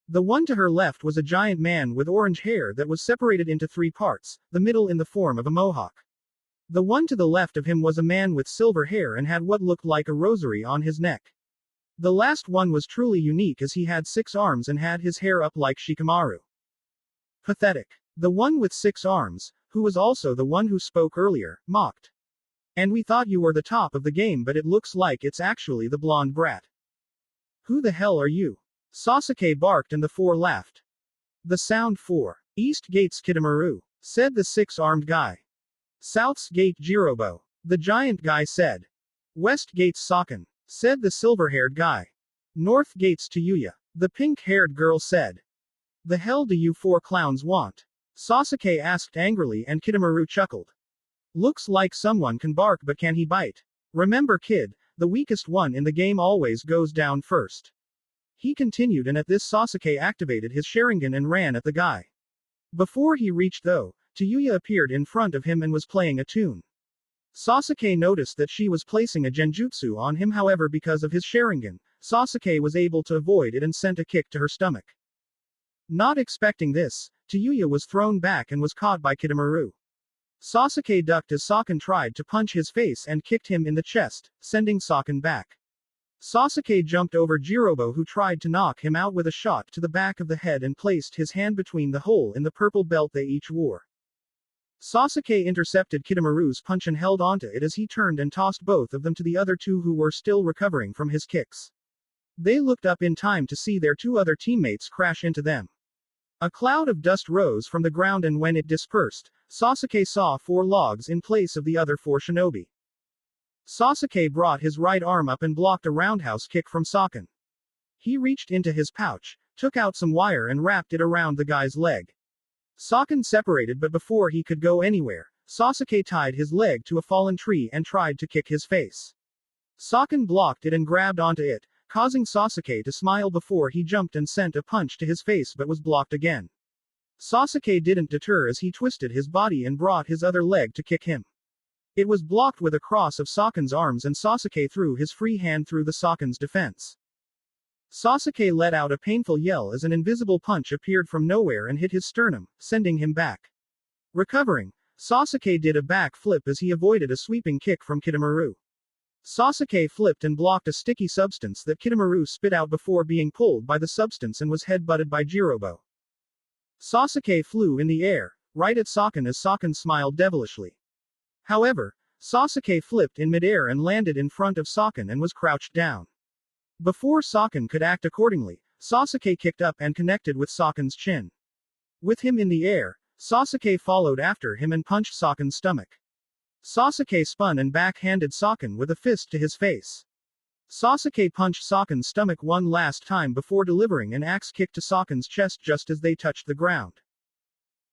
The one to her left was a giant man with orange hair that was separated into 3 parts, the middle in the form of a mohawk. The one to the left of him was a man with silver hair and had what looked like a rosary on his neck. The last one was truly unique as he had 6 arms and had his hair up like Shikamaru. Pathetic. The one with 6 arms, who was also the one who spoke earlier, mocked. And we thought you were the top of the game, but it looks like it's actually the blonde brat. Who the hell are you? Sasuke barked and the 4 laughed. The sound 4. East Gate's Kitamaru, said the 6-armed guy. South's Gate Jirobo, the giant guy said. West Gate's Saken, said the silver-haired guy. North Gate's Tayuya, the pink-haired girl said. The hell do you 4 clowns want? Sasuke asked angrily and Kitamaru chuckled. Looks like someone can bark but can he bite? Remember kid, the weakest one in the game always goes down first. He continued and at this Sasuke activated his Sharingan and ran at the guy. Before he reached though, Tayuya appeared in front of him and was playing a tune. Sasuke noticed that she was placing a genjutsu on him, however because of his Sharingan, Sasuke was able to avoid it and sent a kick to her stomach. Not expecting this, Tayuya was thrown back and was caught by Kitamaru. Sasuke ducked as Saken tried to punch his face and kicked him in the chest, sending Saken back. Sasuke jumped over Jirobo who tried to knock him out with a shot to the back of the head and placed his hand between the hole in the purple belt they each wore. Sasuke intercepted Kitamaru's punch and held onto it as he turned and tossed both of them to the other 2 who were still recovering from his kicks. They looked up in time to see their 2 other teammates crash into them. A cloud of dust rose from the ground and when it dispersed, Sasuke saw 4 logs in place of the other 4 shinobi. Sasuke brought his right arm up and blocked a roundhouse kick from Saken. He reached into his pouch, took out some wire and wrapped it around the guy's leg. Saken separated but before he could go anywhere, Sasuke tied his leg to a fallen tree and tried to kick his face. Saken blocked it and grabbed onto it, causing Sasuke to smile before he jumped and sent a punch to his face but was blocked again. Sasuke didn't deter as he twisted his body and brought his other leg to kick him. It was blocked with a cross of Saken's arms and Sasuke threw his free hand through the Saken's defense. Sasuke let out a painful yell as an invisible punch appeared from nowhere and hit his sternum, sending him back. Recovering, Sasuke did a back flip as he avoided a sweeping kick from Kitamaru. Sasuke flipped and blocked a sticky substance that Kitamaru spit out before being pulled by the substance and was head-butted by Jirobo. Sasuke flew in the air, right at Saken as Saken smiled devilishly. However, Sasuke flipped in midair and landed in front of Saken and was crouched down. Before Saken could act accordingly, Sasuke kicked up and connected with Saken's chin. With him in the air, Sasuke followed after him and punched Saken's stomach. Sasuke spun and backhanded Saken with a fist to his face. Sasuke punched Saken's stomach one last time before delivering an axe kick to Saken's chest just as they touched the ground.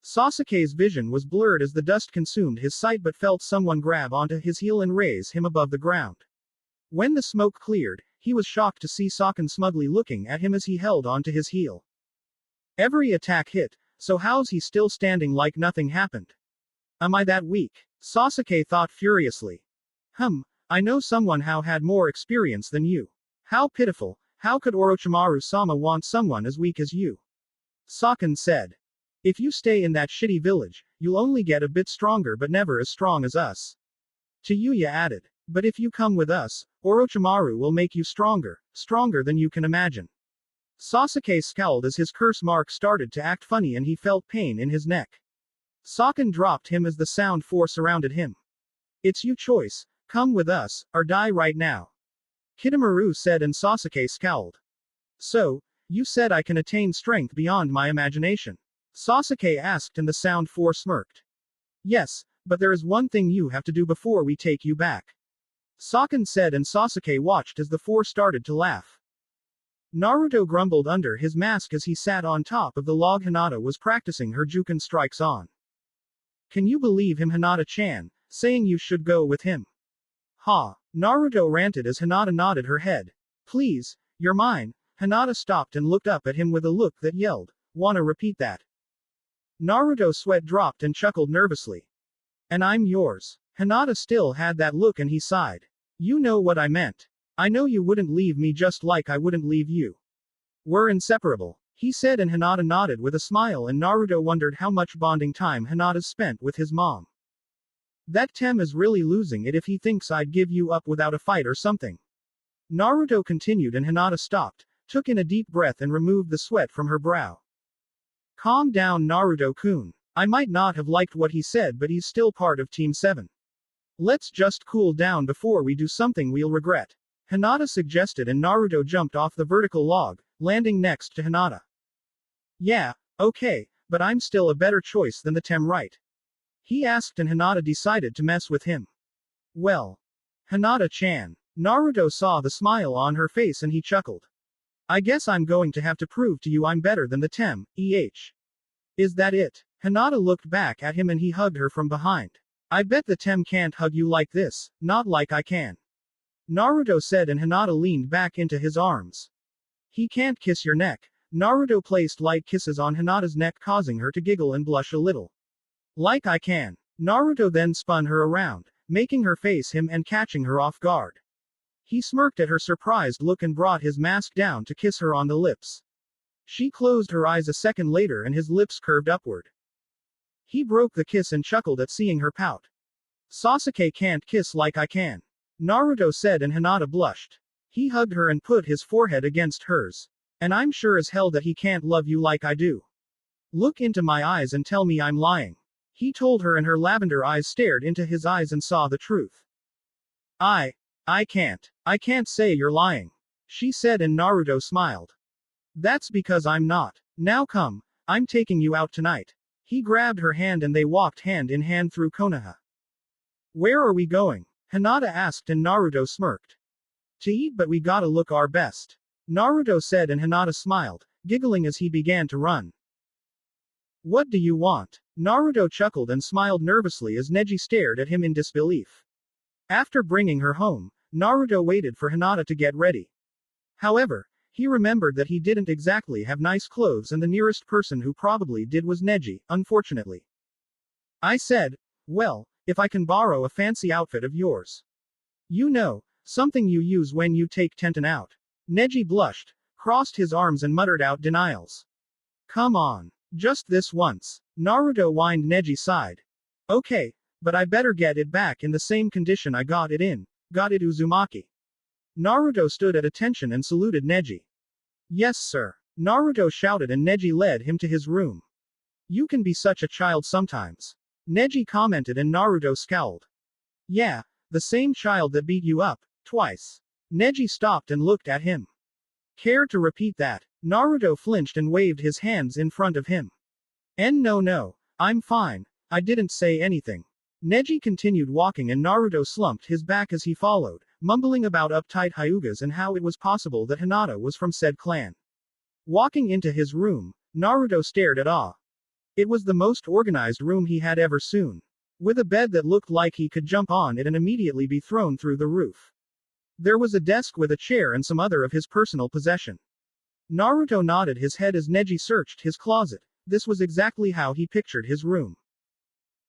Sasuke's vision was blurred as the dust consumed his sight but felt someone grab onto his heel and raise him above the ground. When the smoke cleared, he was shocked to see Saken smugly looking at him as he held onto his heel. Every attack hit, so how's he still standing like nothing happened? Am I that weak? Sasuke thought furiously. I know someone how had more experience than you. How pitiful, how could Orochimaru-sama want someone as weak as you? Saken said. If you stay in that shitty village, you'll only get a bit stronger but never as strong as us. Tayuya added. But if you come with us, Orochimaru will make you stronger, stronger than you can imagine. Sasuke scowled as his curse mark started to act funny and he felt pain in his neck. Saken dropped him as the sound 4 surrounded him. It's you choice, come with us, or die right now. Kitamaru said and Sasuke scowled. So, you said I can attain strength beyond my imagination? Sasuke asked and the sound 4 smirked. Yes, but there is one thing you have to do before we take you back. Saken said and Sasuke watched as the 4 started to laugh. Naruto grumbled under his mask as he sat on top of the log Hinata was practicing her Juken strikes on. Can you believe him Hinata-chan, saying you should go with him? Ha! Naruto ranted as Hinata nodded her head. Please, you're mine. Hinata stopped and looked up at him with a look that yelled, wanna repeat that? Naruto sweat dropped and chuckled nervously. And I'm yours. Hinata still had that look and he sighed. You know what I meant. I know you wouldn't leave me just like I wouldn't leave you. We're inseparable, he said and Hinata nodded with a smile and Naruto wondered how much bonding time Hinata spent with his mom. That Tem is really losing it if he thinks I'd give you up without a fight or something. Naruto continued and Hinata stopped, took in a deep breath and removed the sweat from her brow. Calm down Naruto-kun. I might not have liked what he said but he's still part of Team 7. Let's just cool down before we do something we'll regret. Hinata suggested and Naruto jumped off the vertical log, landing next to Hinata. Yeah, okay, but I'm still a better choice than the Tem, right? He asked and Hinata decided to mess with him. Well, Hinata-chan. Naruto saw the smile on her face and he chuckled. I guess I'm going to have to prove to you I'm better than the Tem, Is that it? Hinata looked back at him and he hugged her from behind. I bet the Tem can't hug you like this, not like I can. Naruto said and Hinata leaned back into his arms. He can't kiss your neck. Naruto placed light kisses on Hinata's neck causing her to giggle and blush a little. Like I can. Naruto then spun her around, making her face him and catching her off guard. He smirked at her surprised look and brought his mask down to kiss her on the lips. She closed her eyes a second later and his lips curved upward. He broke the kiss and chuckled at seeing her pout. Sasuke can't kiss like I can. Naruto said and Hinata blushed. He hugged her and put his forehead against hers. And I'm sure as hell that he can't love you like I do. Look into my eyes and tell me I'm lying. He told her and her lavender eyes stared into his eyes and saw the truth. I can't say you're lying. She said and Naruto smiled. That's because I'm not. Now come, I'm taking you out tonight. He grabbed her hand and they walked hand in hand through Konoha. Where are we going? Hinata asked and Naruto smirked. To eat but we gotta look our best. Naruto said and Hinata smiled, giggling as he began to run. What do you want? Naruto chuckled and smiled nervously as Neji stared at him in disbelief. After bringing her home, Naruto waited for Hinata to get ready. However, he remembered that he didn't exactly have nice clothes and the nearest person who probably did was Neji, unfortunately. I said, well, if I can borrow a fancy outfit of yours. You know, something you use when you take Tenten out. Neji blushed, crossed his arms and muttered out denials. Come on. Just this once. Naruto whined. Neji sighed. Okay, but I better get it back in the same condition I got it in. Got it Uzumaki. Naruto stood at attention and saluted Neji. Yes sir. Naruto shouted and Neji led him to his room. You can be such a child sometimes. Neji commented and Naruto scowled. Yeah, the same child that beat you up, twice. Neji stopped and looked at him. Care to repeat that? Naruto flinched and waved his hands in front of him. No, I'm fine. I didn't say anything. Neji continued walking and Naruto slumped his back as he followed, mumbling about uptight Hyugas and how it was possible that Hinata was from said clan. Walking into his room, Naruto stared at awe. It was the most organized room he had ever seen. With a bed that looked like he could jump on it and immediately be thrown through the roof. There was a desk with a chair and some other of his personal possession. Naruto nodded his head as Neji searched his closet. This was exactly how he pictured his room.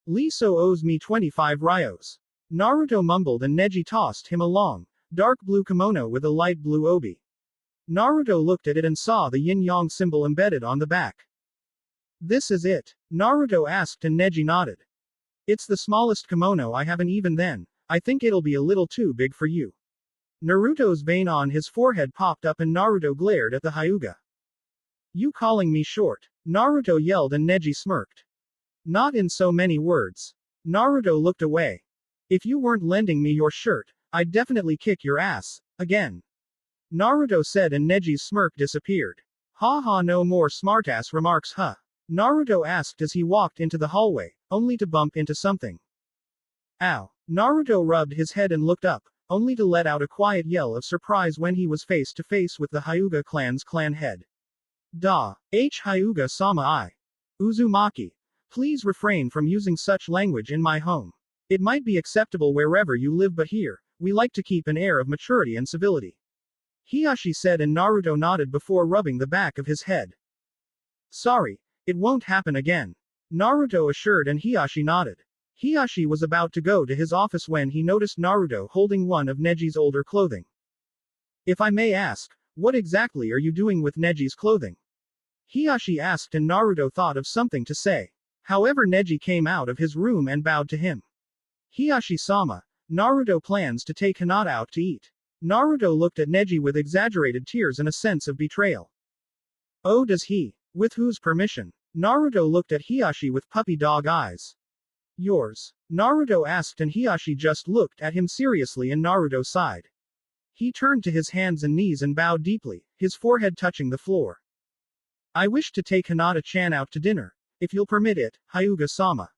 Liso owes me 25 ryos. Naruto mumbled and Neji tossed him a long, dark blue kimono with a light blue obi. Naruto looked at it and saw the yin-yang symbol embedded on the back. This is it? Naruto asked and Neji nodded. It's the smallest kimono I have and even then, I think it'll be a little too big for you. Naruto's vein on his forehead popped up and Naruto glared at the Hyuga. You calling me short? Naruto yelled and Neji smirked. Not in so many words. Naruto looked away. If you weren't lending me your shirt, I'd definitely kick your ass, again. Naruto said and Neji's smirk disappeared. Ha ha, no more smartass remarks huh? Naruto asked as he walked into the hallway, only to bump into something. Ow. Naruto rubbed his head and looked up, only to let out a quiet yell of surprise when he was face to face with the Hyuga clan's clan head. Hyuga-sama I. Uzumaki. Please refrain from using such language in my home. It might be acceptable wherever you live but here, we like to keep an air of maturity and civility. Hiyashi said and Naruto nodded before rubbing the back of his head. Sorry, it won't happen again. Naruto assured and Hiyashi nodded. Hiyashi was about to go to his office when he noticed Naruto holding one of Neji's older clothing. If I may ask, what exactly are you doing with Neji's clothing? Hiyashi asked and Naruto thought of something to say. However, Neji came out of his room and bowed to him. Hiyashi-sama, Naruto plans to take Hinata out to eat. Naruto looked at Neji with exaggerated tears and a sense of betrayal. Oh, does he? With whose permission? Naruto looked at Hiyashi with puppy dog eyes. Yours? Naruto asked, and Hiyashi just looked at him seriously, and Naruto sighed. He turned to his hands and knees and bowed deeply, his forehead touching the floor. I wish to take Hinata-chan out to dinner. If you'll permit it, Hyuga-sama.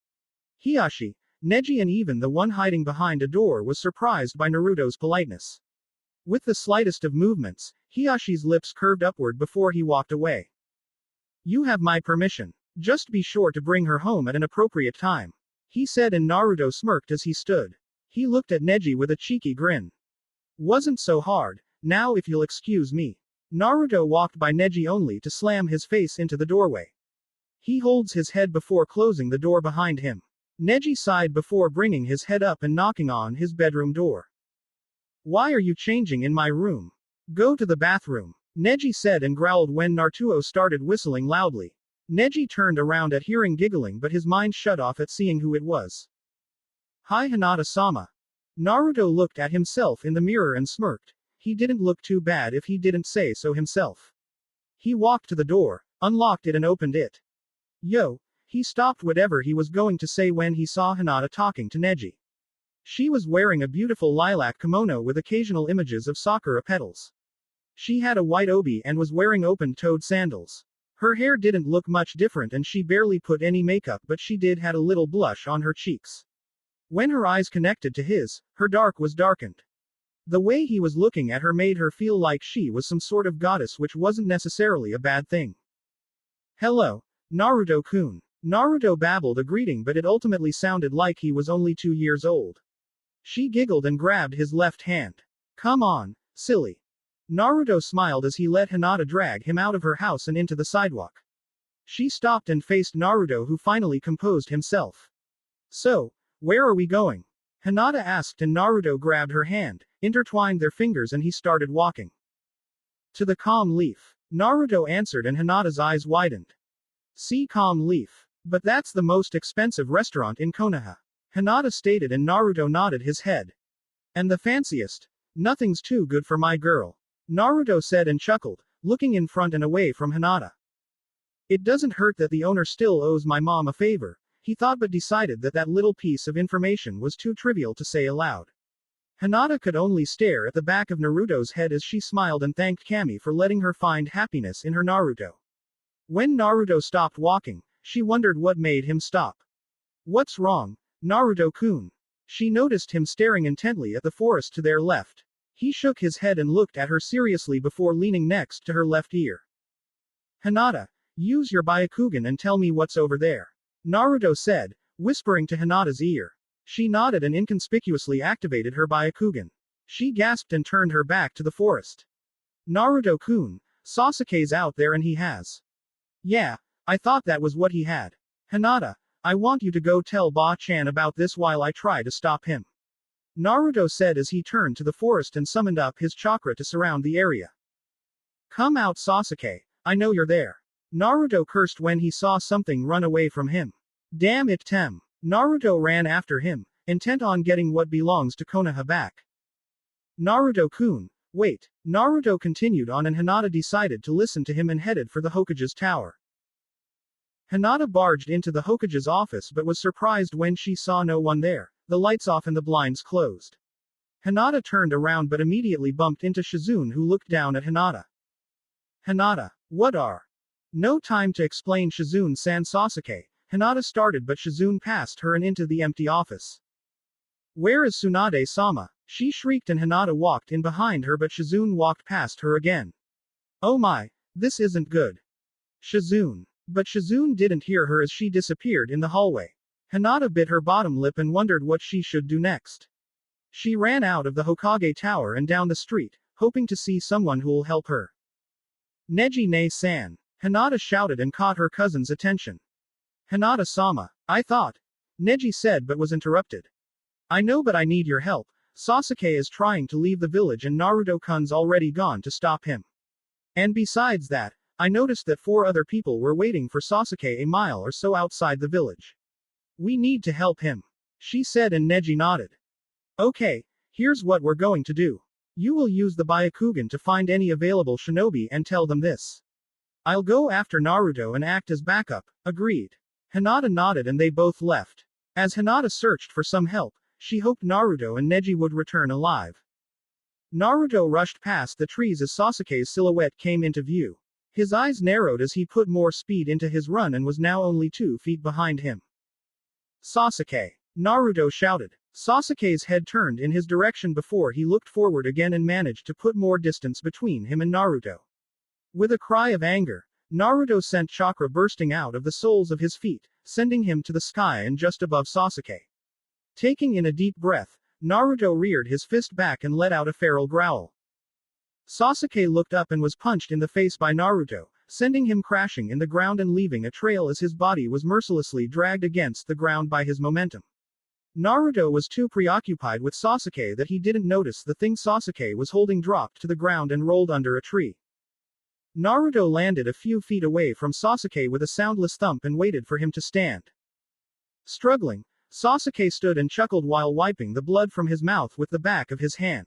Hiyashi, Neji, and even the one hiding behind a door was surprised by Naruto's politeness. With the slightest of movements, Hiyashi's lips curved upward before he walked away. You have my permission. Just be sure to bring her home at an appropriate time, he said, and Naruto smirked as he stood. He looked at Neji with a cheeky grin. Wasn't so hard. Now if you'll excuse me. Naruto walked by Neji only to slam his face into the doorway. He holds his head before closing the door behind him. Neji sighed before bringing his head up and knocking on his bedroom door. Why are you changing in my room? Go to the bathroom, Neji said and growled when Naruto started whistling loudly. Neji turned around at hearing giggling, but his mind shut off at seeing who it was. Hi, Hinata-sama. Naruto looked at himself in the mirror and smirked. He didn't look too bad if he didn't say so himself. He walked to the door, unlocked it and opened it. Yo! He stopped whatever he was going to say when he saw Hinata talking to Neji. She was wearing a beautiful lilac kimono with occasional images of sakura petals. She had a white obi and was wearing open-toed sandals. Her hair didn't look much different and she barely put any makeup, but she did had a little blush on her cheeks. When her eyes connected to his, her dark was darkened. The way he was looking at her made her feel like she was some sort of goddess, which wasn't necessarily a bad thing. Hello, Naruto-kun. Naruto babbled a greeting, but it ultimately sounded like he was only 2 years old. She giggled and grabbed his left hand. Come on, silly. Naruto smiled as he let Hinata drag him out of her house and into the sidewalk. She stopped and faced Naruto, who finally composed himself. So, where are we going? Hinata asked, and Naruto grabbed her hand, intertwined their fingers, and he started walking. To the Calm Leaf. Naruto answered, and Hinata's eyes widened. See, Calm Leaf. But that's the most expensive restaurant in Konoha. Hinata stated, and Naruto nodded his head. And the fanciest? Nothing's too good for my girl. Naruto said and chuckled, looking in front and away from Hinata. It doesn't hurt that the owner still owes my mom a favor, he thought, but decided that that little piece of information was too trivial to say aloud. Hinata could only stare at the back of Naruto's head as she smiled and thanked Kami for letting her find happiness in her Naruto. When Naruto stopped walking, she wondered what made him stop. What's wrong, Naruto-kun? She noticed him staring intently at the forest to their left. He shook his head and looked at her seriously before leaning next to her left ear. Hinata, use your Byakugan and tell me what's over there, Naruto said, whispering to Hinata's ear. She nodded and inconspicuously activated her Byakugan. She gasped and turned her back to the forest. Naruto-kun, Sasuke's out there and he has. Yeah, I thought that was what he had. Hinata, I want you to go tell Ba-chan about this while I try to stop him, Naruto said as he turned to the forest and summoned up his chakra to surround the area. Come out, Sasuke, I know you're there. Naruto cursed when he saw something run away from him. Damn it, Tem. Naruto ran after him, intent on getting what belongs to Konoha back. Naruto-kun, wait. Naruto continued on, and Hinata decided to listen to him and headed for the Hokage's tower. Hinata barged into the Hokage's office but was surprised when she saw no one there, the lights off and the blinds closed. Hinata turned around but immediately bumped into Shizune, who looked down at Hinata. Hinata, what are? No time to explain, Shizune-san. Sasuke, Hinata started, but Shizune passed her and into the empty office. Where is Tsunade-sama? She shrieked, and Hinata walked in behind her, but Shizune walked past her again. Oh my, this isn't good. Shizune. But Shizune didn't hear her as she disappeared in the hallway. Hinata bit her bottom lip and wondered what she should do next. She ran out of the Hokage tower and down the street, hoping to see someone who'll help her. Neji-ne-san. Hinata shouted and caught her cousin's attention. Hinata-sama, I thought. Neji said but was interrupted. I know, but I need your help. Sasuke is trying to leave the village and Naruto-kun's already gone to stop him. And besides that, I noticed that 4 other people were waiting for Sasuke a mile or so outside the village. We need to help him. she said, and Neji nodded. Okay, here's what we're going to do. You will use the Byakugan to find any available shinobi and tell them this. I'll go after Naruto and act as backup. Agreed. Hinata nodded and they both left. As Hinata searched for some help, she hoped Naruto and Neji would return alive. Naruto rushed past the trees as Sasuke's silhouette came into view. His eyes narrowed as he put more speed into his run and was now only 2 feet behind him. Sasuke! Naruto shouted. Sasuke's head turned in his direction before he looked forward again and managed to put more distance between him and Naruto. With a cry of anger, Naruto sent chakra bursting out of the soles of his feet, sending him to the sky and just above Sasuke. Taking in a deep breath, Naruto reared his fist back and let out a feral growl. Sasuke looked up and was punched in the face by Naruto, sending him crashing in the ground and leaving a trail as his body was mercilessly dragged against the ground by his momentum. Naruto was too preoccupied with Sasuke that he didn't notice the thing Sasuke was holding dropped to the ground and rolled under a tree. Naruto landed a few feet away from Sasuke with a soundless thump and waited for him to stand. Struggling, Sasuke stood and chuckled while wiping the blood from his mouth with the back of his hand.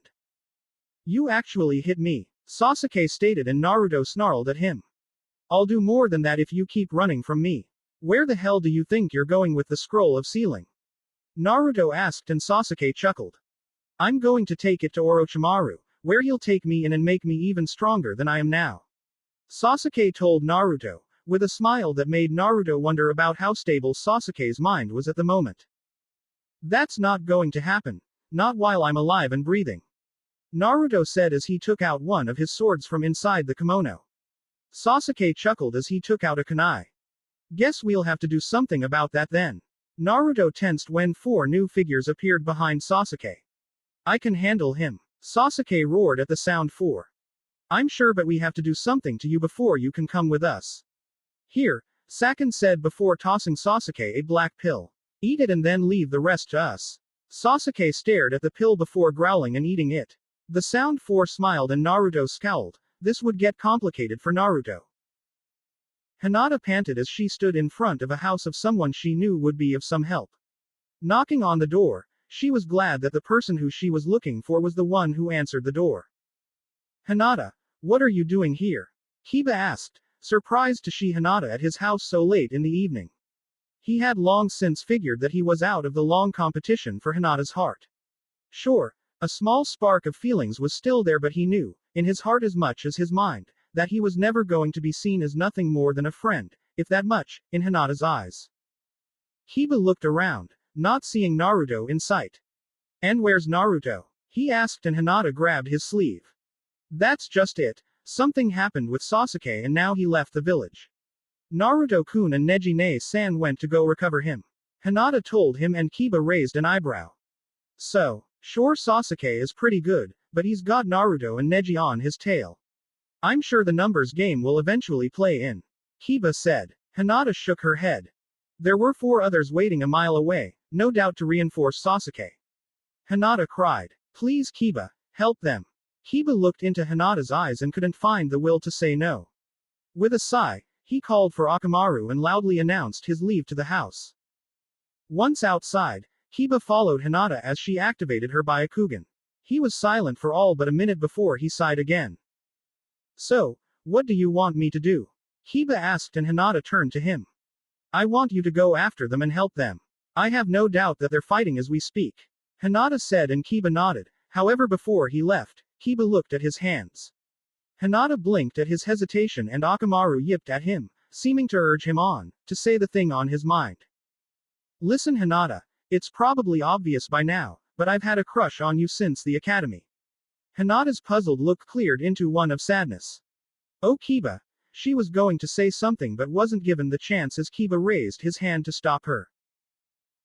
You actually hit me, Sasuke stated, and Naruto snarled at him. I'll do more than that if you keep running from me. Where the hell do you think you're going with the scroll of sealing? Naruto asked and Sasuke chuckled. I'm going to take it to Orochimaru, where he'll take me in and make me even stronger than I am now. Sasuke told Naruto, with a smile that made Naruto wonder about how stable Sasuke's mind was at the moment. That's not going to happen. Not while I'm alive and breathing. Naruto said as he took out one of his swords from inside the kimono. Sasuke chuckled as he took out a kunai. Guess we'll have to do something about that then. Naruto tensed when 4 new figures appeared behind Sasuke. I can handle him. Sasuke roared at the sound 4. I'm sure, but we have to do something to you before you can come with us. Here, Sakin said before tossing Sasuke a black pill. Eat it and then leave the rest to us. Sasuke stared at the pill before growling and eating it. The sound 4 smiled and Naruto scowled. This would get complicated for Naruto. Hinata panted as she stood in front of a house of someone she knew would be of some help. Knocking on the door, she was glad that the person who she was looking for was the one who answered the door. Hinata, what are you doing here? Kiba asked, surprised to see Hinata at his house so late in the evening. He had long since figured that he was out of the long competition for Hinata's heart. Sure, a small spark of feelings was still there, but he knew, in his heart as much as his mind, that he was never going to be seen as nothing more than a friend, if that much, in Hinata's eyes. Kiba looked around, not seeing Naruto in sight. And where's Naruto? He asked, and Hinata grabbed his sleeve. That's just it. Something happened with Sasuke and now he left the village. Naruto-kun and Neji-ne-san went to go recover him. Hinata told him, and Kiba raised an eyebrow. So, sure, Sasuke is pretty good, but he's got Naruto and Neji on his tail. I'm sure the numbers game will eventually play in. Kiba said. Hinata shook her head. There were 4 others waiting a mile away, no doubt to reinforce Sasuke. Hinata cried. Please Kiba, help them. Kiba looked into Hinata's eyes and couldn't find the will to say no. With a sigh, he called for Akamaru and loudly announced his leave to the house. Once outside, Kiba followed Hinata as she activated her Byakugan. He was silent for all but a minute before he sighed again. So, what do you want me to do? Kiba asked, and Hinata turned to him. I want you to go after them and help them. I have no doubt that they're fighting as we speak. Hinata said, and Kiba nodded. However, before he left, Kiba looked at his hands. Hinata blinked at his hesitation and Akamaru yipped at him, seeming to urge him on, to say the thing on his mind. Listen Hinata, it's probably obvious by now, but I've had a crush on you since the academy. Hinata's puzzled look cleared into one of sadness. Oh Kiba. She was going to say something but wasn't given the chance as Kiba raised his hand to stop her.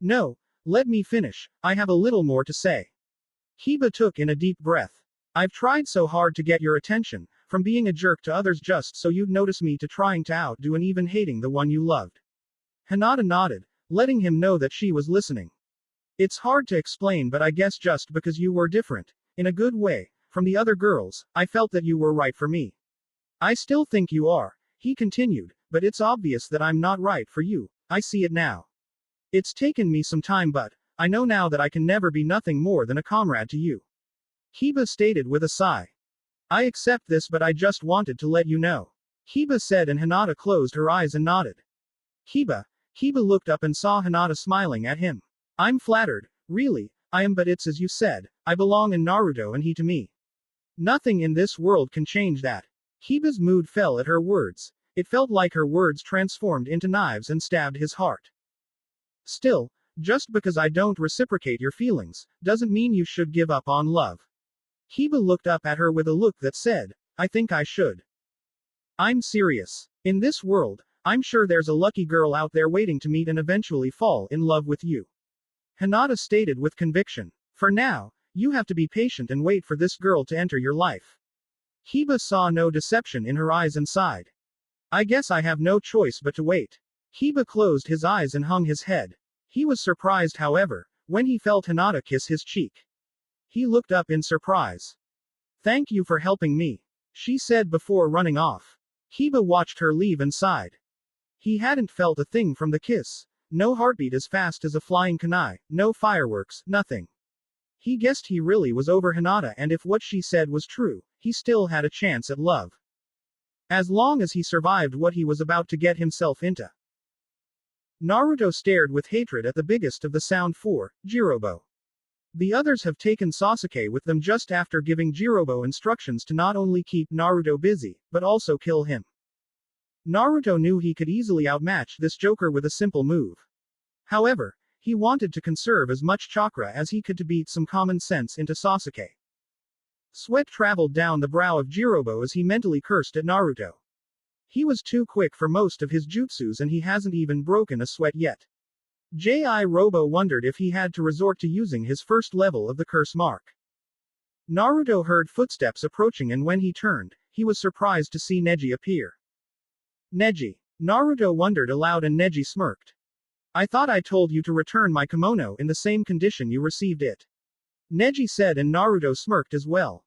No, let me finish, I have a little more to say. Kiba took in a deep breath. I've tried so hard to get your attention, from being a jerk to others just so you'd notice me to trying to outdo and even hating the one you loved. Hinata nodded, letting him know that she was listening. It's hard to explain, but I guess just because you were different, in a good way, from the other girls, I felt that you were right for me. I still think you are, he continued, but it's obvious that I'm not right for you, I see it now. It's taken me some time, but, I know now that I can never be nothing more than a comrade to you. Hiba stated with a sigh. I accept this, but I just wanted to let you know. Hiba said, and Hinata closed her eyes and nodded. Hiba looked up and saw Hinata smiling at him. I'm flattered, really, I am, but it's as you said, I belong in Naruto and he to me. Nothing in this world can change that. Hiba's mood fell at her words. It felt like her words transformed into knives and stabbed his heart. Still, just because I don't reciprocate your feelings, doesn't mean you should give up on love. Hiba looked up at her with a look that said, I think I should. I'm serious. In this world, I'm sure there's a lucky girl out there waiting to meet and eventually fall in love with you. Hinata stated with conviction. For now, you have to be patient and wait for this girl to enter your life. Hiba saw no deception in her eyes and sighed. I guess I have no choice but to wait. Hiba closed his eyes and hung his head. He was surprised, however, when he felt Hinata kiss his cheek. He looked up in surprise. Thank you for helping me, she said before running off. Hiba watched her leave and sighed. He hadn't felt a thing from the kiss. No heartbeat as fast as a flying kunai, no fireworks, nothing. He guessed he really was over Hinata, and if what she said was true, he still had a chance at love. As long as he survived what he was about to get himself into. Naruto stared with hatred at the biggest of the Sound Four, Jirobo. The others have taken Sasuke with them just after giving Jirobo instructions to not only keep Naruto busy, but also kill him. Naruto knew he could easily outmatch this joker with a simple move. However, he wanted to conserve as much chakra as he could to beat some common sense into Sasuke. Sweat traveled down the brow of Jirobo as he mentally cursed at Naruto. He was too quick for most of his jutsus and he hasn't even broken a sweat yet. Jirobo wondered if he had to resort to using his first level of the curse mark. Naruto heard footsteps approaching, and when he turned, he was surprised to see Neji appear. Neji. Naruto wondered aloud and Neji smirked. I thought I told you to return my kimono in the same condition you received it. Neji said, and Naruto smirked as well.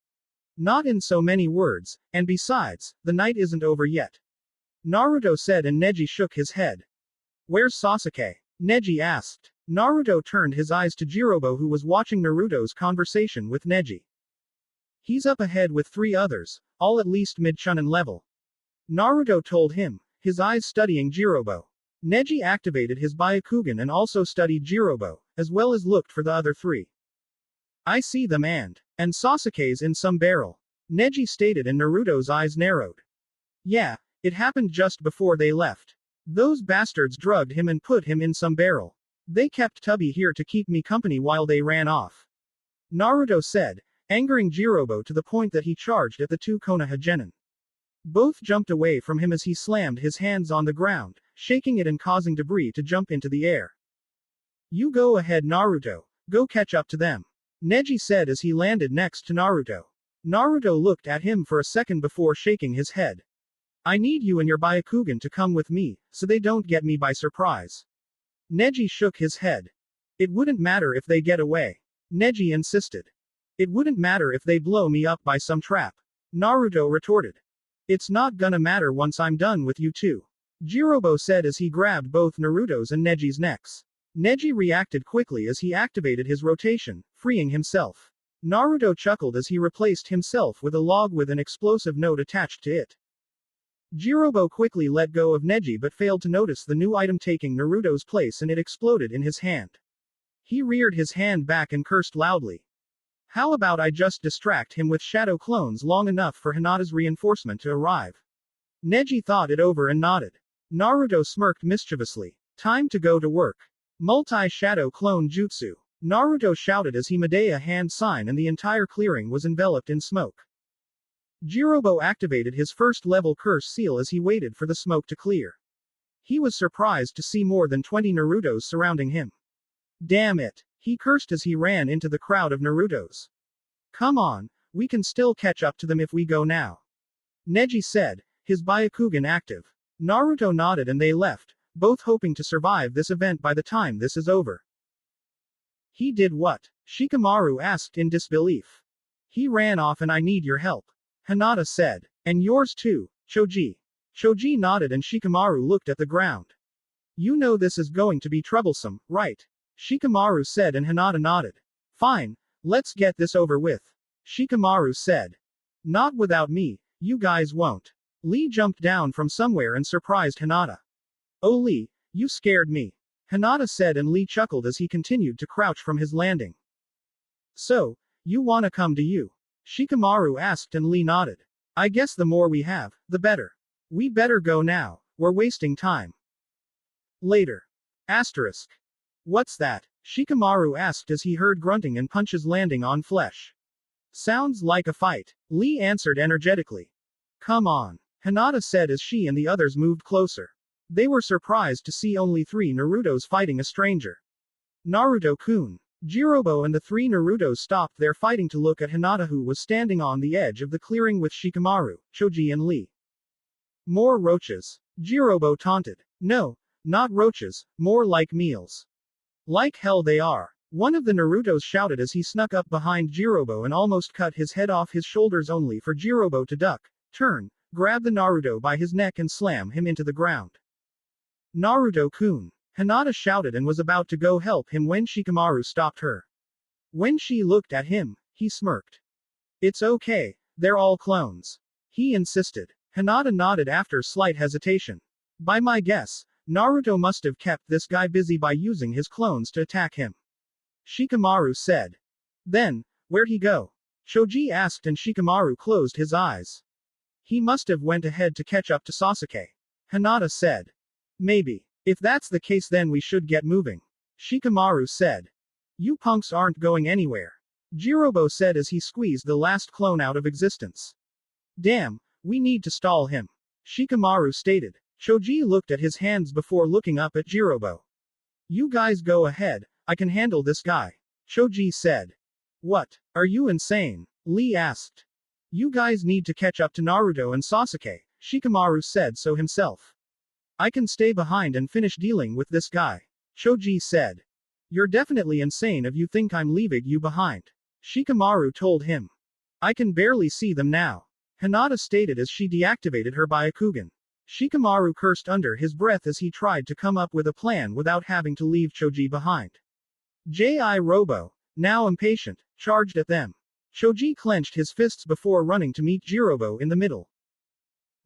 Not in so many words, and besides, the night isn't over yet. Naruto said, and Neji shook his head. Where's Sasuke? Neji asked. Naruto turned his eyes to Jirobo, who was watching Naruto's conversation with Neji. He's up ahead with 3 others, all at least mid-Chunin level. Naruto told him, his eyes studying Jirobo. Neji activated his Byakugan and also studied Jirobo, as well as looked for the other 3. I see them and Sasuke's in some barrel. Neji stated, and Naruto's eyes narrowed. Yeah, it happened just before they left. Those bastards drugged him and put him in some barrel. They kept Tubby here to keep me company while they ran off. Naruto said, angering Jirobo to the point that he charged at the 2 Konoha genin. Both jumped away from him as he slammed his hands on the ground, shaking it and causing debris to jump into the air. You go ahead, Naruto. Go catch up to them. Neji said as he landed next to Naruto. Naruto looked at him for a second before shaking his head. I need you and your Byakugan to come with me, so they don't get me by surprise. Neji shook his head. It wouldn't matter if they get away. Neji insisted. It wouldn't matter if they blow me up by some trap. Naruto retorted. It's not gonna matter once I'm done with you two. Jirobo said as he grabbed both Naruto's and Neji's necks. Neji reacted quickly as he activated his rotation, freeing himself. Naruto chuckled as he replaced himself with a log with an explosive note attached to it. Jirobo quickly let go of Neji but failed to notice the new item taking Naruto's place, and it exploded in his hand. He reared his hand back and cursed loudly. How about I just distract him with shadow clones long enough for Hinata's reinforcement to arrive? Neji thought it over and nodded. Naruto smirked mischievously. Time to go to work. Multi-shadow clone jutsu. Naruto shouted as he made a hand sign and the entire clearing was enveloped in smoke. Jirobo activated his first level curse seal as he waited for the smoke to clear. He was surprised to see more than 20 Narutos surrounding him. Damn it! He cursed as he ran into the crowd of Narutos. Come on, we can still catch up to them if we go now. Neji said, his Byakugan active. Naruto nodded and they left, both hoping to survive this event by the time this is over. He did what? Shikamaru asked in disbelief. He ran off and I need your help. Hinata said. And yours too, Choji. Choji nodded and Shikamaru looked at the ground. You know this is going to be troublesome, right? Shikamaru said and Hinata nodded. Fine, let's get this over with. Shikamaru said. Not without me, you guys won't. Lee jumped down from somewhere and surprised Hinata. Oh Lee, you scared me. Hinata said and Lee chuckled as he continued to crouch from his landing. So, you wanna come to you? Shikamaru asked and Lee nodded. I guess the more we have, the better. We better go now, we're wasting time. Later. Asterisk. What's that? Shikamaru asked as he heard grunting and punches landing on flesh. Sounds like a fight. Lee answered energetically. Come on. Hinata said as she and the others moved closer. They were surprised to see only 3 Narutos fighting a stranger. Naruto-kun. Jirobo and the 3 Narutos stopped their fighting to look at Hinata who was standing on the edge of the clearing with Shikamaru, Choji and Lee. More roaches. Jirobo taunted. No, not roaches, more like meals. Like hell they are. One of the Narutos shouted as he snuck up behind Jirobo and almost cut his head off his shoulders only for Jirobo to duck, turn, grab the Naruto by his neck and slam him into the ground. Naruto-kun. Hinata shouted and was about to go help him when Shikamaru stopped her. When she looked at him, he smirked. It's okay, they're all clones. He insisted. Hinata nodded after slight hesitation. By my guess, Naruto must have kept this guy busy by using his clones to attack him. Shikamaru said. Then, where'd he go? Choji asked and Shikamaru closed his eyes. He must have went ahead to catch up to Sasuke. Hinata said. Maybe. If that's the case then we should get moving. Shikamaru said. You punks aren't going anywhere. Jirobo said as he squeezed the last clone out of existence. Damn, we need to stall him. Shikamaru stated. Choji looked at his hands before looking up at Jirobo. You guys go ahead, I can handle this guy. Choji said. What? Are you insane? Lee asked. You guys need to catch up to Naruto and Sasuke, Shikamaru said so himself. I can stay behind and finish dealing with this guy. Choji said. You're definitely insane if you think I'm leaving you behind. Shikamaru told him. I can barely see them now. Hinata stated as she deactivated her Byakugan. Shikamaru cursed under his breath as he tried to come up with a plan without having to leave Choji behind. Jirobo, now impatient, charged at them. Choji clenched his fists before running to meet Jirobo in the middle.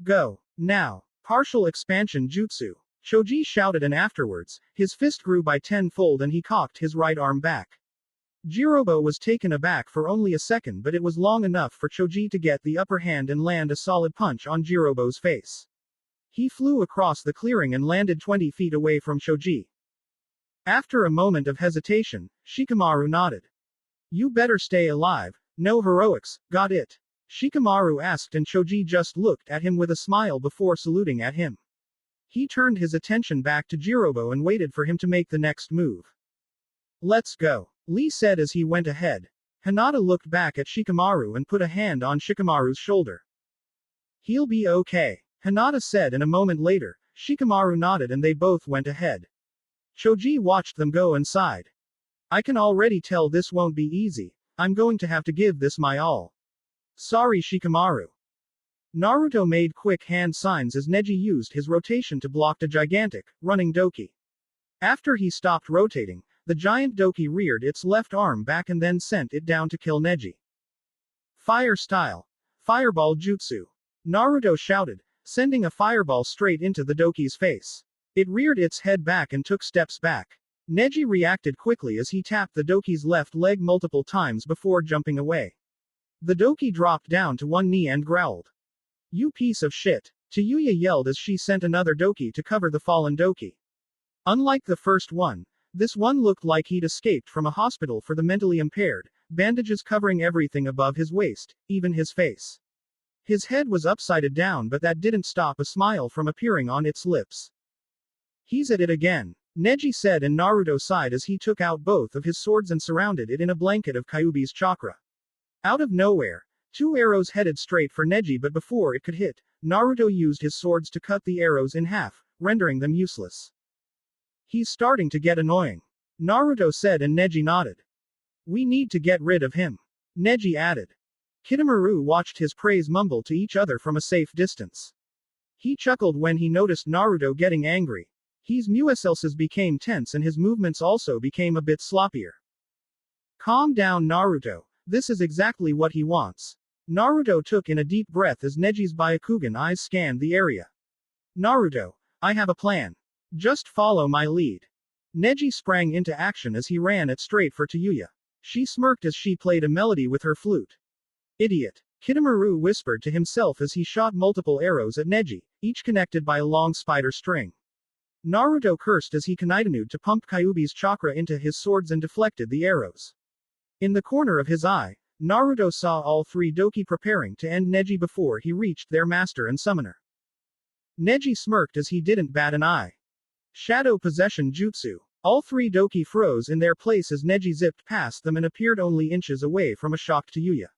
Go. Now. Partial expansion jutsu. Choji shouted and afterwards, his fist grew by 10-fold and he cocked his right arm back. Jirobo was taken aback for only a second but it was long enough for Choji to get the upper hand and land a solid punch on Jirobo's face. He flew across the clearing and landed 20 feet away from Choji. After a moment of hesitation, Shikamaru nodded. You better stay alive, no heroics, got it? Shikamaru asked and Choji just looked at him with a smile before saluting at him. He turned his attention back to Jirobo and waited for him to make the next move. Let's go, Lee said as he went ahead. Hinata looked back at Shikamaru and put a hand on Shikamaru's shoulder. He'll be okay, Hinata said and a moment later, Shikamaru nodded and they both went ahead. Choji watched them go and sighed. I can already tell this won't be easy, I'm going to have to give this my all. Sorry Shikamaru. Naruto made quick hand signs as Neji used his rotation to block a gigantic, running Doki. After he stopped rotating, the giant Doki reared its left arm back and then sent it down to kill Neji. Fire style. Fireball jutsu. Naruto shouted, sending a fireball straight into the Doki's face. It reared its head back and took steps back. Neji reacted quickly as he tapped the Doki's left leg multiple times before jumping away. The Doki dropped down to one knee and growled. You piece of shit. Tayuya yelled as she sent another Doki to cover the fallen Doki. Unlike the first one, this one looked like he'd escaped from a hospital for the mentally impaired, bandages covering everything above his waist, even his face. His head was upside down but that didn't stop a smile from appearing on its lips. He's at it again, Neji said and Naruto sighed as he took out both of his swords and surrounded it in a blanket of Kyuubi's chakra. Out of nowhere, 2 arrows headed straight for Neji but before it could hit, Naruto used his swords to cut the arrows in half, rendering them useless. He's starting to get annoying, Naruto said and Neji nodded. We need to get rid of him, Neji added. Kitamura watched his praise mumble to each other from a safe distance. He chuckled when he noticed Naruto getting angry. His muscles became tense and his movements also became a bit sloppier. Calm down, Naruto. This is exactly what he wants. Naruto took in a deep breath as Neji's Byakugan eyes scanned the area. Naruto, I have a plan. Just follow my lead. Neji sprang into action as he ran it straight for Tayuya. She smirked as she played a melody with her flute. Idiot. Kitamura whispered to himself as he shot multiple arrows at Neji, each connected by a long spider string. Naruto cursed as he continued to pump Kyuubi's chakra into his swords and deflected the arrows. In the corner of his eye, Naruto saw all three Doki preparing to end Neji before he reached their master and summoner. Neji smirked as he didn't bat an eye. Shadow Possession Jutsu. All three Doki froze in their place as Neji zipped past them and appeared only inches away from a shocked Tayuya.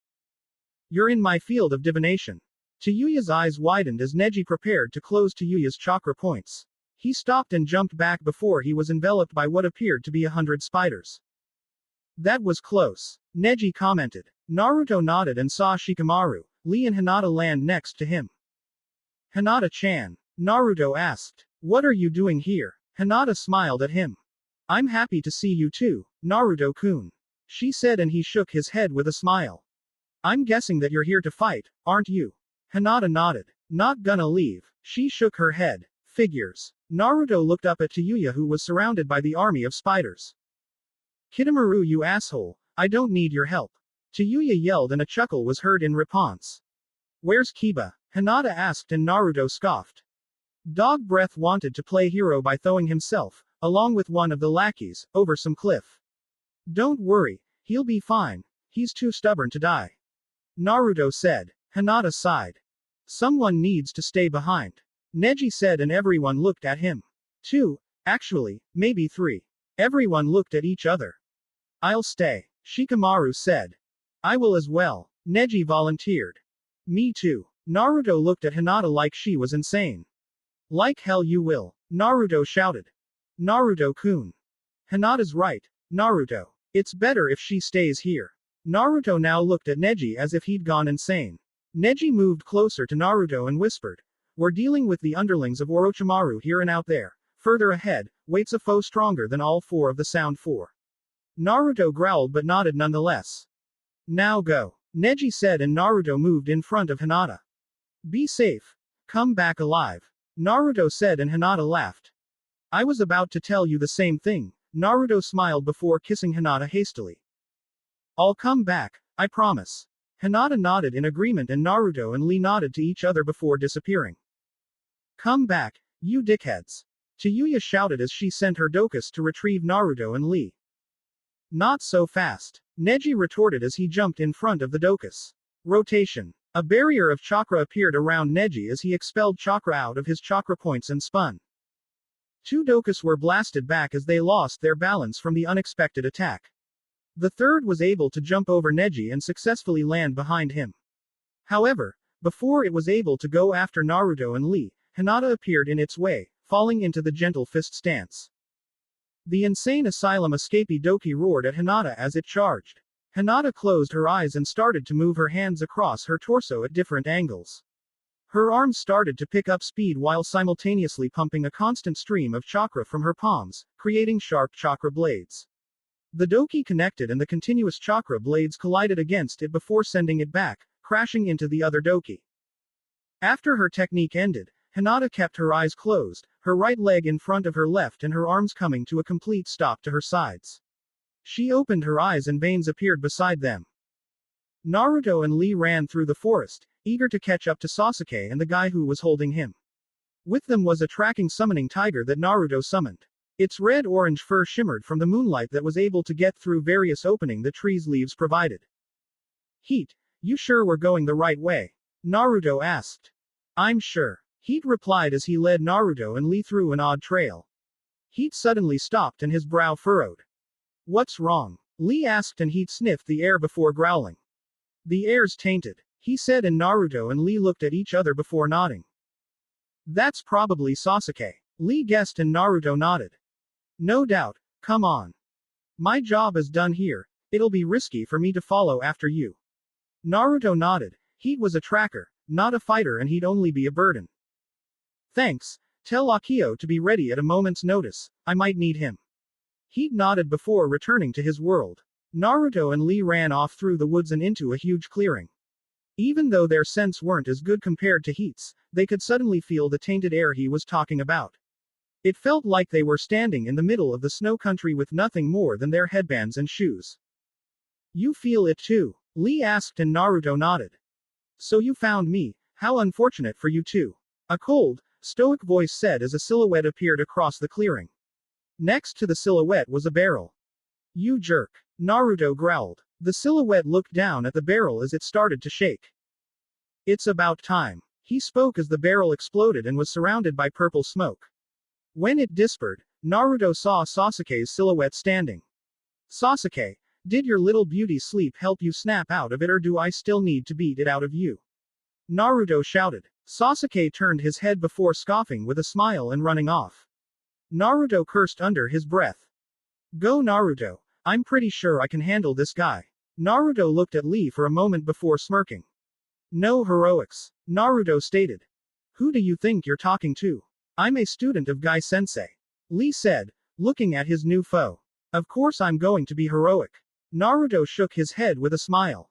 You're in my field of divination. Tayuya's eyes widened as Neji prepared to close Tayuya's chakra points. He stopped and jumped back before he was enveloped by what appeared to be 100 spiders. That was close. Neji commented. Naruto nodded and saw Shikamaru, Lee and Hinata land next to him. Hinata-chan. Naruto asked. What are you doing here? Hinata smiled at him. I'm happy to see you too, Naruto-kun. She said and he shook his head with a smile. I'm guessing that you're here to fight, aren't you? Hinata nodded. Not gonna leave. She shook her head. Figures. Naruto looked up at Tayuya who was surrounded by the army of spiders. Kitamura, you asshole, I don't need your help. Tayuya yelled and a chuckle was heard in response. Where's Kiba? Hinata asked and Naruto scoffed. Dog Breath wanted to play hero by throwing himself, along with one of the lackeys, over some cliff. Don't worry, he'll be fine. He's too stubborn to die. Naruto said. Hinata sighed. Someone needs to stay behind. Neji said and everyone looked at him. 2, actually, maybe 3. Everyone looked at each other. I'll stay, Shikamaru said. I will as well, Neji volunteered. Me too. Naruto looked at Hinata like she was insane. Like hell you will, Naruto shouted. Naruto-kun. Hinata's right, Naruto. It's better if she stays here. Naruto now looked at Neji as if he'd gone insane. Neji moved closer to Naruto and whispered. We're dealing with the underlings of Orochimaru here and out there. Further ahead, waits a foe stronger than all 4 of the Sound 4. Naruto growled but nodded nonetheless. Now go, Neji said and Naruto moved in front of Hinata. Be safe. Come back alive. Naruto said and Hinata laughed. I was about to tell you the same thing, Naruto smiled before kissing Hinata hastily. I'll come back, I promise. Hinata nodded in agreement and Naruto and Lee nodded to each other before disappearing. Come back, you dickheads. Tayuya shouted as she sent her Dokus to retrieve Naruto and Lee. Not so fast, Neji retorted as he jumped in front of the Dokus. Rotation. A barrier of chakra appeared around Neji as he expelled chakra out of his chakra points and spun. 2 Dokus were blasted back as they lost their balance from the unexpected attack. The third was able to jump over Neji and successfully land behind him. However, before it was able to go after Naruto and Lee, Hinata appeared in its way, falling into the gentle fist stance. The insane asylum escapee Doki roared at Hinata as it charged. Hinata closed her eyes and started to move her hands across her torso at different angles. Her arms started to pick up speed while simultaneously pumping a constant stream of chakra from her palms, creating sharp chakra blades. The Doki connected and the continuous chakra blades collided against it before sending it back, crashing into the other Doki. After her technique ended, Hinata kept her eyes closed, her right leg in front of her left and her arms coming to a complete stop to her sides. She opened her eyes and veins appeared beside them. Naruto and Lee ran through the forest, eager to catch up to Sasuke and the guy who was holding him. With them was a tracking summoning tiger that Naruto summoned. Its red-orange fur shimmered from the moonlight that was able to get through various opening the tree's leaves provided. Heat, you sure we're going the right way? Naruto asked. I'm sure. Heat replied as he led Naruto and Lee through an odd trail. Heat suddenly stopped and his brow furrowed. What's wrong? Lee asked and Heat sniffed the air before growling. The air's tainted, he said and Naruto and Lee looked at each other before nodding. That's probably Sasuke. Lee guessed and Naruto nodded. No doubt, come on. My job is done here, it'll be risky for me to follow after you. Naruto nodded. Heat was a tracker, not a fighter and he'd only be a burden. Thanks, Tell Akio to be ready at a moment's notice, I might need him. Heat nodded before returning to his world. Naruto and Lee ran off through the woods and into a huge clearing. Even though their scents weren't as good compared to Heat's, they could suddenly feel the tainted air he was talking about. It felt like they were standing in the middle of the snow country with nothing more than their headbands and shoes. You feel it too? Lee asked and Naruto nodded. So you found me, how unfortunate for you too. A cold, stoic voice said as a silhouette appeared across the clearing. Next to the silhouette was a barrel. You jerk. Naruto growled. The silhouette looked down at the barrel as it started to shake. It's about time. He spoke as the barrel exploded and was surrounded by purple smoke. When it dispersed, Naruto saw Sasuke's silhouette standing. Sasuke, did your little beauty sleep help you snap out of it or do I still need to beat it out of you? Naruto shouted. Sasuke turned his head before scoffing with a smile and running off. Naruto cursed under his breath. Go Naruto, I'm pretty sure I can handle this guy. Naruto looked at Lee for a moment before smirking. No heroics, Naruto stated. Who do you think you're talking to? I'm a student of Guy Sensei. Lee said, looking at his new foe. Of course I'm going to be heroic. Naruto shook his head with a smile.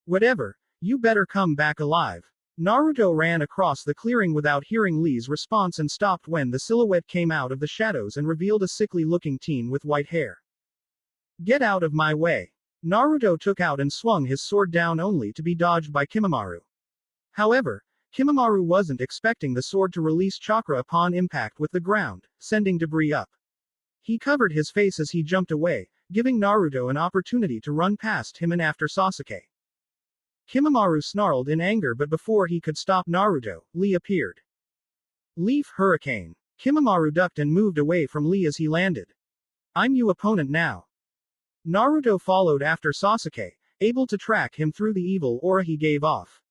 Whatever, you better come back alive. Naruto ran across the clearing without hearing Lee's response and stopped when the silhouette came out of the shadows and revealed a sickly-looking teen with white hair. Get out of my way. Naruto took out and swung his sword down only to be dodged by Kimamaru. However, Kimamaru wasn't expecting the sword to release chakra upon impact with the ground, sending debris up. He covered his face as he jumped away, giving Naruto an opportunity to run past him and after Sasuke. Kimamaru snarled in anger but before he could stop Naruto, Lee appeared. Leaf Hurricane. Kimamaru ducked and moved away from Lee as he landed. I'm your opponent now. Naruto followed after Sasuke, able to track him through the evil aura he gave off.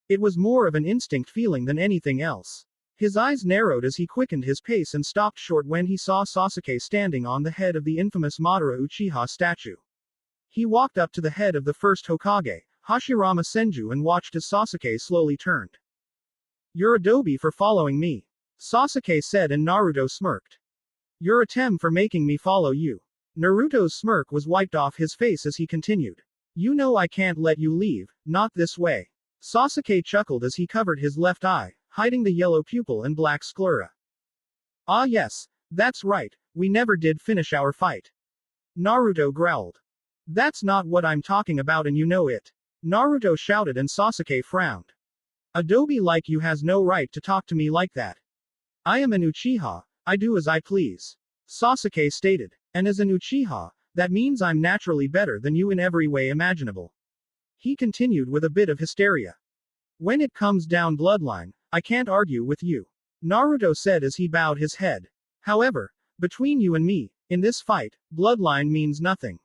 It was more of an instinct feeling than anything else. His eyes narrowed as he quickened his pace and stopped short when he saw Sasuke standing on the head of the infamous Madara Uchiha statue. He walked up to the head of the first Hokage, Hashirama Senju and watched as Sasuke slowly turned. You're a dobe for following me. Sasuke said and Naruto smirked. You're a tem for making me follow you. Naruto's smirk was wiped off his face as he continued. You know I can't let you leave, not this way. Sasuke chuckled as he covered his left eye, hiding the yellow pupil and black sclera. Ah yes, that's right, we never did finish our fight. Naruto growled. That's not what I'm talking about and you know it. Naruto shouted and Sasuke frowned. A dobe like you has no right to talk to me like that. I am an Uchiha, I do as I please. Sasuke stated. And as an Uchiha, that means I'm naturally better than you in every way imaginable. He continued with a bit of hysteria. When it comes down bloodline, I can't argue with you. Naruto said as he bowed his head. However, between you and me, in this fight, bloodline means nothing.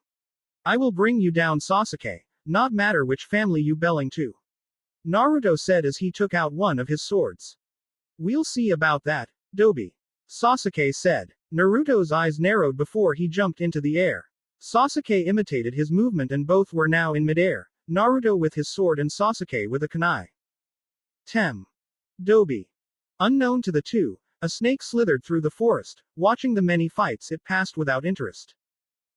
I will bring you down Sasuke, not matter which family you belong to. Naruto said as he took out one of his swords. We'll see about that, dobe. Sasuke said. Naruto's eyes narrowed before he jumped into the air. Sasuke imitated his movement and both were now in midair, Naruto with his sword and Sasuke with a kunai. Tem. Dobe. Unknown to the two, a snake slithered through the forest, watching the many fights it passed without interest.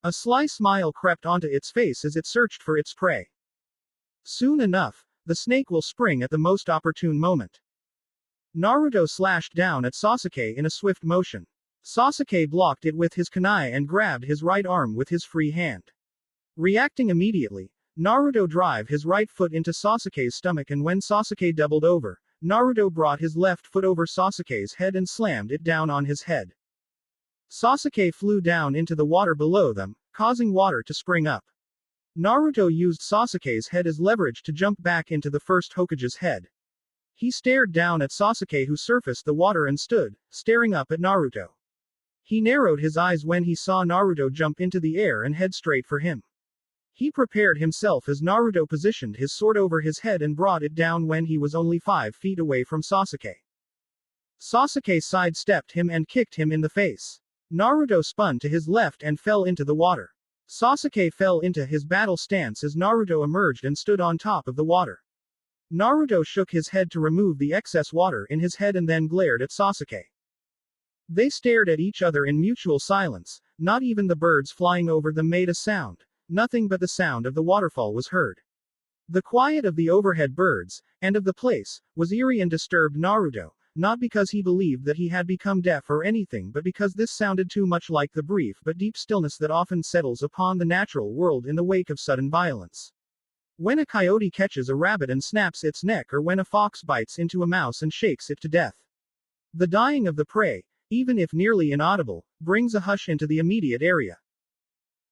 A sly smile crept onto its face as it searched for its prey. Soon enough, the snake will spring at the most opportune moment. Naruto slashed down at Sasuke in a swift motion. Sasuke blocked it with his kunai and grabbed his right arm with his free hand. Reacting immediately, Naruto drove his right foot into Sasuke's stomach and when Sasuke doubled over, Naruto brought his left foot over Sasuke's head and slammed it down on his head. Sasuke flew down into the water below them, causing water to spring up. Naruto used Sasuke's head as leverage to jump back into the first Hokage's head. He stared down at Sasuke who surfaced the water and stood, staring up at Naruto. He narrowed his eyes when he saw Naruto jump into the air and head straight for him. He prepared himself as Naruto positioned his sword over his head and brought it down when he was only 5 feet away from Sasuke. Sasuke sidestepped him and kicked him in the face. Naruto spun to his left and fell into the water. Sasuke fell into his battle stance as Naruto emerged and stood on top of the water. Naruto shook his head to remove the excess water in his head and then glared at Sasuke. They stared at each other in mutual silence. Not even the birds flying over them made a sound. Nothing but the sound of the waterfall was heard. The quiet of the overhead birds, and of the place, was eerie and disturbed Naruto, not because he believed that he had become deaf or anything, but because this sounded too much like the brief but deep stillness that often settles upon the natural world in the wake of sudden violence. When a coyote catches a rabbit and snaps its neck, or when a fox bites into a mouse and shakes it to death. The dying of the prey, even if nearly inaudible, brings a hush into the immediate area.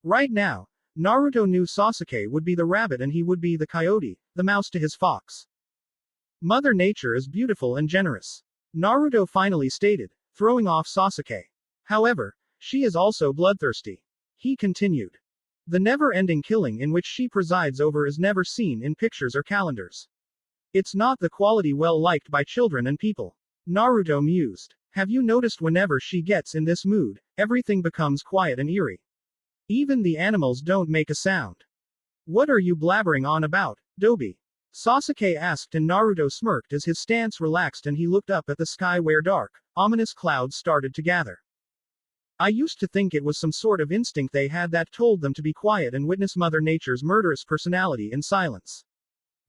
Right now, Naruto knew Sasuke would be the rabbit and he would be the coyote, the mouse to his fox. Mother Nature is beautiful and generous. Naruto finally stated, throwing off Sasuke. However, she is also bloodthirsty. He continued. The never-ending killing in which she presides over is never seen in pictures or calendars. It's not the quality well liked by children and people. Naruto mused. Have you noticed whenever she gets in this mood, everything becomes quiet and eerie? Even the animals don't make a sound. What are you blabbering on about, Dobi? Sasuke asked, and Naruto smirked as his stance relaxed and he looked up at the sky where dark, ominous clouds started to gather. I used to think it was some sort of instinct they had that told them to be quiet and witness Mother Nature's murderous personality in silence.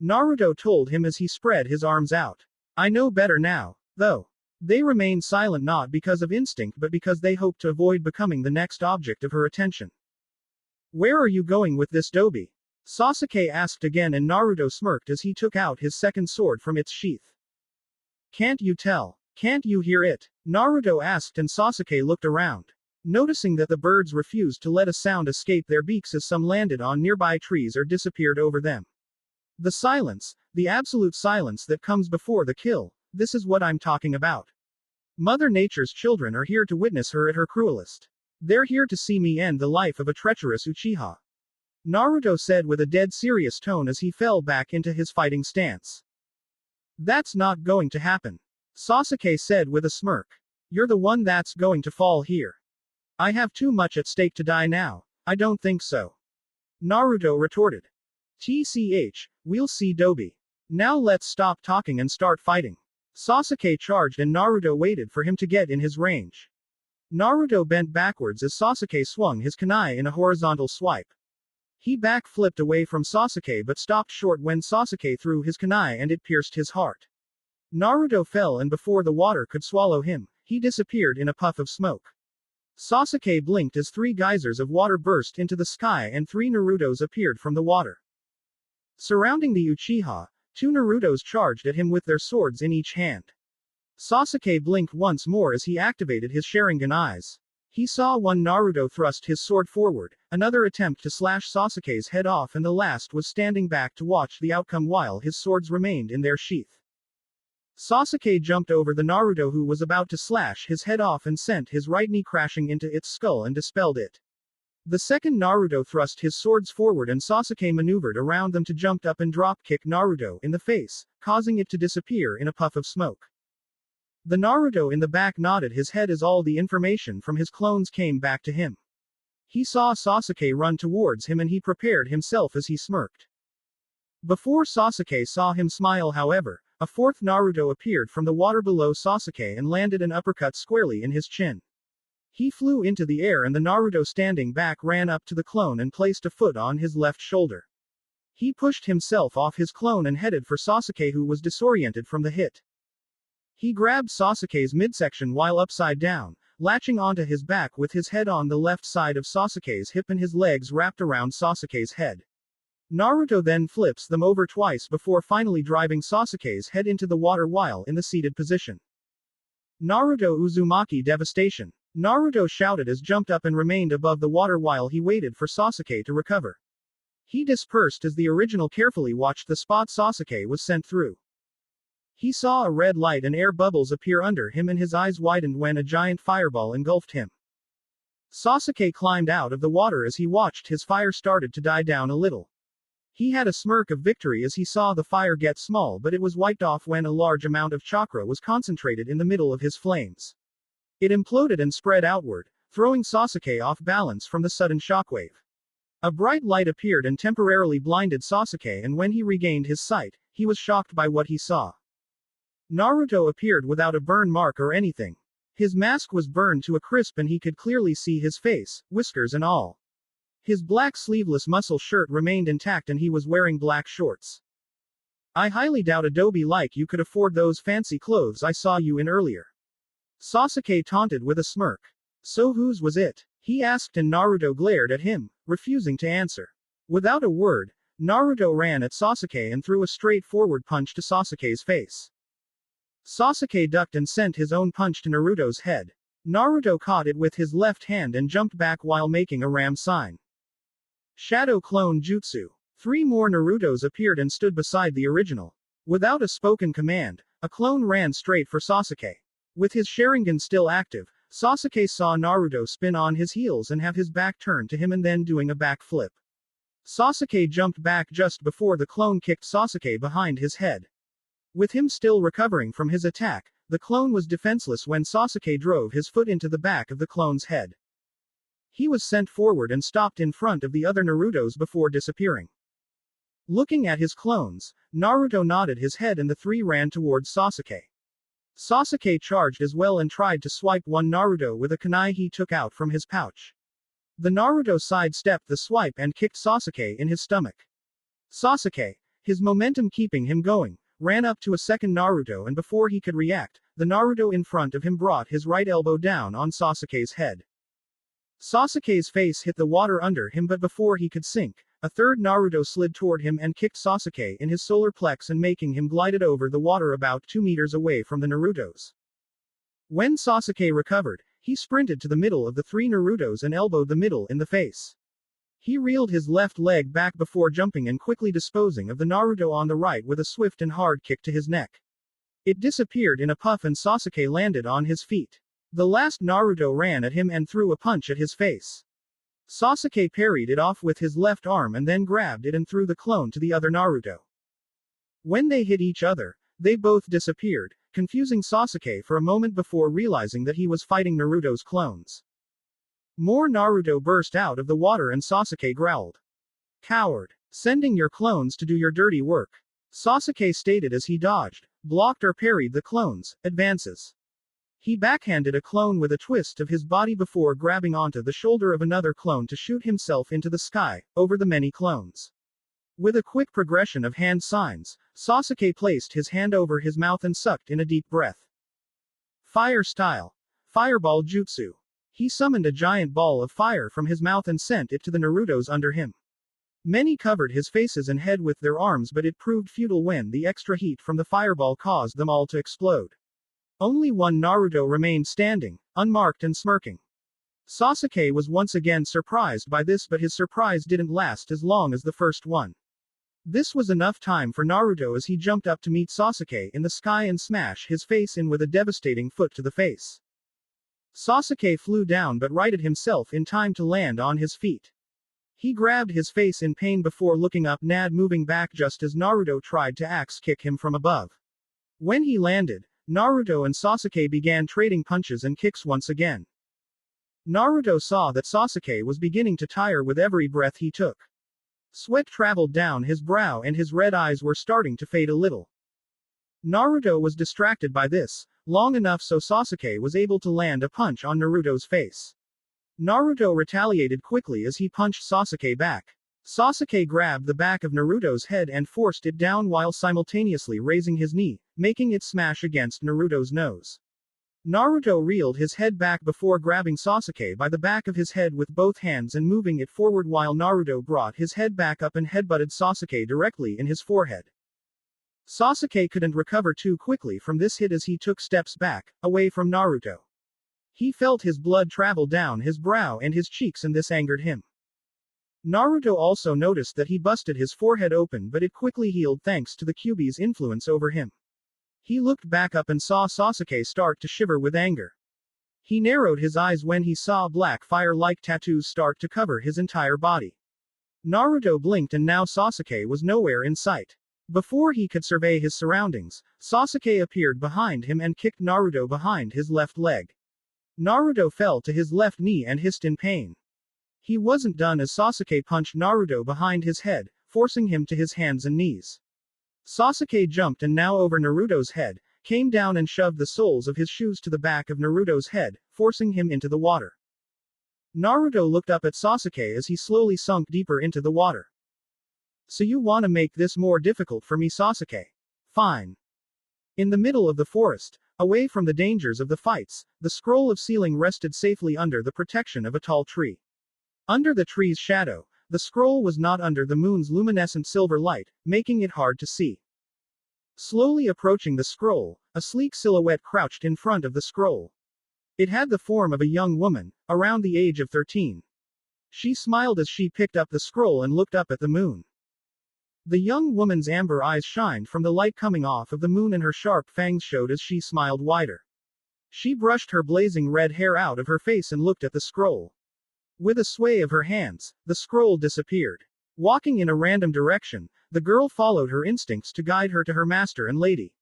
Naruto told him as he spread his arms out. I know better now, though. They remained silent not because of instinct but because they hoped to avoid becoming the next object of her attention. Where are you going with this, Dobi? Sasuke asked again, and Naruto smirked as he took out his second sword from its sheath. Can't you tell? Can't you hear it? Naruto asked, and Sasuke looked around. Noticing that the birds refused to let a sound escape their beaks as some landed on nearby trees or disappeared over them. The silence, the absolute silence that comes before the kill, this is what I'm talking about. Mother Nature's children are here to witness her at her cruelest. They're here to see me end the life of a treacherous Uchiha. Naruto said with a dead serious tone as he fell back into his fighting stance. That's not going to happen. Sasuke said with a smirk. You're the one that's going to fall here. I have too much at stake to die now. I don't think so. Naruto retorted. TCH, we'll see, Dobi. Now let's stop talking and start fighting. Sasuke charged and Naruto waited for him to get in his range. Naruto bent backwards as Sasuke swung his kunai in a horizontal swipe. He back-flipped away from Sasuke but stopped short when Sasuke threw his kunai and it pierced his heart. Naruto fell, and before the water could swallow him, he disappeared in a puff of smoke. Sasuke blinked as 3 geysers of water burst into the sky and 3 Narutos appeared from the water. Surrounding the Uchiha, 2 Narutos charged at him with their swords in each hand. Sasuke blinked once more as he activated his Sharingan eyes. He saw one Naruto thrust his sword forward, another attempt to slash Sasuke's head off, and the last was standing back to watch the outcome while his swords remained in their sheath. Sasuke jumped over the Naruto who was about to slash his head off and sent his right knee crashing into its skull and dispelled it. The second Naruto thrust his swords forward and Sasuke maneuvered around them to jump up and drop kick Naruto in the face, causing it to disappear in a puff of smoke. The Naruto in the back nodded his head as all the information from his clones came back to him. He saw Sasuke run towards him and he prepared himself as he smirked. Before Sasuke saw him smile, however, a 4th Naruto appeared from the water below Sasuke and landed an uppercut squarely in his chin. He flew into the air and the Naruto standing back ran up to the clone and placed a foot on his left shoulder. He pushed himself off his clone and headed for Sasuke who was disoriented from the hit. He grabbed Sasuke's midsection while upside down, latching onto his back with his head on the left side of Sasuke's hip and his legs wrapped around Sasuke's head. Naruto then flips them over twice before finally driving Sasuke's head into the water while in the seated position. Naruto Uzumaki devastation. Naruto shouted as jumped up and remained above the water while he waited for Sasuke to recover. He dispersed as the original carefully watched the spot Sasuke was sent through. He saw a red light and air bubbles appear under him and his eyes widened when a giant fireball engulfed him. Sasuke climbed out of the water as he watched his fire started to die down a little. He had a smirk of victory as he saw the fire get small, but it was wiped off when a large amount of chakra was concentrated in the middle of his flames. It imploded and spread outward, throwing Sasuke off balance from the sudden shockwave. A bright light appeared and temporarily blinded Sasuke, and when he regained his sight, he was shocked by what he saw. Naruto appeared without a burn mark or anything. His mask was burned to a crisp and he could clearly see his face, whiskers and all. His black sleeveless muscle shirt remained intact and he was wearing black shorts. I highly doubt Adobe like you could afford those fancy clothes I saw you in earlier. Sasuke taunted with a smirk. So whose was it? He asked and Naruto glared at him, refusing to answer. Without a word, Naruto ran at Sasuke and threw a straightforward punch to Sasuke's face. Sasuke ducked and sent his own punch to Naruto's head. Naruto caught it with his left hand and jumped back while making a ram sign. Shadow Clone Jutsu. 3 more Narutos appeared and stood beside the original. Without a spoken command, a clone ran straight for Sasuke. With his Sharingan still active, Sasuke saw Naruto spin on his heels and have his back turned to him and then doing a backflip. Sasuke jumped back just before the clone kicked Sasuke behind his head. With him still recovering from his attack, the clone was defenseless when Sasuke drove his foot into the back of the clone's head. He was sent forward and stopped in front of the other Narutos before disappearing. Looking at his clones, Naruto nodded his head and the 3 ran towards Sasuke. Sasuke charged as well and tried to swipe one Naruto with a kunai he took out from his pouch. The Naruto sidestepped the swipe and kicked Sasuke in his stomach. Sasuke, his momentum keeping him going, ran up to a second Naruto and before he could react, the Naruto in front of him brought his right elbow down on Sasuke's head. Sasuke's face hit the water under him but before he could sink, a third Naruto slid toward him and kicked Sasuke in his solar plex and making him glided over the water about 2 meters away from the Narutos. When Sasuke recovered, he sprinted to the middle of the 3 Narutos and elbowed the middle in the face. He reeled his left leg back before jumping and quickly disposing of the Naruto on the right with a swift and hard kick to his neck. It disappeared in a puff and Sasuke landed on his feet. The last Naruto ran at him and threw a punch at his face. Sasuke parried it off with his left arm and then grabbed it and threw the clone to the other Naruto. When they hit each other, they both disappeared, confusing Sasuke for a moment before realizing that he was fighting Naruto's clones. More Naruto burst out of the water and Sasuke growled. Coward. Sending your clones to do your dirty work. Sasuke stated as he dodged, blocked or parried the clones' advances. He backhanded a clone with a twist of his body before grabbing onto the shoulder of another clone to shoot himself into the sky, over the many clones. With a quick progression of hand signs, Sasuke placed his hand over his mouth and sucked in a deep breath. Fire style. Fireball jutsu. He summoned a giant ball of fire from his mouth and sent it to the Narutos under him. Many covered his faces and head with their arms but it proved futile when the extra heat from the fireball caused them all to explode. Only one Naruto remained standing, unmarked and smirking. Sasuke was once again surprised by this but his surprise didn't last as long as the first one. This was enough time for Naruto as he jumped up to meet Sasuke in the sky and smash his face in with a devastating foot to the face. Sasuke flew down but righted himself in time to land on his feet. He grabbed his face in pain before looking up moving back just as Naruto tried to axe kick him from above. When he landed, Naruto and Sasuke began trading punches and kicks once again. Naruto saw that Sasuke was beginning to tire with every breath he took. Sweat traveled down his brow and his red eyes were starting to fade a little. Naruto was distracted by this, long enough so Sasuke was able to land a punch on Naruto's face. Naruto retaliated quickly as he punched Sasuke back. Sasuke grabbed the back of Naruto's head and forced it down while simultaneously raising his knee, making it smash against Naruto's nose. Naruto reeled his head back before grabbing Sasuke by the back of his head with both hands and moving it forward while Naruto brought his head back up and headbutted Sasuke directly in his forehead. Sasuke couldn't recover too quickly from this hit as he took steps back, away from Naruto. He felt his blood travel down his brow and his cheeks and this angered him. Naruto also noticed that he busted his forehead open but it quickly healed thanks to the Kyuubi's influence over him. He looked back up and saw Sasuke start to shiver with anger. He narrowed his eyes when he saw black fire-like tattoos start to cover his entire body. Naruto blinked and now Sasuke was nowhere in sight. Before he could survey his surroundings, Sasuke appeared behind him and kicked Naruto behind his left leg. Naruto fell to his left knee and hissed in pain. He wasn't done as Sasuke punched Naruto behind his head, forcing him to his hands and knees. Sasuke jumped and now over Naruto's head, came down and shoved the soles of his shoes to the back of Naruto's head, forcing him into the water. Naruto looked up at Sasuke as he slowly sunk deeper into the water. So you wanna make this more difficult for me, Sasuke? Fine. In the middle of the forest, away from the dangers of the fights, the scroll of sealing rested safely under the protection of a tall tree. Under the tree's shadow, the scroll was not under the moon's luminescent silver light, making it hard to see. Slowly approaching the scroll, a sleek silhouette crouched in front of the scroll. It had the form of a young woman, around the age of 13. She smiled as she picked up the scroll and looked up at the moon. The young woman's amber eyes shined from the light coming off of the moon, and her sharp fangs showed as she smiled wider. She brushed her blazing red hair out of her face and looked at the scroll. With a sway of her hands, the scroll disappeared. Walking in a random direction, the girl followed her instincts to guide her to her master and lady.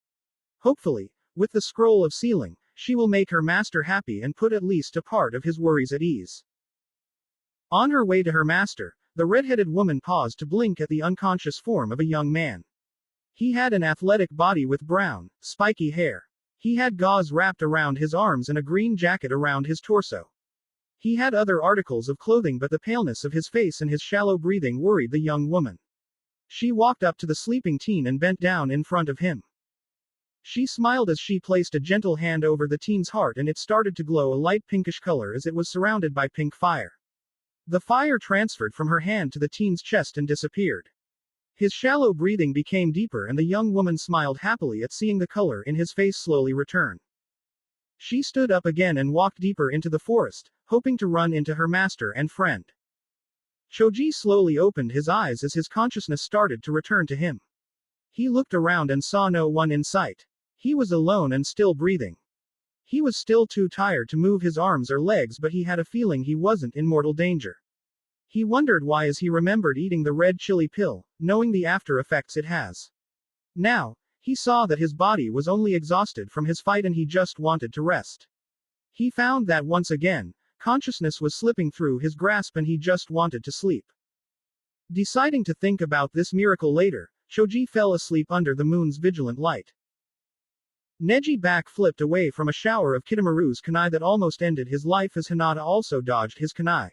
Hopefully, with the scroll of sealing, she will make her master happy and put at least a part of his worries at ease. On her way to her master, the red-headed woman paused to blink at the unconscious form of a young man. He had an athletic body with brown, spiky hair. He had gauze wrapped around his arms and a green jacket around his torso. He had other articles of clothing, but the paleness of his face and his shallow breathing worried the young woman. She walked up to the sleeping teen and bent down in front of him. She smiled as she placed a gentle hand over the teen's heart, and it started to glow a light pinkish color as it was surrounded by pink fire. The fire transferred from her hand to the teen's chest and disappeared. His shallow breathing became deeper, and the young woman smiled happily at seeing the color in his face slowly return. She stood up again and walked deeper into the forest, hoping to run into her master and friend. Choji slowly opened his eyes as his consciousness started to return to him. He looked around and saw no one in sight. He was alone and still breathing. He was still too tired to move his arms or legs, but he had a feeling he wasn't in mortal danger. He wondered why as he remembered eating the red chili pill, knowing the after effects it has. Now, he saw that his body was only exhausted from his fight and he just wanted to rest. He found that once again, consciousness was slipping through his grasp and he just wanted to sleep. Deciding to think about this miracle later, Choji fell asleep under the moon's vigilant light. Neji back-flipped away from a shower of Kidomaru's kunai that almost ended his life as Hinata also dodged his kunai.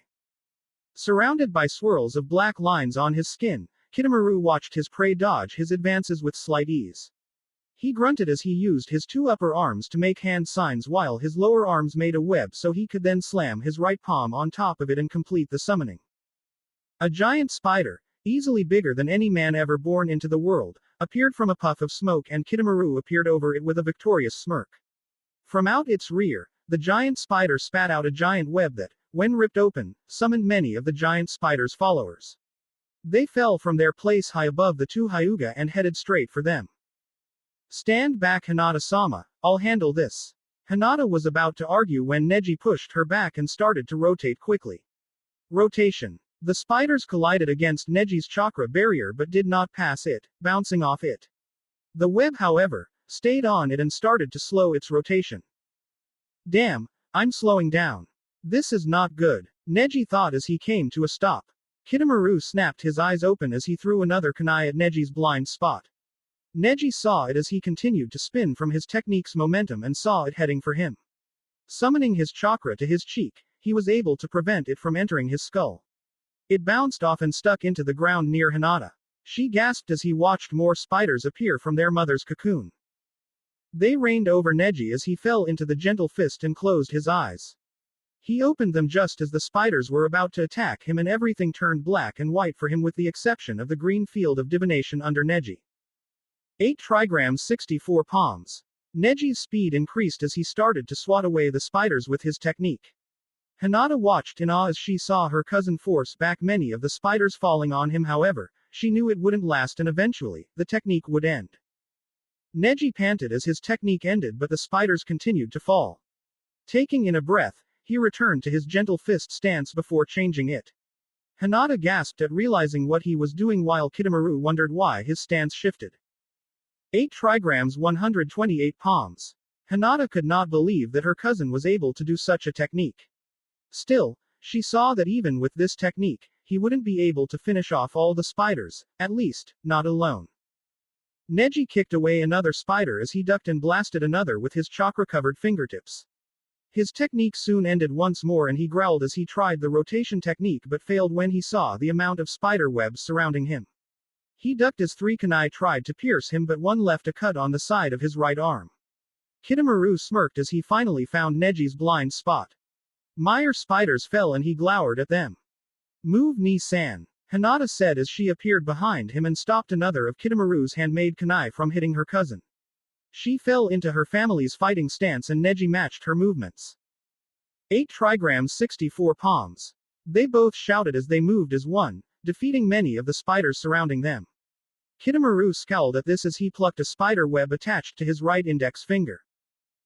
Surrounded by swirls of black lines on his skin, Kidomaru watched his prey dodge his advances with slight ease. He grunted as he used his two upper arms to make hand signs while his lower arms made a web so he could then slam his right palm on top of it and complete the summoning. A giant spider, easily bigger than any man ever born into the world, appeared from a puff of smoke, and Kidomaru appeared over it with a victorious smirk. From out its rear, the giant spider spat out a giant web that, when ripped open, summoned many of the giant spider's followers. They fell from their place high above the two Hyuga and headed straight for them. Stand back, Hinata-sama, I'll handle this. Hinata was about to argue when Neji pushed her back and started to rotate quickly. Rotation. The spiders collided against Neji's chakra barrier but did not pass it, bouncing off it. The web, however, stayed on it and started to slow its rotation. Damn, I'm slowing down. This is not good, Neji thought as he came to a stop. Kidomaru snapped his eyes open as he threw another kunai at Neji's blind spot. Neji saw it as he continued to spin from his technique's momentum and saw it heading for him. Summoning his chakra to his cheek, he was able to prevent it from entering his skull. It bounced off and stuck into the ground near Hinata. She gasped as he watched more spiders appear from their mother's cocoon. They rained over Neji as he fell into the gentle fist and closed his eyes. He opened them just as the spiders were about to attack him, and everything turned black and white for him with the exception of the green field of divination under Neji. 8 trigrams 64 palms. Neji's speed increased as he started to swat away the spiders with his technique. Hinata watched in awe as she saw her cousin force back many of the spiders falling on him. However, she knew it wouldn't last and eventually, the technique would end. Neji panted as his technique ended, but the spiders continued to fall. Taking in a breath, he returned to his gentle fist stance before changing it. Hinata gasped at realizing what he was doing while Kidomaru wondered why his stance shifted. 8 trigrams 128 palms. Hinata could not believe that her cousin was able to do such a technique. Still, she saw that even with this technique, he wouldn't be able to finish off all the spiders, at least, not alone. Neji kicked away another spider as he ducked and blasted another with his chakra-covered fingertips. His technique soon ended once more and he growled as he tried the rotation technique but failed when he saw the amount of spider webs surrounding him. He ducked as 3 kunai tried to pierce him but one left a cut on the side of his right arm. Kitamura smirked as he finally found Neji's blind spot. Mire spiders fell and he glowered at them. Move Ni-san, Hinata said as she appeared behind him and stopped another of Kitamaru's handmade kunai from hitting her cousin. She fell into her family's fighting stance and Neji matched her movements. 8 trigrams 64 palms. They both shouted as they moved as one, defeating many of the spiders surrounding them. Kitamaru scowled at this as he plucked a spider web attached to his right index finger.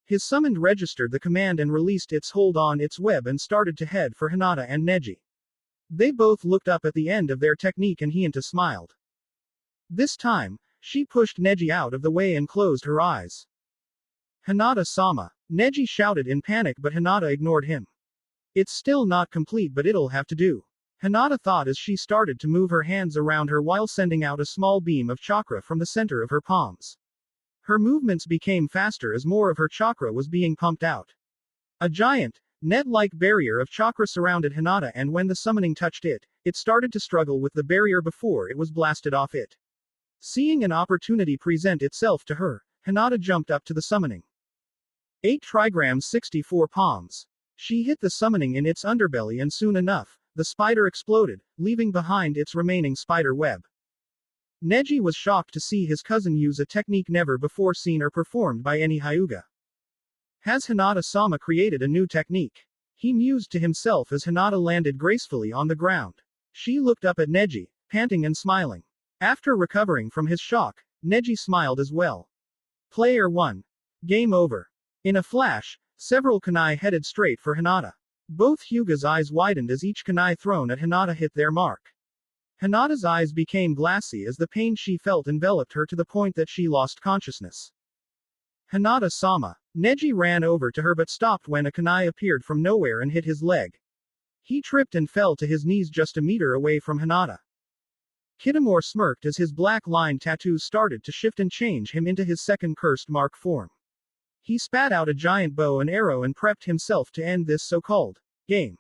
His summoned registered the command and released its hold on its web and started to head for Hinata and Neji. They both looked up at the end of their technique and Hinata smiled. This time, she pushed Neji out of the way and closed her eyes. Hinata-sama. Neji shouted in panic but Hinata ignored him. It's still not complete but it'll have to do. Hinata thought as she started to move her hands around her while sending out a small beam of chakra from the center of her palms. Her movements became faster as more of her chakra was being pumped out. A giant, net-like barrier of chakra surrounded Hinata and when the summoning touched it, it started to struggle with the barrier before it was blasted off it. Seeing an opportunity present itself to her, Hinata jumped up to the summoning. 8 trigrams 64 palms. She hit the summoning in its underbelly and soon enough, the spider exploded, leaving behind its remaining spider web. Neji was shocked to see his cousin use a technique never before seen or performed by any Hyuga. Has Hinata-sama created a new technique? He mused to himself as Hinata landed gracefully on the ground. She looked up at Neji, panting and smiling. After recovering from his shock, Neji smiled as well. Player 1. Game over. In a flash, several kunai headed straight for Hinata. Both Hyuga's eyes widened as each kunai thrown at Hinata hit their mark. Hinata's eyes became glassy as the pain she felt enveloped her to the point that she lost consciousness. Hinata-sama. Neji ran over to her but stopped when a kunai appeared from nowhere and hit his leg. He tripped and fell to his knees just a meter away from Hinata. Kitamura smirked as his black line tattoos started to shift and change him into his second cursed mark form. He spat out a giant bow and arrow and prepped himself to end this so-called game.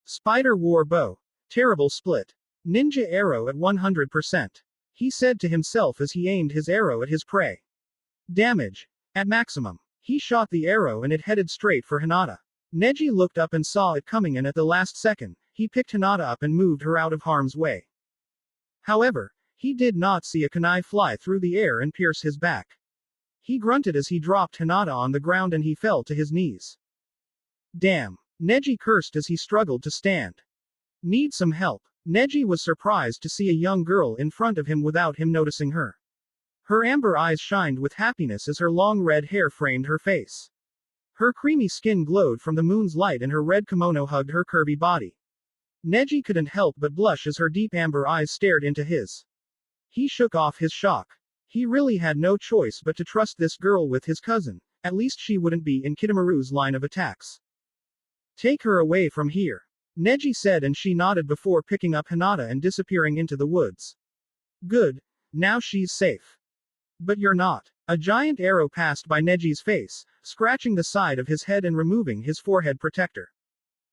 Spider War Bow. Terrible split. Ninja arrow at 100%. He said to himself as he aimed his arrow at his prey. Damage. At maximum. He shot the arrow and it headed straight for Hinata. Neji looked up and saw it coming and at the last second, he picked Hinata up and moved her out of harm's way. However, he did not see a kunai fly through the air and pierce his back. He grunted as he dropped Hinata on the ground and he fell to his knees. Damn. Neji cursed as he struggled to stand. Need some help. Neji was surprised to see a young girl in front of him without him noticing her. Her amber eyes shined with happiness as her long red hair framed her face. Her creamy skin glowed from the moon's light and her red kimono hugged her curvy body. Neji couldn't help but blush as her deep amber eyes stared into his. He shook off his shock. He really had no choice but to trust this girl with his cousin, at least she wouldn't be in Kitamaru's line of attacks. Take her away from here. Neji said and she nodded before picking up Hinata and disappearing into the woods. Good. Now she's safe. But you're not. A giant arrow passed by Neji's face, scratching the side of his head and removing his forehead protector.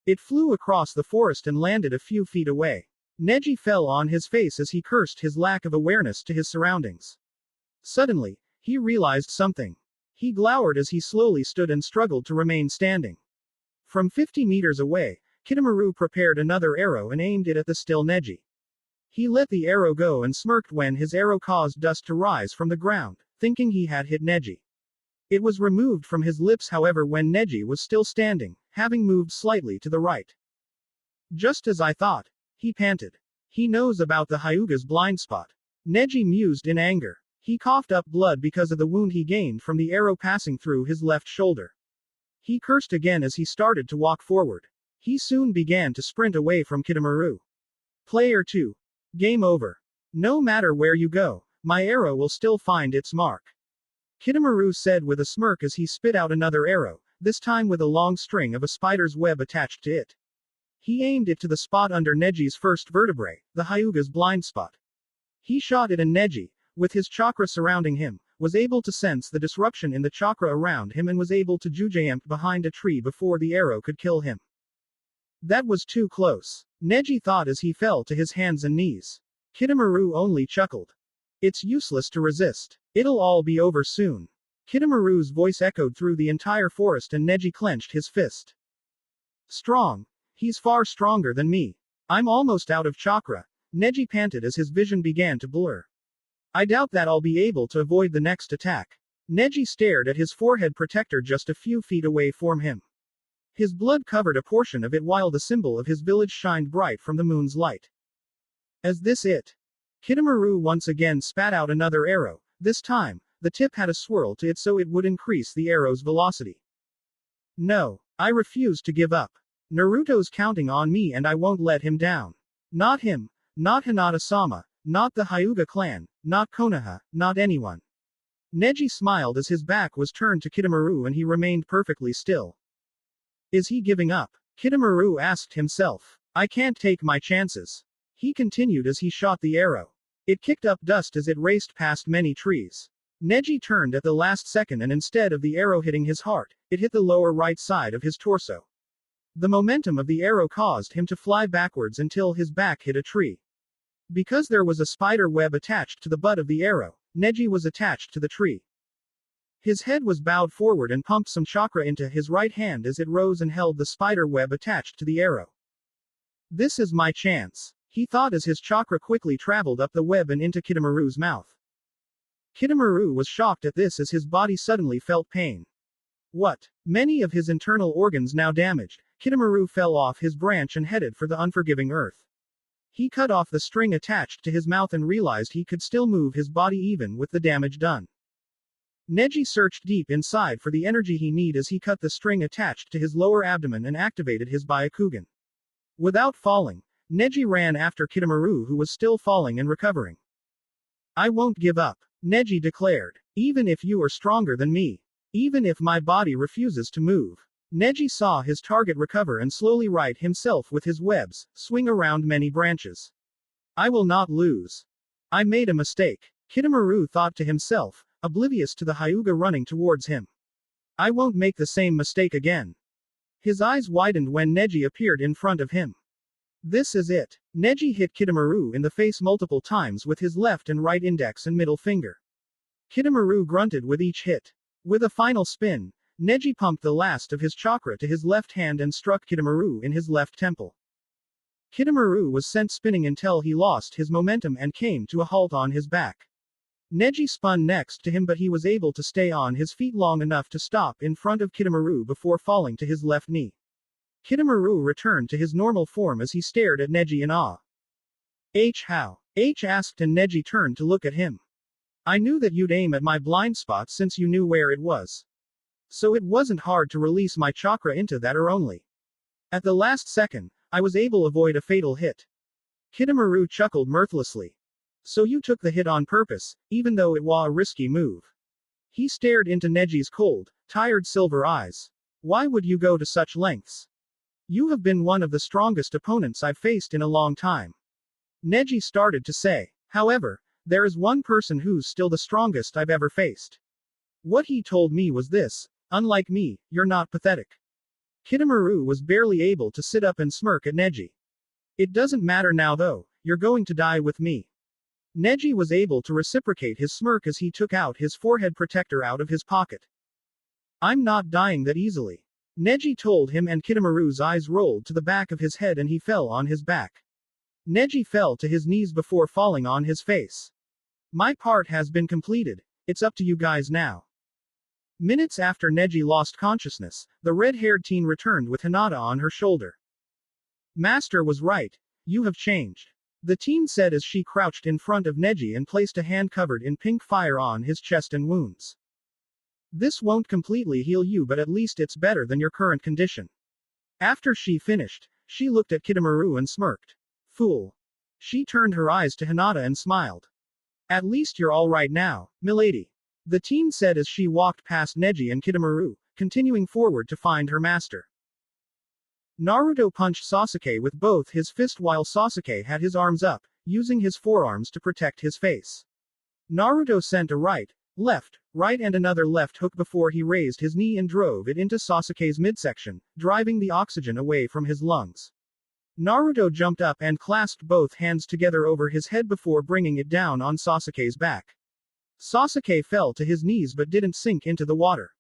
It flew across the forest and landed a few feet away. Neji fell on his face as he cursed his lack of awareness to his surroundings. Suddenly, he realized something. He glowered as he slowly stood and struggled to remain standing. From 50 meters away, Kitamaru prepared another arrow and aimed it at the still Neji. He let the arrow go and smirked when his arrow caused dust to rise from the ground, thinking he had hit Neji. It was removed from his lips however when Neji was still standing, having moved slightly to the right. Just as I thought. He panted. He knows about the Hyuga's blind spot. Neji mused in anger. He coughed up blood because of the wound he gained from the arrow passing through his left shoulder. He cursed again as he started to walk forward. He soon began to sprint away from Kitamaru. Player 2. Game over. No matter where you go, my arrow will still find its mark. Kitamaru said with a smirk as he spit out another arrow, this time with a long string of a spider's web attached to it. He aimed it to the spot under Neji's first vertebrae, the Hyuga's blind spot. He shot it and Neji, with his chakra surrounding him, was able to sense the disruption in the chakra around him and was able to jump behind a tree before the arrow could kill him. That was too close, Neji thought as he fell to his hands and knees. Kitamura only chuckled. It's useless to resist. It'll all be over soon. Kitamaru's voice echoed through the entire forest and Neji clenched his fist. Strong. He's far stronger than me. I'm almost out of chakra. Neji panted as his vision began to blur. I doubt that I'll be able to avoid the next attack. Neji stared at his forehead protector just a few feet away from him. His blood covered a portion of it while the symbol of his village shined bright from the moon's light. Is this it? Kitamaru once again spat out another arrow. This time, the tip had a swirl to it so it would increase the arrow's velocity. No, I refuse to give up. Naruto's counting on me and I won't let him down. Not him, not Hinata-sama, not the Hyuga clan, not Konoha, not anyone. Neji smiled as his back was turned to Kitamaru and he remained perfectly still. Is he giving up? Kitamaru asked himself. I can't take my chances. He continued as he shot the arrow. It kicked up dust as it raced past many trees. Neji turned at the last second and instead of the arrow hitting his heart, it hit the lower right side of his torso. The momentum of the arrow caused him to fly backwards until his back hit a tree. Because there was a spider web attached to the butt of the arrow, Neji was attached to the tree. His head was bowed forward and pumped some chakra into his right hand as it rose and held the spider web attached to the arrow. This is my chance, he thought as his chakra quickly traveled up the web and into Kitamaru's mouth. Kitamaru was shocked at this as his body suddenly felt pain. What? Many of his internal organs now damaged, Kitamaru fell off his branch and headed for the unforgiving earth. He cut off the string attached to his mouth and realized he could still move his body even with the damage done. Neji searched deep inside for the energy he needed as he cut the string attached to his lower abdomen and activated his Byakugan. Without falling, Neji ran after Kitamaru who was still falling and recovering. I won't give up, Neji declared. Even if you are stronger than me. Even if my body refuses to move. Neji saw his target recover and slowly right himself with his webs, swing around many branches. I will not lose. I made a mistake. Kitamaru thought to himself, oblivious to the Hyuga running towards him. I won't make the same mistake again. His eyes widened when Neji appeared in front of him. This is it. Neji hit Kitamaru in the face multiple times with his left and right index and middle finger. Kitamaru grunted with each hit. With a final spin, Neji pumped the last of his chakra to his left hand and struck Kitamaru in his left temple. Kitamaru was sent spinning until he lost his momentum and came to a halt on his back. Neji spun next to him but he was able to stay on his feet long enough to stop in front of Kitamaru before falling to his left knee. Kitamaru returned to his normal form as he stared at Neji in awe. How? Asked and Neji turned to look at him. I knew that you'd aim at my blind spot since you knew where it was. So it wasn't hard to release my chakra into that or only. At the last second, I was able to avoid a fatal hit. Kitamaru chuckled mirthlessly. So you took the hit on purpose, even though it was a risky move. He stared into Neji's cold, tired silver eyes. Why would you go to such lengths? You have been one of the strongest opponents I've faced in a long time. Neji started to say. However, there is one person who's still the strongest I've ever faced. What he told me was this, unlike me, you're not pathetic. Kitamaru was barely able to sit up and smirk at Neji. It doesn't matter now though, you're going to die with me. Neji was able to reciprocate his smirk as he took out his forehead protector out of his pocket. I'm not dying that easily. Neji told him and Kitamaru's eyes rolled to the back of his head and he fell on his back. Neji fell to his knees before falling on his face. My part has been completed. It's up to you guys now. Minutes after Neji lost consciousness, the red-haired teen returned with Hinata on her shoulder. Master was right. You have changed. The teen said as she crouched in front of Neji and placed a hand covered in pink fire on his chest and wounds. This won't completely heal you but at least it's better than your current condition. After she finished, she looked at Kitamaru and smirked. Fool. She turned her eyes to Hinata and smiled. At least you're all right now, milady. The teen said as she walked past Neji and Kitamaru, continuing forward to find her master. Naruto punched Sasuke with both his fists while Sasuke had his arms up, using his forearms to protect his face. Naruto sent a right, left, right and another left hook before he raised his knee and drove it into Sasuke's midsection, driving the oxygen away from his lungs. Naruto jumped up and clasped both hands together over his head before bringing it down on Sasuke's back. Sasuke fell to his knees but didn't sink into the water.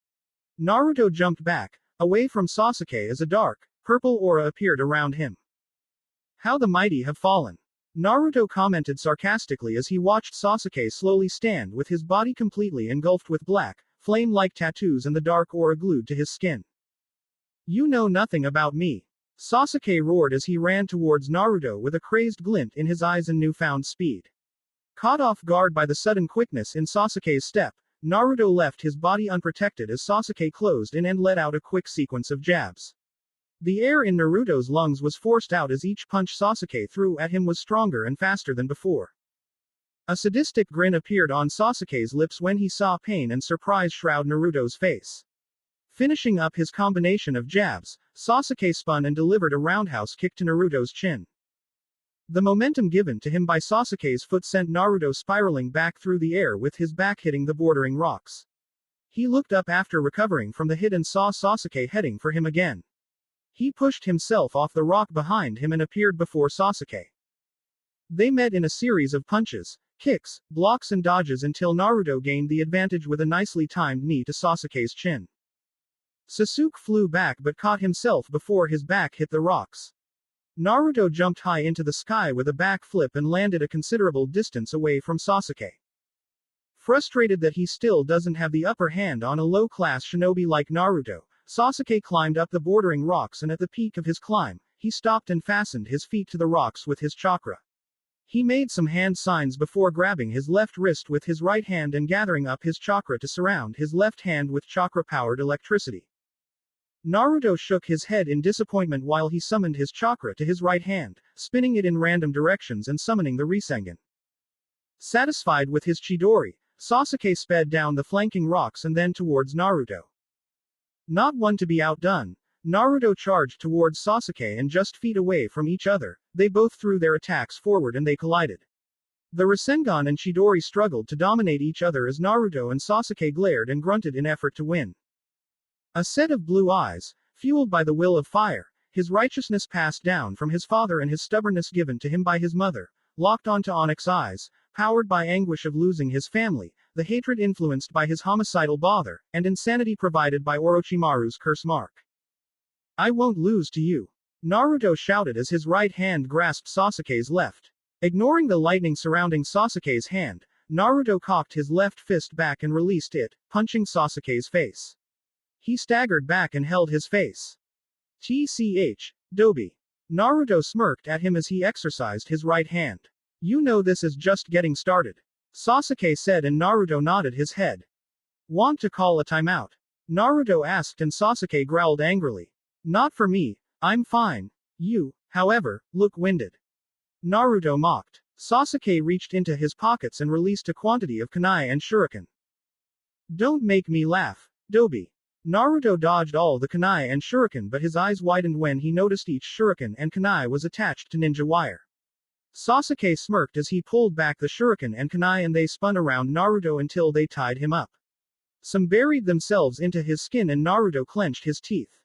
Naruto jumped back, away from Sasuke as a dark, purple aura appeared around him. How the mighty have fallen. Naruto commented sarcastically as he watched Sasuke slowly stand with his body completely engulfed with black, flame-like tattoos and the dark aura glued to his skin. You know nothing about me. Sasuke roared as he ran towards Naruto with a crazed glint in his eyes and newfound speed. Caught off guard by the sudden quickness in Sasuke's step, Naruto left his body unprotected as Sasuke closed in and let out a quick sequence of jabs. The air in Naruto's lungs was forced out as each punch Sasuke threw at him was stronger and faster than before. A sadistic grin appeared on Sasuke's lips when he saw pain and surprise shroud Naruto's face. Finishing up his combination of jabs, Sasuke spun and delivered a roundhouse kick to Naruto's chin. The momentum given to him by Sasuke's foot sent Naruto spiraling back through the air with his back hitting the bordering rocks. He looked up after recovering from the hit and saw Sasuke heading for him again. He pushed himself off the rock behind him and appeared before Sasuke. They met in a series of punches, kicks, blocks and dodges until Naruto gained the advantage with a nicely timed knee to Sasuke's chin. Sasuke flew back but caught himself before his back hit the rocks. Naruto jumped high into the sky with a back flip and landed a considerable distance away from Sasuke. Frustrated that he still doesn't have the upper hand on a low-class shinobi like Naruto, Sasuke climbed up the bordering rocks and at the peak of his climb, he stopped and fastened his feet to the rocks with his chakra. He made some hand signs before grabbing his left wrist with his right hand and gathering up his chakra to surround his left hand with chakra-powered electricity. Naruto shook his head in disappointment while he summoned his chakra to his right hand, spinning it in random directions and summoning the Rasengan. Satisfied with his Chidori, Sasuke sped down the flanking rocks and then towards Naruto. Not one to be outdone, Naruto charged towards Sasuke and just feet away from each other, they both threw their attacks forward and they collided. The Rasengan and Chidori struggled to dominate each other as Naruto and Sasuke glared and grunted in effort to win. A set of blue eyes, fueled by the will of fire, his righteousness passed down from his father and his stubbornness given to him by his mother, locked onto Onyx eyes, powered by anguish of losing his family, the hatred influenced by his homicidal bother, and insanity provided by Orochimaru's curse mark. I won't lose to you. Naruto shouted as his right hand grasped Sasuke's left. Ignoring the lightning surrounding Sasuke's hand, Naruto cocked his left fist back and released it, punching Sasuke's face. He staggered back and held his face. TCH, Dobi. Naruto smirked at him as he exercised his right hand. You know this is just getting started. Sasuke said and Naruto nodded his head. Want to call a timeout? Naruto asked and Sasuke growled angrily. Not for me, I'm fine. You, however, look winded. Naruto mocked. Sasuke reached into his pockets and released a quantity of kunai and shuriken. Don't make me laugh, Dobi. Naruto dodged all the kunai and shuriken but his eyes widened when he noticed each shuriken and kunai was attached to ninja wire. Sasuke smirked as he pulled back the shuriken and kunai and they spun around Naruto until they tied him up. Some buried themselves into his skin and Naruto clenched his teeth.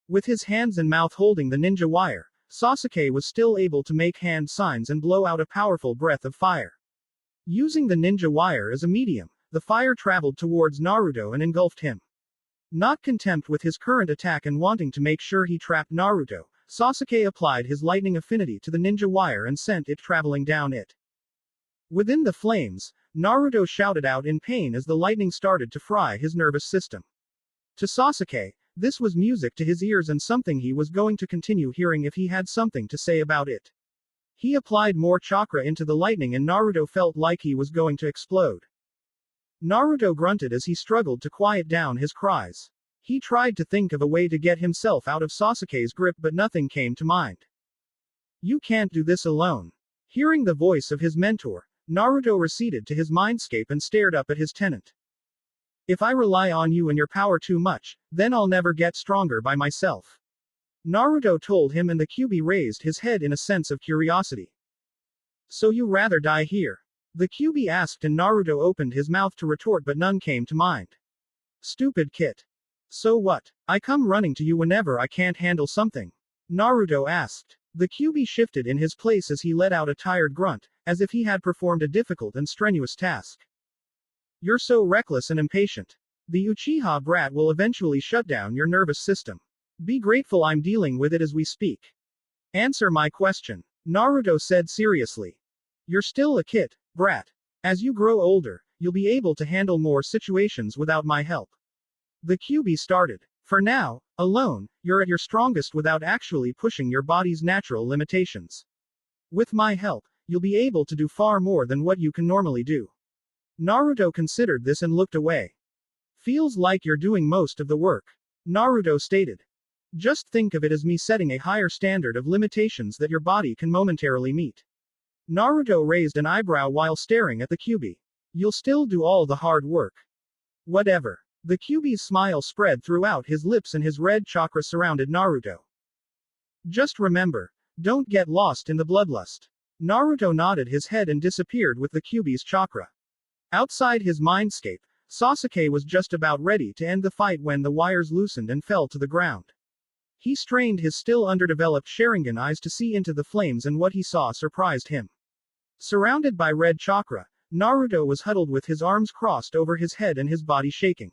With his hands and mouth holding the ninja wire, Sasuke was still able to make hand signs and blow out a powerful breath of fire. Using the ninja wire as a medium, the fire traveled towards Naruto and engulfed him. Not content with his current attack and wanting to make sure he trapped Naruto, Sasuke applied his lightning affinity to the ninja wire and sent it traveling down it. Within the flames, Naruto shouted out in pain as the lightning started to fry his nervous system. To Sasuke, this was music to his ears and something he was going to continue hearing if he had something to say about it. He applied more chakra into the lightning and Naruto felt like he was going to explode. Naruto grunted as he struggled to quiet down his cries. He tried to think of a way to get himself out of Sasuke's grip but nothing came to mind. You can't do this alone. Hearing the voice of his mentor, Naruto receded to his mindscape and stared up at his tenant. If I rely on you and your power too much, then I'll never get stronger by myself. Naruto told him and the Kyuubi raised his head in a sense of curiosity. So you rather die here? The QB asked and Naruto opened his mouth to retort but none came to mind. Stupid kid. So what? I come running to you whenever I can't handle something. Naruto asked. The QB shifted in his place as he let out a tired grunt, as if he had performed a difficult and strenuous task. You're so reckless and impatient. The Uchiha brat will eventually shut down your nervous system. Be grateful I'm dealing with it as we speak. Answer my question. Naruto said seriously. You're still a kid, brat. As you grow older, you'll be able to handle more situations without my help. The QB started. For now, alone, you're at your strongest without actually pushing your body's natural limitations. With my help, you'll be able to do far more than what you can normally do. Naruto considered this and looked away. Feels like you're doing most of the work. Naruto stated. Just think of it as me setting a higher standard of limitations that your body can momentarily meet. Naruto raised an eyebrow while staring at the QB. You'll still do all the hard work. Whatever. The QB's smile spread throughout his lips and his red chakra surrounded Naruto. Just remember, don't get lost in the bloodlust. Naruto nodded his head and disappeared with the QB's chakra. Outside his mindscape, Sasuke was just about ready to end the fight when the wires loosened and fell to the ground. He strained his still underdeveloped Sharingan eyes to see into the flames and what he saw surprised him. Surrounded by red chakra, Naruto was huddled with his arms crossed over his head and his body shaking.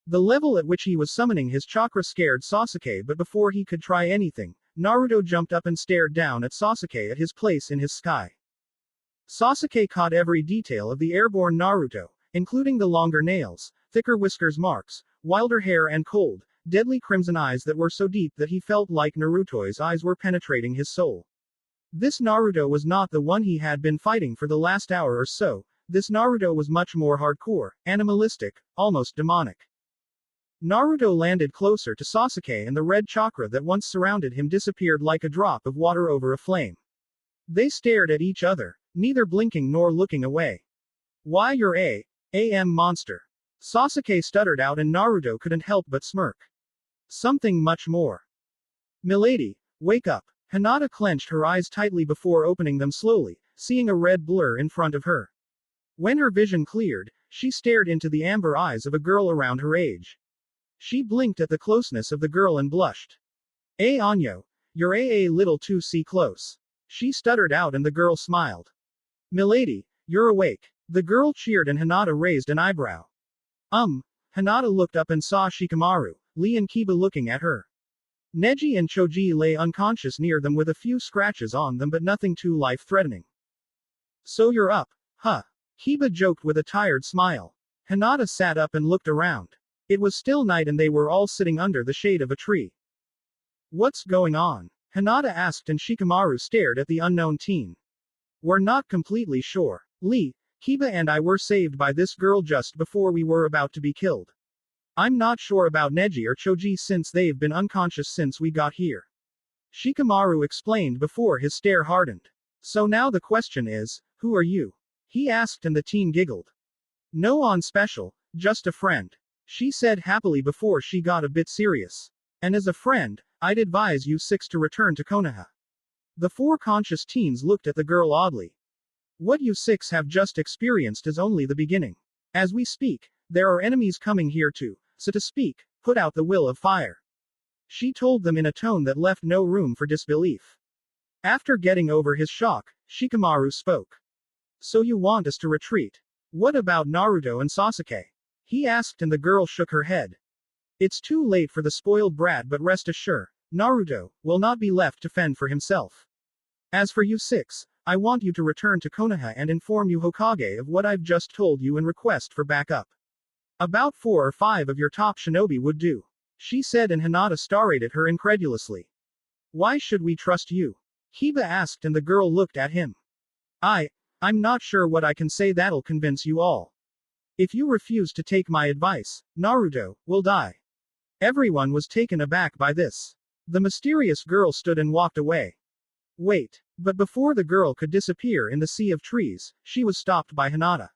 The level at which he was summoning his chakra scared Sasuke, but before he could try anything, Naruto jumped up and stared down at Sasuke at his place in his sky. Sasuke caught every detail of the airborne Naruto, including the longer nails, thicker whiskers marks, wilder hair and cold, deadly crimson eyes that were so deep that he felt like Naruto's eyes were penetrating his soul. This Naruto was not the one he had been fighting for the last hour or so. This Naruto was much more hardcore, animalistic, almost demonic. Naruto landed closer to Sasuke and the red chakra that once surrounded him disappeared like a drop of water over a flame. They stared at each other, neither blinking nor looking away. Why you're a monster. Sasuke stuttered out and Naruto couldn't help but smirk. Something much more. Milady, wake up. Hinata clenched her eyes tightly before opening them slowly, seeing a red blur in front of her. When her vision cleared, she stared into the amber eyes of a girl around her age. She blinked at the closeness of the girl and blushed. Anyo, you're a little too close. She stuttered out and the girl smiled. Milady, you're awake. The girl cheered and Hinata raised an eyebrow. Hinata looked up and saw Shikamaru, Lee and Kiba looking at her. Neji and Choji lay unconscious near them with a few scratches on them but nothing too life-threatening. So you're up, huh? Kiba joked with a tired smile. Hinata sat up and looked around. It was still night and they were all sitting under the shade of a tree. What's going on? Hinata asked and Shikamaru stared at the unknown teen. We're not completely sure. Lee, Kiba and I were saved by this girl just before we were about to be killed. I'm not sure about Neji or Choji since they've been unconscious since we got here. Shikamaru explained before his stare hardened. So now the question is, who are you? He asked and the teen giggled. No one special, just a friend. She said happily before she got a bit serious. And as a friend, I'd advise you six to return to Konoha. The four conscious teens looked at the girl oddly. What you six have just experienced is only the beginning. As we speak, there are enemies coming here too, so to speak, put out the will of fire. She told them in a tone that left no room for disbelief. After getting over his shock, Shikamaru spoke. So you want us to retreat? What about Naruto and Sasuke? He asked and the girl shook her head. It's too late for the spoiled brat but rest assured, Naruto will not be left to fend for himself. As for you six, I want you to return to Konoha and inform you Hokage of what I've just told you and request for backup. About 4 or 5 of your top shinobi would do. She said and Hinata stared at her incredulously. Why should we trust you? Kiba asked and the girl looked at him. I'm not sure what I can say that'll convince you all. If you refuse to take my advice, Naruto will die. Everyone was taken aback by this. The mysterious girl stood and walked away. Wait. But before the girl could disappear in the sea of trees, she was stopped by Hinata.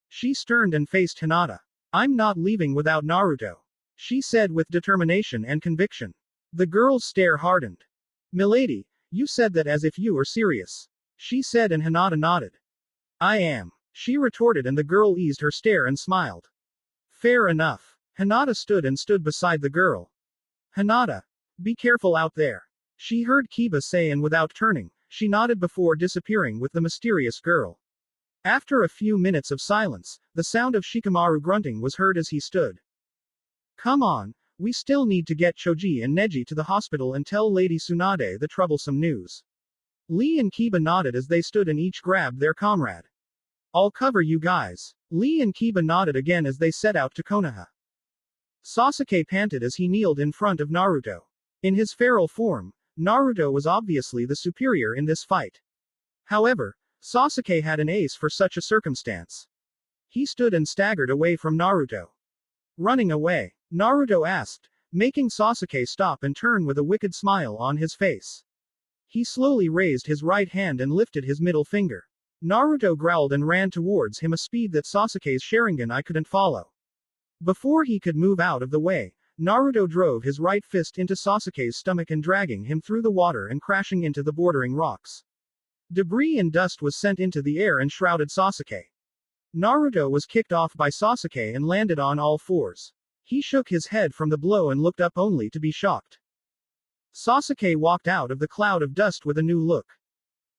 She turned and faced Hinata. I'm not leaving without Naruto. She said with determination and conviction. The girl's stare hardened. Milady, you said that as if you were serious. She said and Hinata nodded. I am. She retorted, and the girl eased her stare and smiled. Fair enough. Hinata stood beside the girl. Hinata. Be careful out there. She heard Kiba say, and without turning, she nodded before disappearing with the mysterious girl. After a few minutes of silence, the sound of Shikamaru grunting was heard as he stood. Come on, we still need to get Choji and Neji to the hospital and tell Lady Tsunade the troublesome news. Lee and Kiba nodded as they stood and each grabbed their comrade. I'll cover you guys. Lee and Kiba nodded again as they set out to Konoha. Sasuke panted as he kneeled in front of Naruto. In his feral form, Naruto was obviously the superior in this fight. However, Sasuke had an ace for such a circumstance. He stood and staggered away from Naruto. Running away? Naruto asked, making Sasuke stop and turn with a wicked smile on his face. He slowly raised his right hand and lifted his middle finger. Naruto growled and ran towards him, a speed that Sasuke's Sharingan I couldn't follow. Before he could move out of the way, Naruto drove his right fist into Sasuke's stomach and dragging him through the water and crashing into the bordering rocks. Debris and dust was sent into the air and shrouded Sasuke. Naruto was kicked off by Sasuke and landed on all fours. He shook his head from the blow and looked up only to be shocked. Sasuke walked out of the cloud of dust with a new look.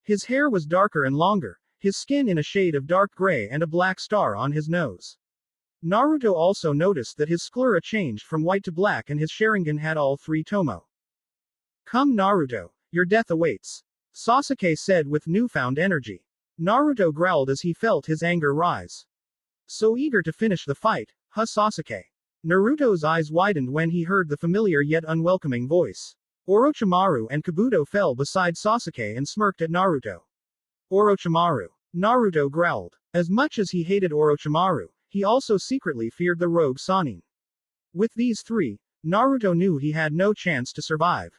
His hair was darker and longer, his skin in a shade of dark gray and a black star on his nose. Naruto also noticed that his sclera changed from white to black and his Sharingan had all three tomo. Come Naruto, your death awaits. Sasuke said with newfound energy. Naruto growled as he felt his anger rise. So eager to finish the fight, huh Sasuke? Naruto's eyes widened when he heard the familiar yet unwelcoming voice. Orochimaru and Kabuto fell beside Sasuke and smirked at Naruto. Orochimaru. Naruto growled. As much as he hated Orochimaru, he also secretly feared the rogue Sannin. With these three, Naruto knew he had no chance to survive.